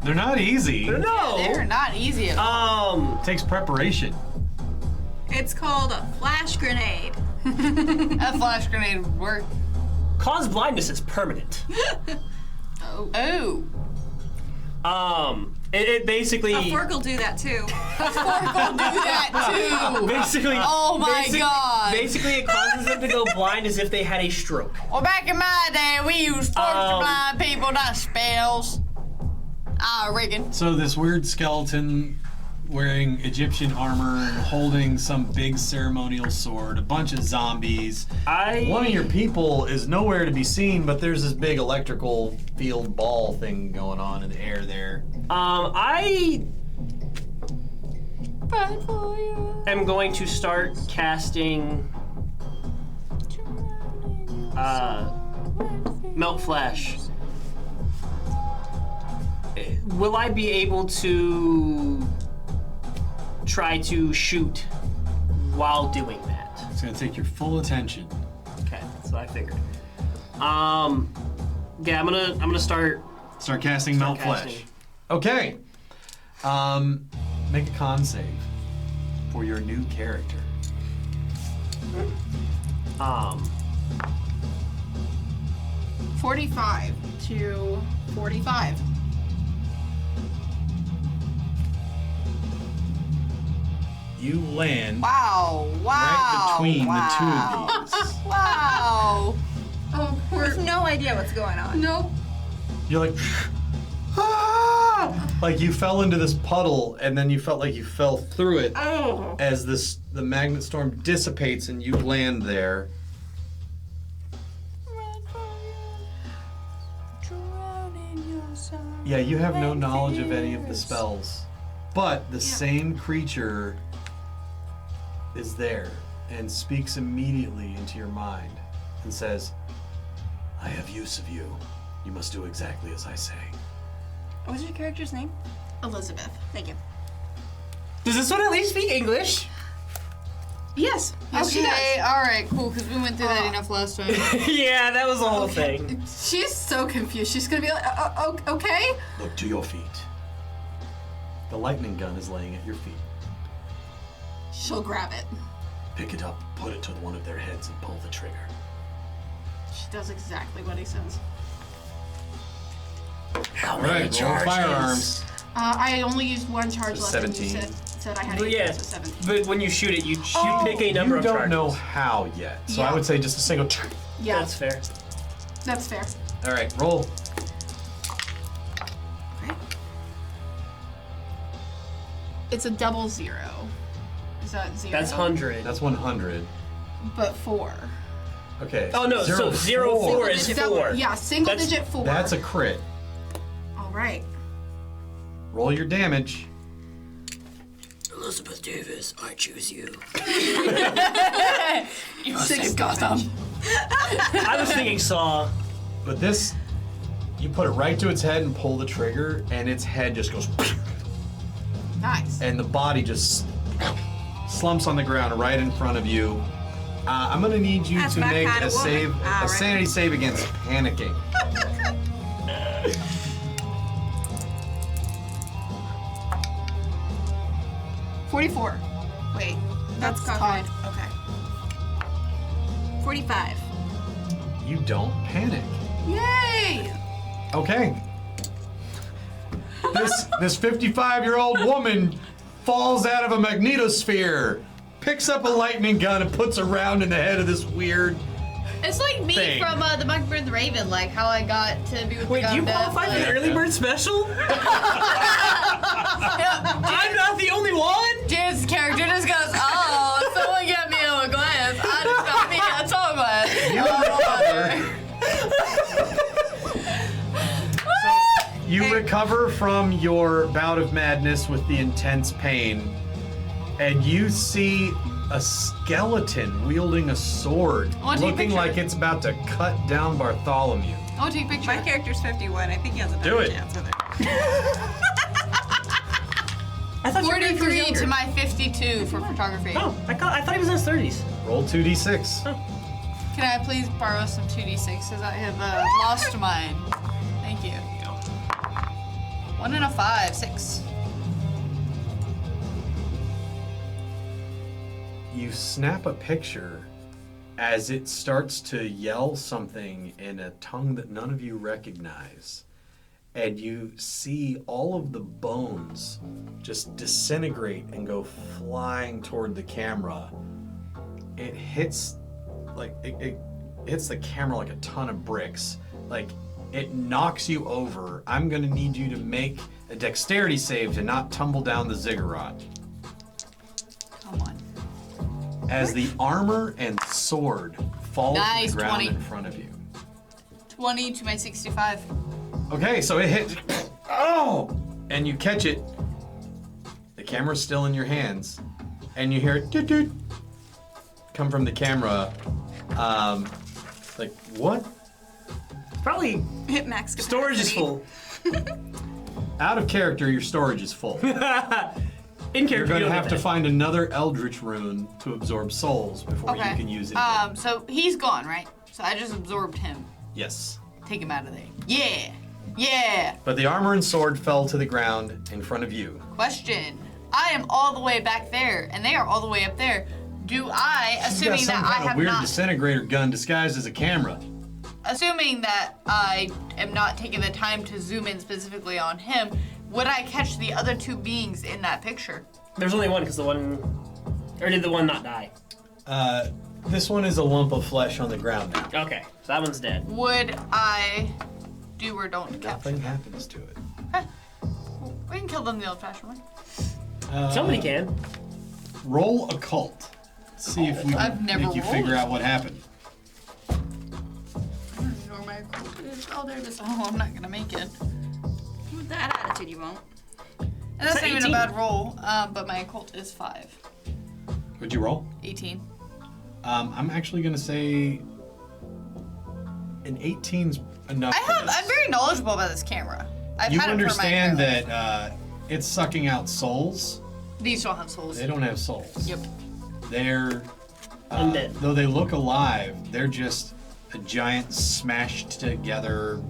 They're not easy.
No.
They're not easy at all.
It takes preparation.
It's called a flash grenade.
A flash grenade would work.
Cause blindness is permanent.
Oh.
It basically.
A fork will do that too.
I'll do that too.
Basically.
Oh my God.
Basically, it causes them to go blind as if they had a stroke.
Well, back in my day, we used forks to blind people, not spells. I reckon.
So this weird skeleton wearing Egyptian armor and holding some big ceremonial sword, a bunch of zombies. One of your people is nowhere to be seen, but there's this big electrical field ball thing going on in the air there.
I am going to start casting Melt Flesh. Will I be able to try to shoot while doing that?
It's gonna take your full attention.
Okay, that's what I figured. Yeah, I'm gonna start
casting Melt Flesh. Okay. Make a con save for your new character.
45 to 45.
You land
Wow.
right between
wow.
the two of these.
Wow.
Oh,
There's no idea what's going on.
Nope.
You're like, ah! Like you fell into this puddle, and then you felt like you fell through it as the magnet storm dissipates, and you land there. Yeah, you have no knowledge of any of the spells, but the same creature is there and speaks immediately into your mind and says, "I have use of you. You must do exactly as I say."
What was your character's name?
Elizabeth.
Thank you.
Does this one at least speak English?
Yes. Yes, she
Okay,
does.
alright, cool, because we went through that enough last time.
Yeah, that was the whole thing.
She's so confused. She's gonna be like, okay?
Look to your feet. The lightning gun is laying at your feet.
She'll grab it.
Pick it up, put it to one of their heads, and pull the trigger.
She does exactly what he says.
All right, roll firearms.
I only used one charge left.
17.
And you said I had
But
8,
yeah,
so 17.
but when you shoot it, you pick a number
You
of
don't
charges.
know how yet, so I
Yeah.
would say just a single.
Yeah,
That's fair.
that's fair.
All right, roll.
Okay. It's a double 0. Is that 0?
That's 100.
That's 100.
But 4.
Okay.
Oh no, so 0, 4 is
Double-
4.
Yeah, single
That's-
digit 4.
That's a crit.
All right.
Roll your damage.
Elizabeth Davis, I choose you.
You
6
Gotham.
I was thinking Saw.
But this, you put it right to its head and pull the trigger, and its head just goes,
Nice.
and the body just slumps on the ground right in front of you. I'm gonna need you
That's
to
my
make
kind
a
of woman.
save,
Ah,
a
right.
sanity save against panicking.
$44. Wait, that's
conquered.
con. Okay.
45.
You don't panic.
Yay!
Okay. This 55-year-old woman falls out of a magnetosphere, picks up a lightning gun, and puts a round in the head of this weird.
It's like me
Thing.
from The Mockingbird and the Raven, like how I got to be with
Wait,
the
do you
God of
qualify for
Death,
the early bird special? I'm not the only one.
James' character just goes, oh, someone get me a glass. I just got me a tall glass.
You recover from your bout of madness with the intense pain, and you see a skeleton wielding a sword,
I wanna take a
looking
picture.
like it's about to cut down Bartholomew.
I want to take a picture.
My character's 51. I think he has a
Do
better
it.
chance with it.
I thought you were
43
younger.
to my 52 for photography.
Oh, I thought he was in his 30s.
Roll 2d6.
Can I please borrow some 2d6s? I have lost mine. Thank you. 1 and a 5, 6.
You snap a picture as it starts to yell something in a tongue that none of you recognize. And you see all of the bones just disintegrate and go flying toward the camera. It hits it hits the camera like a ton of bricks. Like it knocks you over. I'm gonna need you to make a dexterity save to not tumble down the ziggurat.
Come on.
As the armor and sword fall to
Nice,
the ground
20.
in front of you.
20 to my 65.
Okay, so it hits. Oh! And you catch it. The camera's still in your hands. And you hear it doot doot come from the camera. Like, what?
Probably
Hit max capacity.
storage is full.
Out of character, your storage is full.
In
You're
character,
going
you
to
don't
have
get
to
that.
find another Eldritch rune to absorb souls before you
Okay.
can use it again.
So he's gone, right? So I just absorbed him.
Yes.
Take him out of there. Yeah. Yeah.
But the armor and sword fell to the ground in front of you.
Question. I am all the way back there, and they are all the way up there. Do I,
You've got
assuming
some
that I
kind of
have
weird
not,
disintegrator gun disguised as a camera.
assuming that I am not taking the time to zoom in specifically on him, would I catch the other two beings in that picture?
There's only one because the one, or did the one not die?
This one is a lump of flesh on the ground now.
Okay, so that one's dead.
Would I do or don't capture?
Nothing happens to it.
We can kill them the old-fashioned way.
Somebody can.
Roll occult. See if we
I've
can
never
make you
rolled.
figure out what happened.
I don't know where my occult is. Oh, there it is. Oh, I'm not gonna make it.
With that attitude, you won't.
And that's
So
not even a
18.
bad roll, but my occult is 5.
What'd you roll?
18.
I'm actually gonna say an 18's enough. for this.
I'm very knowledgeable about this camera. I've
You
had it for my
understand
entire life.
that it's sucking out souls.
These don't have souls.
They don't have souls.
Yep.
They're
Undead.
though they look alive, they're just a giant smashed together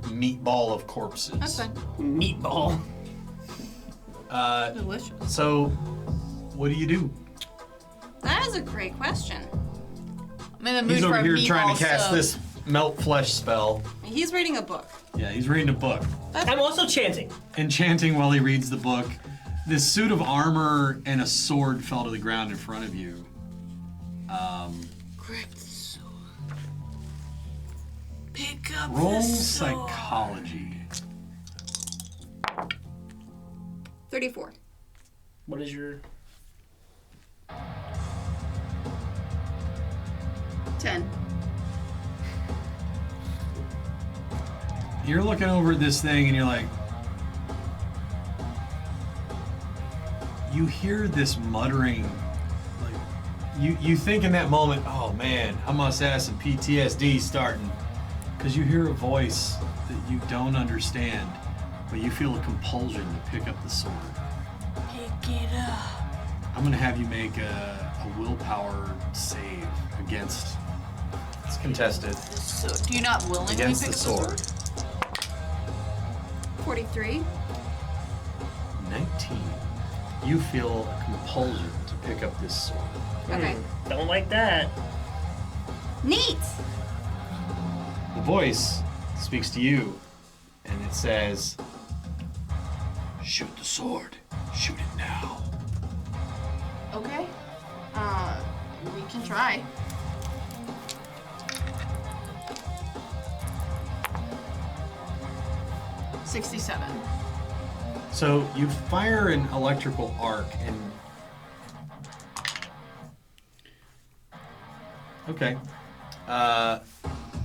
meatball of corpses.
That's fine.
Meatball.
Delicious.
So, what do you do?
That is a great question.
I'm in the mood
He's
for
over
a
here trying
meatball
to cast
sub.
this melt flesh spell.
He's reading a book.
Yeah, he's reading a book.
I'm also chanting.
Enchanting while he reads the book. This suit of armor and a sword fell to the ground in front of you.
Grip the sword. Pick up
Roll
the sword.
psychology.
34.
What is your...
10.
You're looking over at this thing and you're like, you hear this muttering, like, you think in that moment, oh man, I must have some PTSD starting, because you hear a voice that you don't understand, but you feel a compulsion to pick up the sword.
Pick it up.
I'm gonna have you make a willpower save against. It's contested.
So, do you not willingly
Against
pick
the
up
sword.
43.
19. You feel a compulsion to pick up this sword.
Okay.
Don't like that.
Neat.
The voice speaks to you, and it says, "Shoot the sword. Shoot it now."
Okay. We can try. $67.
So you fire an electrical arc, and okay,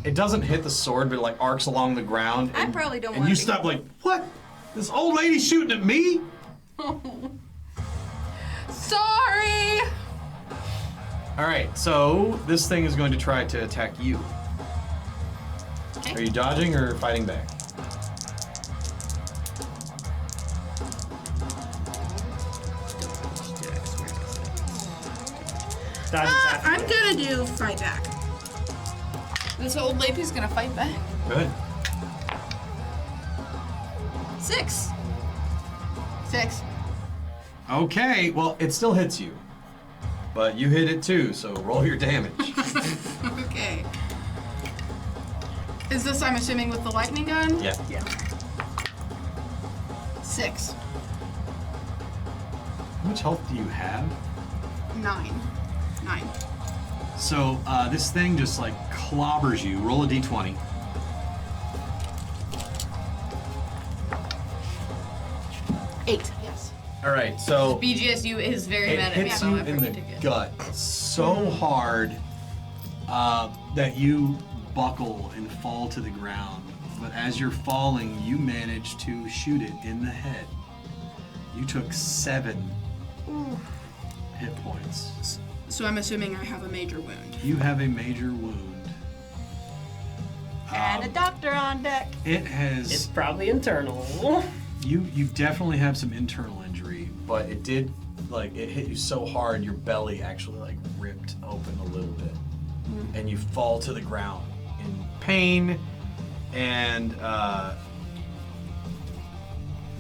it doesn't hit the sword, but it like arcs along the ground.
I
and,
probably don't
And
wanna
you
be-
stop like, what? This old lady shooting at me?
Sorry!
All right, so this thing is going to try to attack you.
Okay.
Are you dodging or fighting back?
Dodge attack.
I'm gonna do fight back. This old lady's gonna fight back.
Good.
6.
6.
Okay, well, it still hits you. But you hit it too, so roll your damage.
Okay. Is this, I'm assuming, with the lightning gun?
Yeah.
Yeah.
6.
How much health do you have?
9. 9.
So this thing just like clobbers you. Roll a d20.
8. Yes.
All right, so
BGSU is very
it
mad at me.
hits
so
you
I
in
forget
the
to get-
gut so hard that you buckle and fall to the ground. But as you're falling, you manage to shoot it in the head. You took 7 hit points.
So I'm assuming I have a major wound.
You have a major wound.
And a doctor on deck.
It has.
It's probably internal.
You definitely have some internal injury, but it did it hit you so hard your belly actually ripped open a little bit, and you fall to the ground in pain. And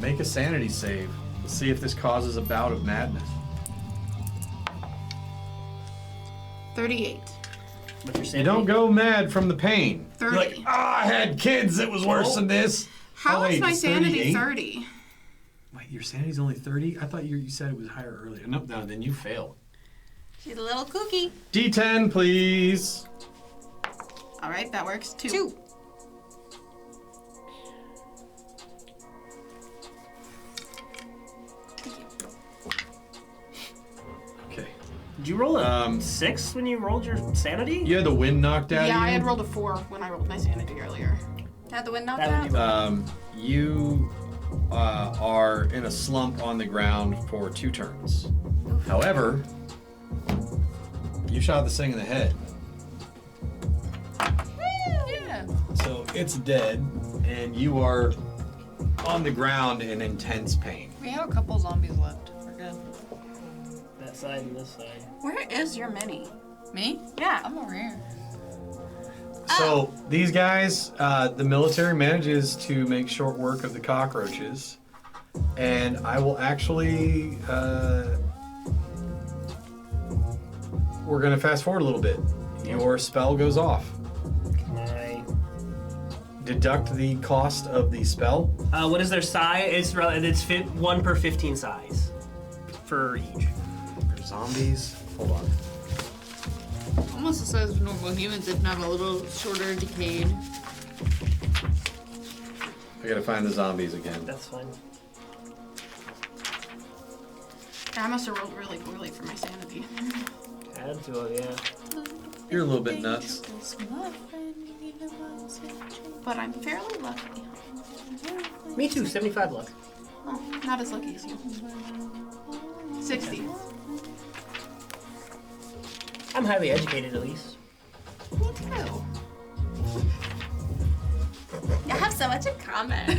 make a sanity save. Let's see if this causes a bout of madness.
38.
But
You don't go mad from the pain.
30.
You're like, I had kids. It was worse than this.
How
Oh,
is
wait,
my
it's
sanity
38?
30?
Wait, your sanity's only 30? I thought you said it was higher earlier. No, then you failed.
She's a little kooky.
D10, please.
All right, that works. 2.
2.
Okay.
Did you roll a
Um,
6 when you rolled your sanity?
You had the wind knocked out of you.
Yeah, I had rolled a 4 when I rolled my sanity earlier.
Had the wind knocked
That would
out?
be
You are in a slump on the ground for 2 turns. However, you shot this thing in the head.
Yeah.
So it's dead, and you are on the ground in intense pain.
We have a couple zombies left. We're good.
That side and this side.
Where is your mini?
Me?
Yeah.
I'm over here.
So these guys, the military manages to make short work of the cockroaches, and I will actually, we're gonna fast forward a little bit. Your spell goes off.
Can I...
Deduct the cost of the spell.
what is their size? It's 1 per 15 size for each.
For zombies, hold on.
Almost the size of normal humans, if not a little shorter, decayed.
I gotta find the zombies again.
That's fine.
I must have rolled really poorly for my sanity.
Add to it, yeah.
You're a little bit nuts.
But I'm fairly lucky.
Me too, 75 luck.
Oh, not as lucky as you. 60.
I'm highly educated at least.
Me too.
You have so much in common.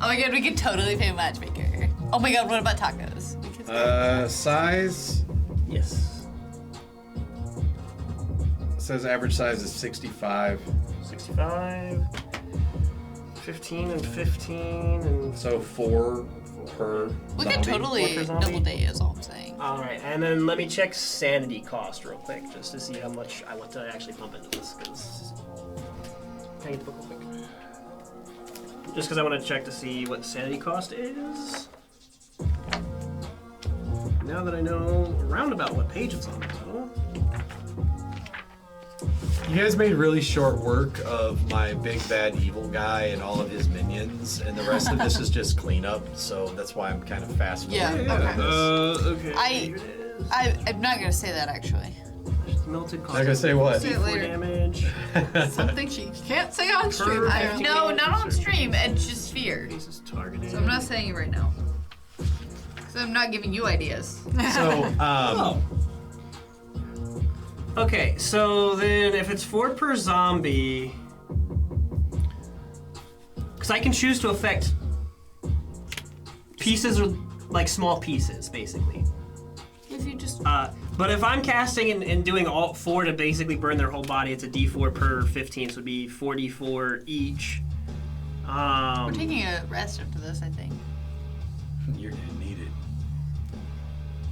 Oh my god, we could totally pay a matchmaker. Oh my god, what about tacos? We could
Size
Yes.
says average size is 65.
65, 15 and 15 and...
So 4 per
we
zombie.
could totally
What for zombie?
double date is all I'm saying.
Alright, and then let me check sanity cost real quick, just to see how much I want to actually pump into this, because... Can I get the book real quick? Just because I want to check to see what sanity cost is. Now that I know around about what page it's on, though.
You guys made really short work of my big bad evil guy and all of his minions, and the rest of this is just cleanup, so that's why I'm kind of fast forwarding.
Yeah, okay.
Okay.
I'm not gonna say that actually.
Melted cost.
Not gonna say what?
Say it
D4
later.
damage.
Something she can't say on stream. I don't know.
No, not on stream. It's just fear.
Faces targeted.
So I'm not saying it right now. So I'm not giving you ideas.
So,
Okay, so then if it's 4 per zombie, because I can choose to affect pieces or like small pieces, basically.
If you just
But if I'm casting and doing all 4 to basically burn their whole body, it's a D4 per 15, so it'd be 4D4 each.
we're taking a rest after this, I think.
you're gonna need it.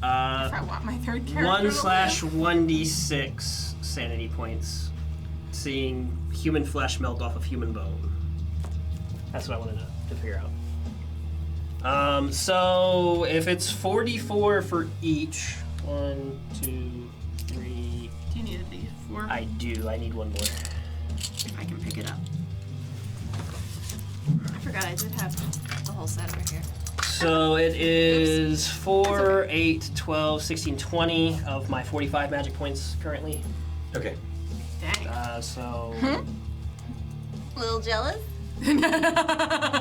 If I want my third character.
1/1d6 sanity points. Seeing human flesh melt off of human bone. That's what I wanted to figure out. So if it's 4d4 for each, 1, 2, 3.
Do you need a D4?
I do. I need one more.
If I can pick it up.
I forgot I did have the whole
So it is 4, 8, 12, 16, 20 of my 45 magic points currently.
Okay.
Dang.
So
A little jealous?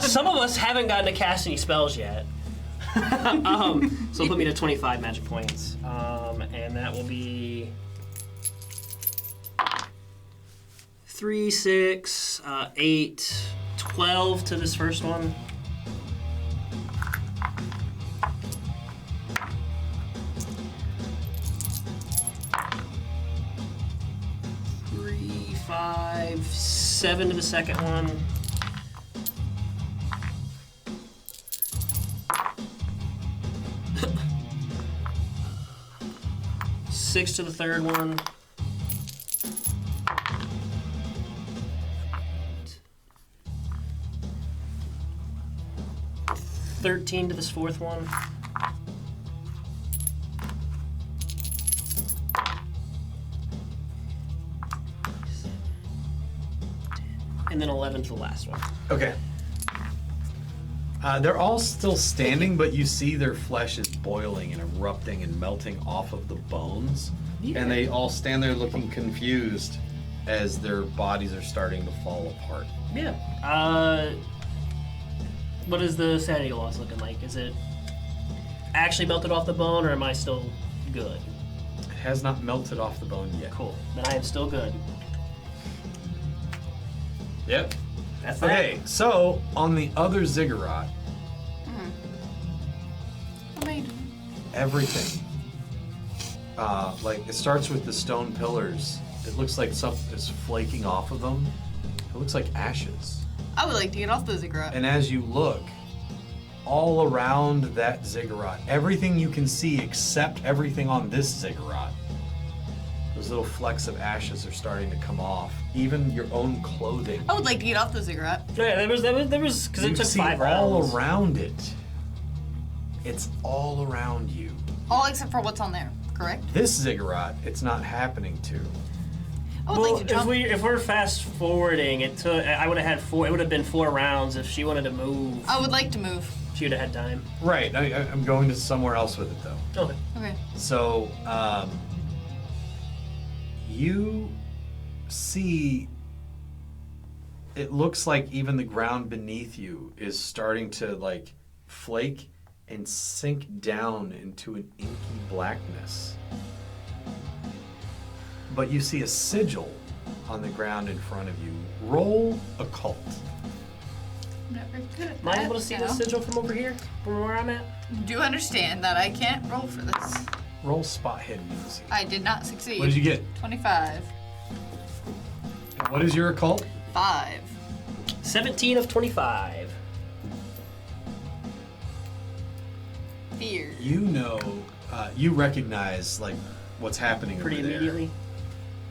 some of us haven't gotten to cast any spells yet. So it'll put me to 25 magic points. And that will be 3, 6, 8, 12 to this first one. Three, 5, 7 to the second one. 6 to the third one. 13 to this fourth one. And then 11 to the last one.
Okay. They're all still standing, but you see their flesh is boiling and erupting and melting off of the bones.
Yeah.
And they all stand there looking confused as their bodies are starting to fall apart.
Yeah. What is the sanity loss looking like? Is it actually melted off the bone, or am I still good?
It has not melted off the bone yet.
Cool. Then I am still good.
Yep.
That's
Okay, so on the other ziggurat, everything. Like it starts with the stone pillars. It looks like something is flaking off of them. It looks like ashes.
I would like to get off the ziggurat.
And as you look, all around that ziggurat, everything you can see except everything on this ziggurat, those little flecks of ashes are starting to come off. Even your own clothing.
I would like to get off the ziggurat.
Yeah, there was because it
You
took
see
5
all
rounds.
around it. It's all around you.
All except for what's on there, correct?
This ziggurat, it's not happening to.
I would
Well,
like to jump.
if we're fast forwarding, I would have had 4. It would have been 4 rounds if she wanted to move.
I would like to move.
She would have had time.
Right, I'm going to somewhere else with it though.
Okay.
Okay.
So, you see, it looks like even the ground beneath you is starting to like flake and sink down into an inky blackness. But you see a sigil on the ground in front of you. Roll occult.
I'm not very good at
Am I
that,
able to see
you
the
know.
sigil from over here, from where I'm at?
Do understand that I can't roll for this.
Roll spot hidden. and see.
I did not succeed.
What did you get?
25.
And what is your occult?
5.
17 of 25.
Fear.
You know, you recognize like what's happening
Pretty
over there.
immediately.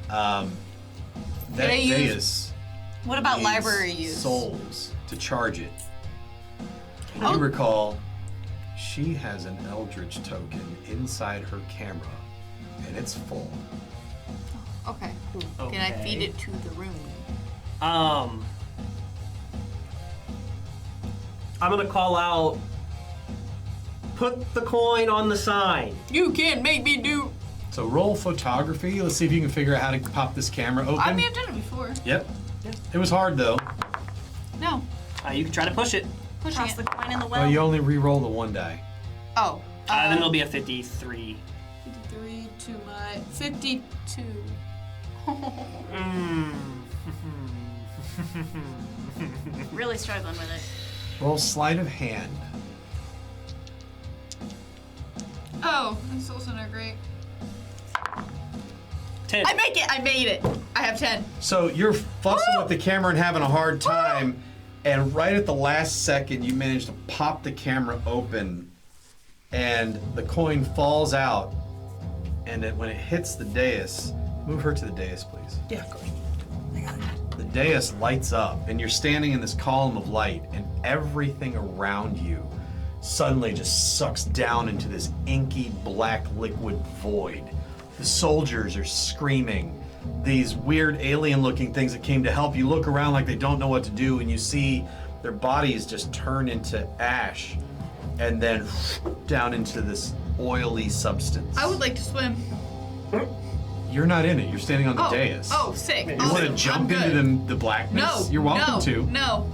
That
Did I use-
dais
What about
needs
library use?
souls to charge it.
Oh.
You recall, she has an Eldritch token inside her camera, and it's full.
Okay. Can I feed it to the room?
I'm gonna call out. Put the coin on the sign.
You can't make me do.
So roll photography. Let's see if you can figure out how to pop this camera open.
I mean, I've done it before.
Yep. It was hard though.
No.
You can try to push it.
Pushing
Toss
it.
the coin in the
Well,
well.
you only re-roll the one die.
Oh.
Then it'll be a 53.
53 to my 52.
Really struggling with it.
Roll sleight of hand.
Oh, that's also not great.
10.
I make it. I made it. I have 10.
So you're fussing with the camera and having a hard time, and right at the last second, you manage to pop the camera open, and the coin falls out. And when it hits the dais, move her to the dais, please.
Yeah, of course.
The dais lights up, and you're standing in this column of light, and everything around you suddenly just sucks down into this inky black liquid void. The soldiers are screaming. These weird alien looking things that came to help you look around like they don't know what to do, and you see their bodies just turn into ash. and then down into this oily substance.
I would like to swim.
You're not in it. You're standing on the dais.
Oh, sick.
You want to jump into the blackness?
No.
You're welcome to.
No.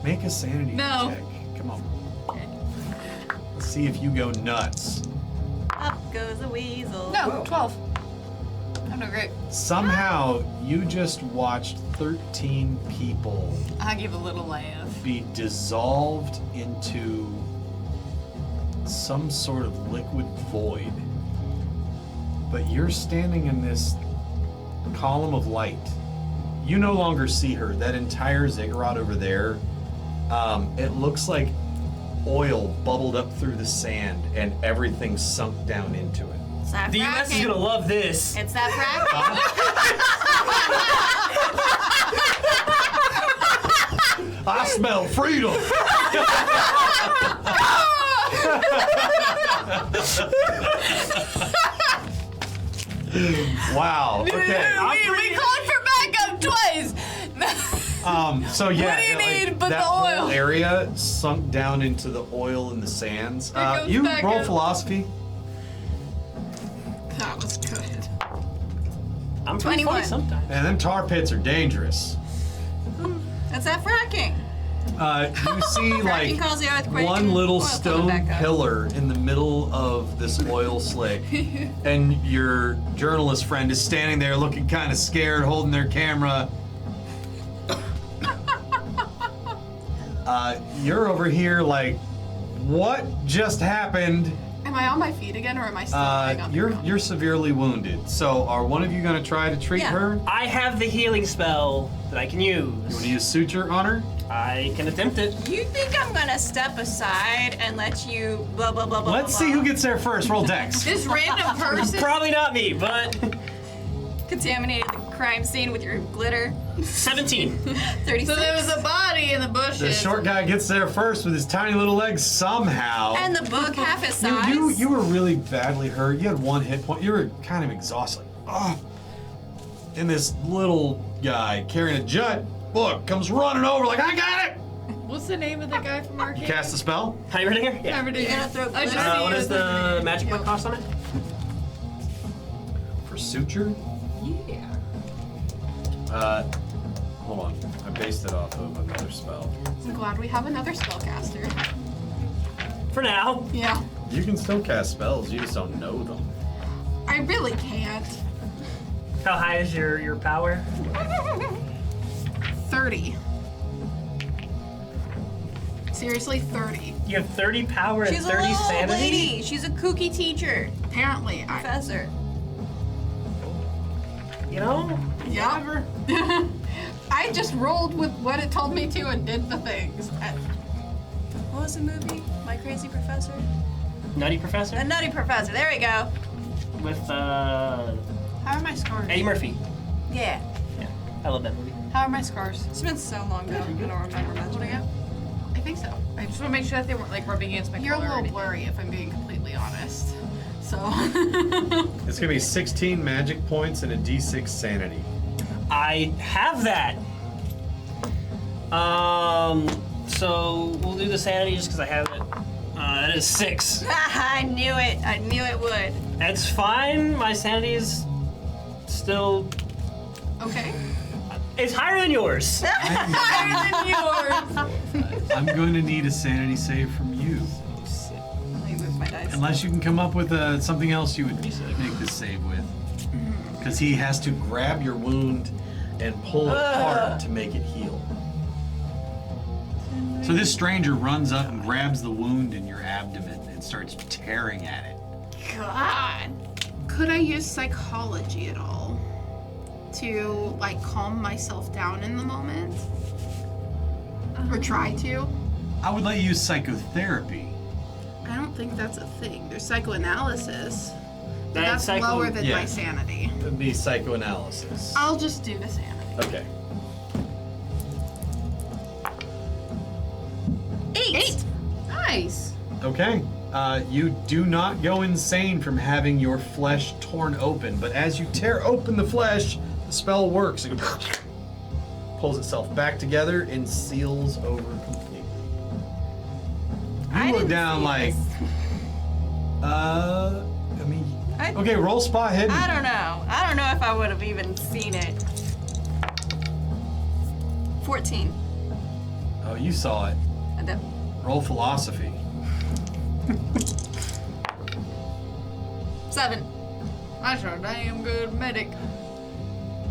Make a sanity
No.
check. Come on. Let's see if you go nuts.
Up goes the weasel.
No, 12. I'm doing great.
Somehow, you just watched 13 people
I give a little laugh.
be dissolved into some sort of liquid void. But you're standing in this column of light. You no longer see her. That entire ziggurat over there, it looks like oil bubbled up through the sand and everything sunk down into it.
It's that
DMS is
fracking.
gonna love this.
It's that fracking.
I smell freedom! Wow. Okay.
We called for backup twice.
So yeah,
What do you need but
that
the
whole
oil?
area sunk down into the oil and the sands.
comes
You
back
roll
up.
philosophy.
That was good.
I'm pretty
21.
funny sometimes.
Man, them tar pits are dangerous.
It's that fracking.
You see
Fracking
like
caused the earthquake
one
and
little
oil coming
stone
back up.
pillar in the middle of this oil slick, and your journalist friend is standing there looking kind of scared, holding their camera. You're over here like, what just happened?
Am I on my feet again, or am I still laying on the ground?
You're severely wounded. So are one of you gonna try to treat
Yeah.
her?
I have the healing spell that I can use.
You want to use suture on her?
I can attempt it.
You think I'm gonna step aside and let you blah blah blah blah?
Let's
blah,
see
blah.
who gets there first. Roll dex.
This random person.
Probably not me, but
Contaminated the crime scene with your glitter.
17.
36.
So there was a body in the bushes.
The short guy gets there first with his tiny little legs somehow.
And the book half his size.
You were really badly hurt. You had one hit point. You were kind of exhausted. Oh. And this little guy carrying a jut book comes running over like, I got it!
What's the name of the guy from
You
Arcade?
cast a spell?
How you reading here? Yeah.
Never did.
You gotta throw
I just
glitter.
see
What
you
is
as
the magic book cost on it?
For suture?
Yeah.
Hold on. I based it off of another spell.
I'm glad we have another spellcaster.
For now.
Yeah.
You can still cast spells, you just don't know them.
I really can't.
How high is your power?
30. Seriously, 30.
You have 30 power and
She's a
30
little old
sanity?
lady. She's a kooky teacher,
Apparently, I.
professor.
You know?
Yeah. I just rolled with what it told me to and did the things.
What was the movie? My Crazy Professor?
Nutty Professor?
The Nutty Professor. There we go.
With
How are my scars?
Eddie Murphy.
Yeah.
Yeah. I love that movie.
How are my scars?
It's been so long ago. I don't remember much of it.
I think so.
I just want to make sure that they weren't like rubbing against my
You're a
collar or
little
anything.
blurry if I'm being completely honest. So.
It's gonna be 16 magic points and a d6 sanity.
I have that. So we'll do the sanity just because I have it. That is 6.
I knew it. I knew it would.
That's fine. My sanity is still.
Okay.
It's higher than yours.
Higher than yours.
I'm going to need a sanity save from you.
Let me move my dice.
Unless you can come up with something else you would make this save with. Because he has to grab your wound and pull it apart to make it heal. So this stranger runs up and grabs the wound in your abdomen and starts tearing at it.
God.
Could I use psychology at all to like calm myself down in the moment? Or try to?
I would let you use psychotherapy.
I don't think that's a thing. There's psychoanalysis. But
That's
that's
psycho-
lower than
yeah.
my sanity.
It would be psychoanalysis.
I'll just do the sanity.
Okay.
8.
Nice.
Okay. You do not go insane from having your flesh torn open, but as you tear open the flesh, the spell works. It pulls itself back together and seals over completely. look
didn't
down
see
like,
this.
I mean, okay, roll spot hidden.
I don't know. I don't know if I would have even seen it. 14.
Oh, you saw it.
I don't-
Roll philosophy.
7.
That's a damn good medic.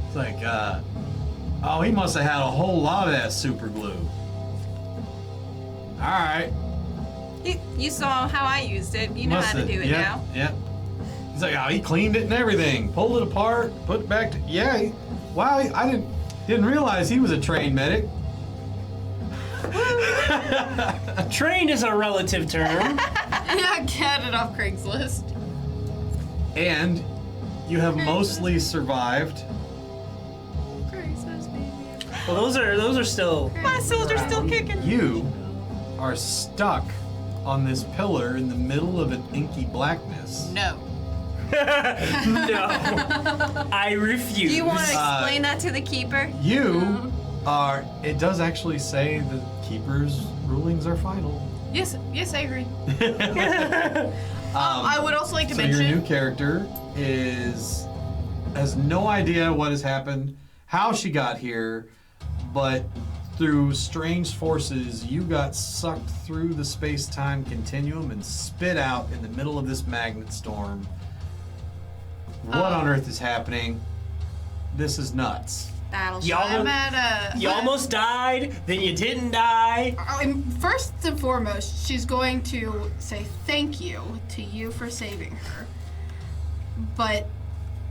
It's like, oh, he must have had a whole lot of that super glue. All right.
You saw how I used it. You know
Must
how to
have-
do it
yep,
now.
Yep. He's like, oh, he cleaned it and everything, pulled it apart, put it back. Wow, I didn't realize he was a trained medic.
Trained is a relative term.
Yeah, get it off Craigslist.
And you have mostly survived.
Craigslist, baby.
Well, those are still.
My soldier's still kicking.
You are stuck on this pillar in the middle of an inky blackness.
No.
No. I refuse.
Do you want to explain that to the keeper?
You are. It does actually say the keeper's rulings are final.
Yes, I agree. I would also like to
So
mention.
your new character has no idea what has happened, how she got here, but through strange forces, you got sucked through the space-time continuum and spit out in the middle of this magnet storm. What on earth is happening? This is nuts.
Battle
Y'all-
shot.
I'm at
You almost died, then you didn't die.
First and foremost, she's going to say thank you to you for saving her. But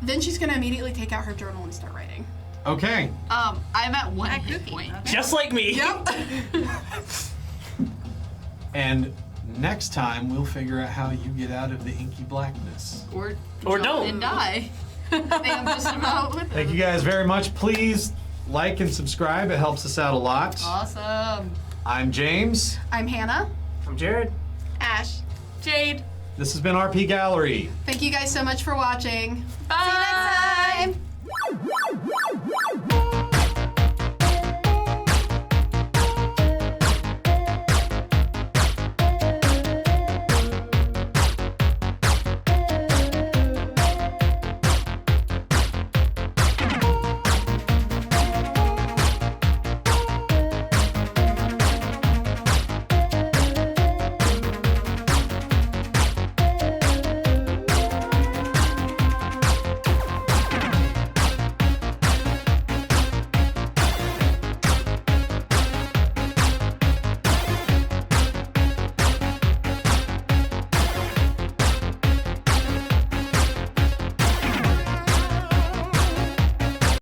then she's going to immediately take out her journal and start writing.
Okay.
I'm at 1
That
hit
cookie.
point.
Okay.
Just like me.
Yep.
And next time we'll figure out how you get out of the inky blackness.
Or
Or
jump
don't.
and die. I think I'm just about with
Thank you guys very much. Please like and subscribe. It helps us out a lot.
Awesome.
I'm James.
I'm Hannah.
I'm Jared.
Ash.
Jade.
This has been RP Gallery.
Thank you guys so much for watching.
Bye.
See you next time.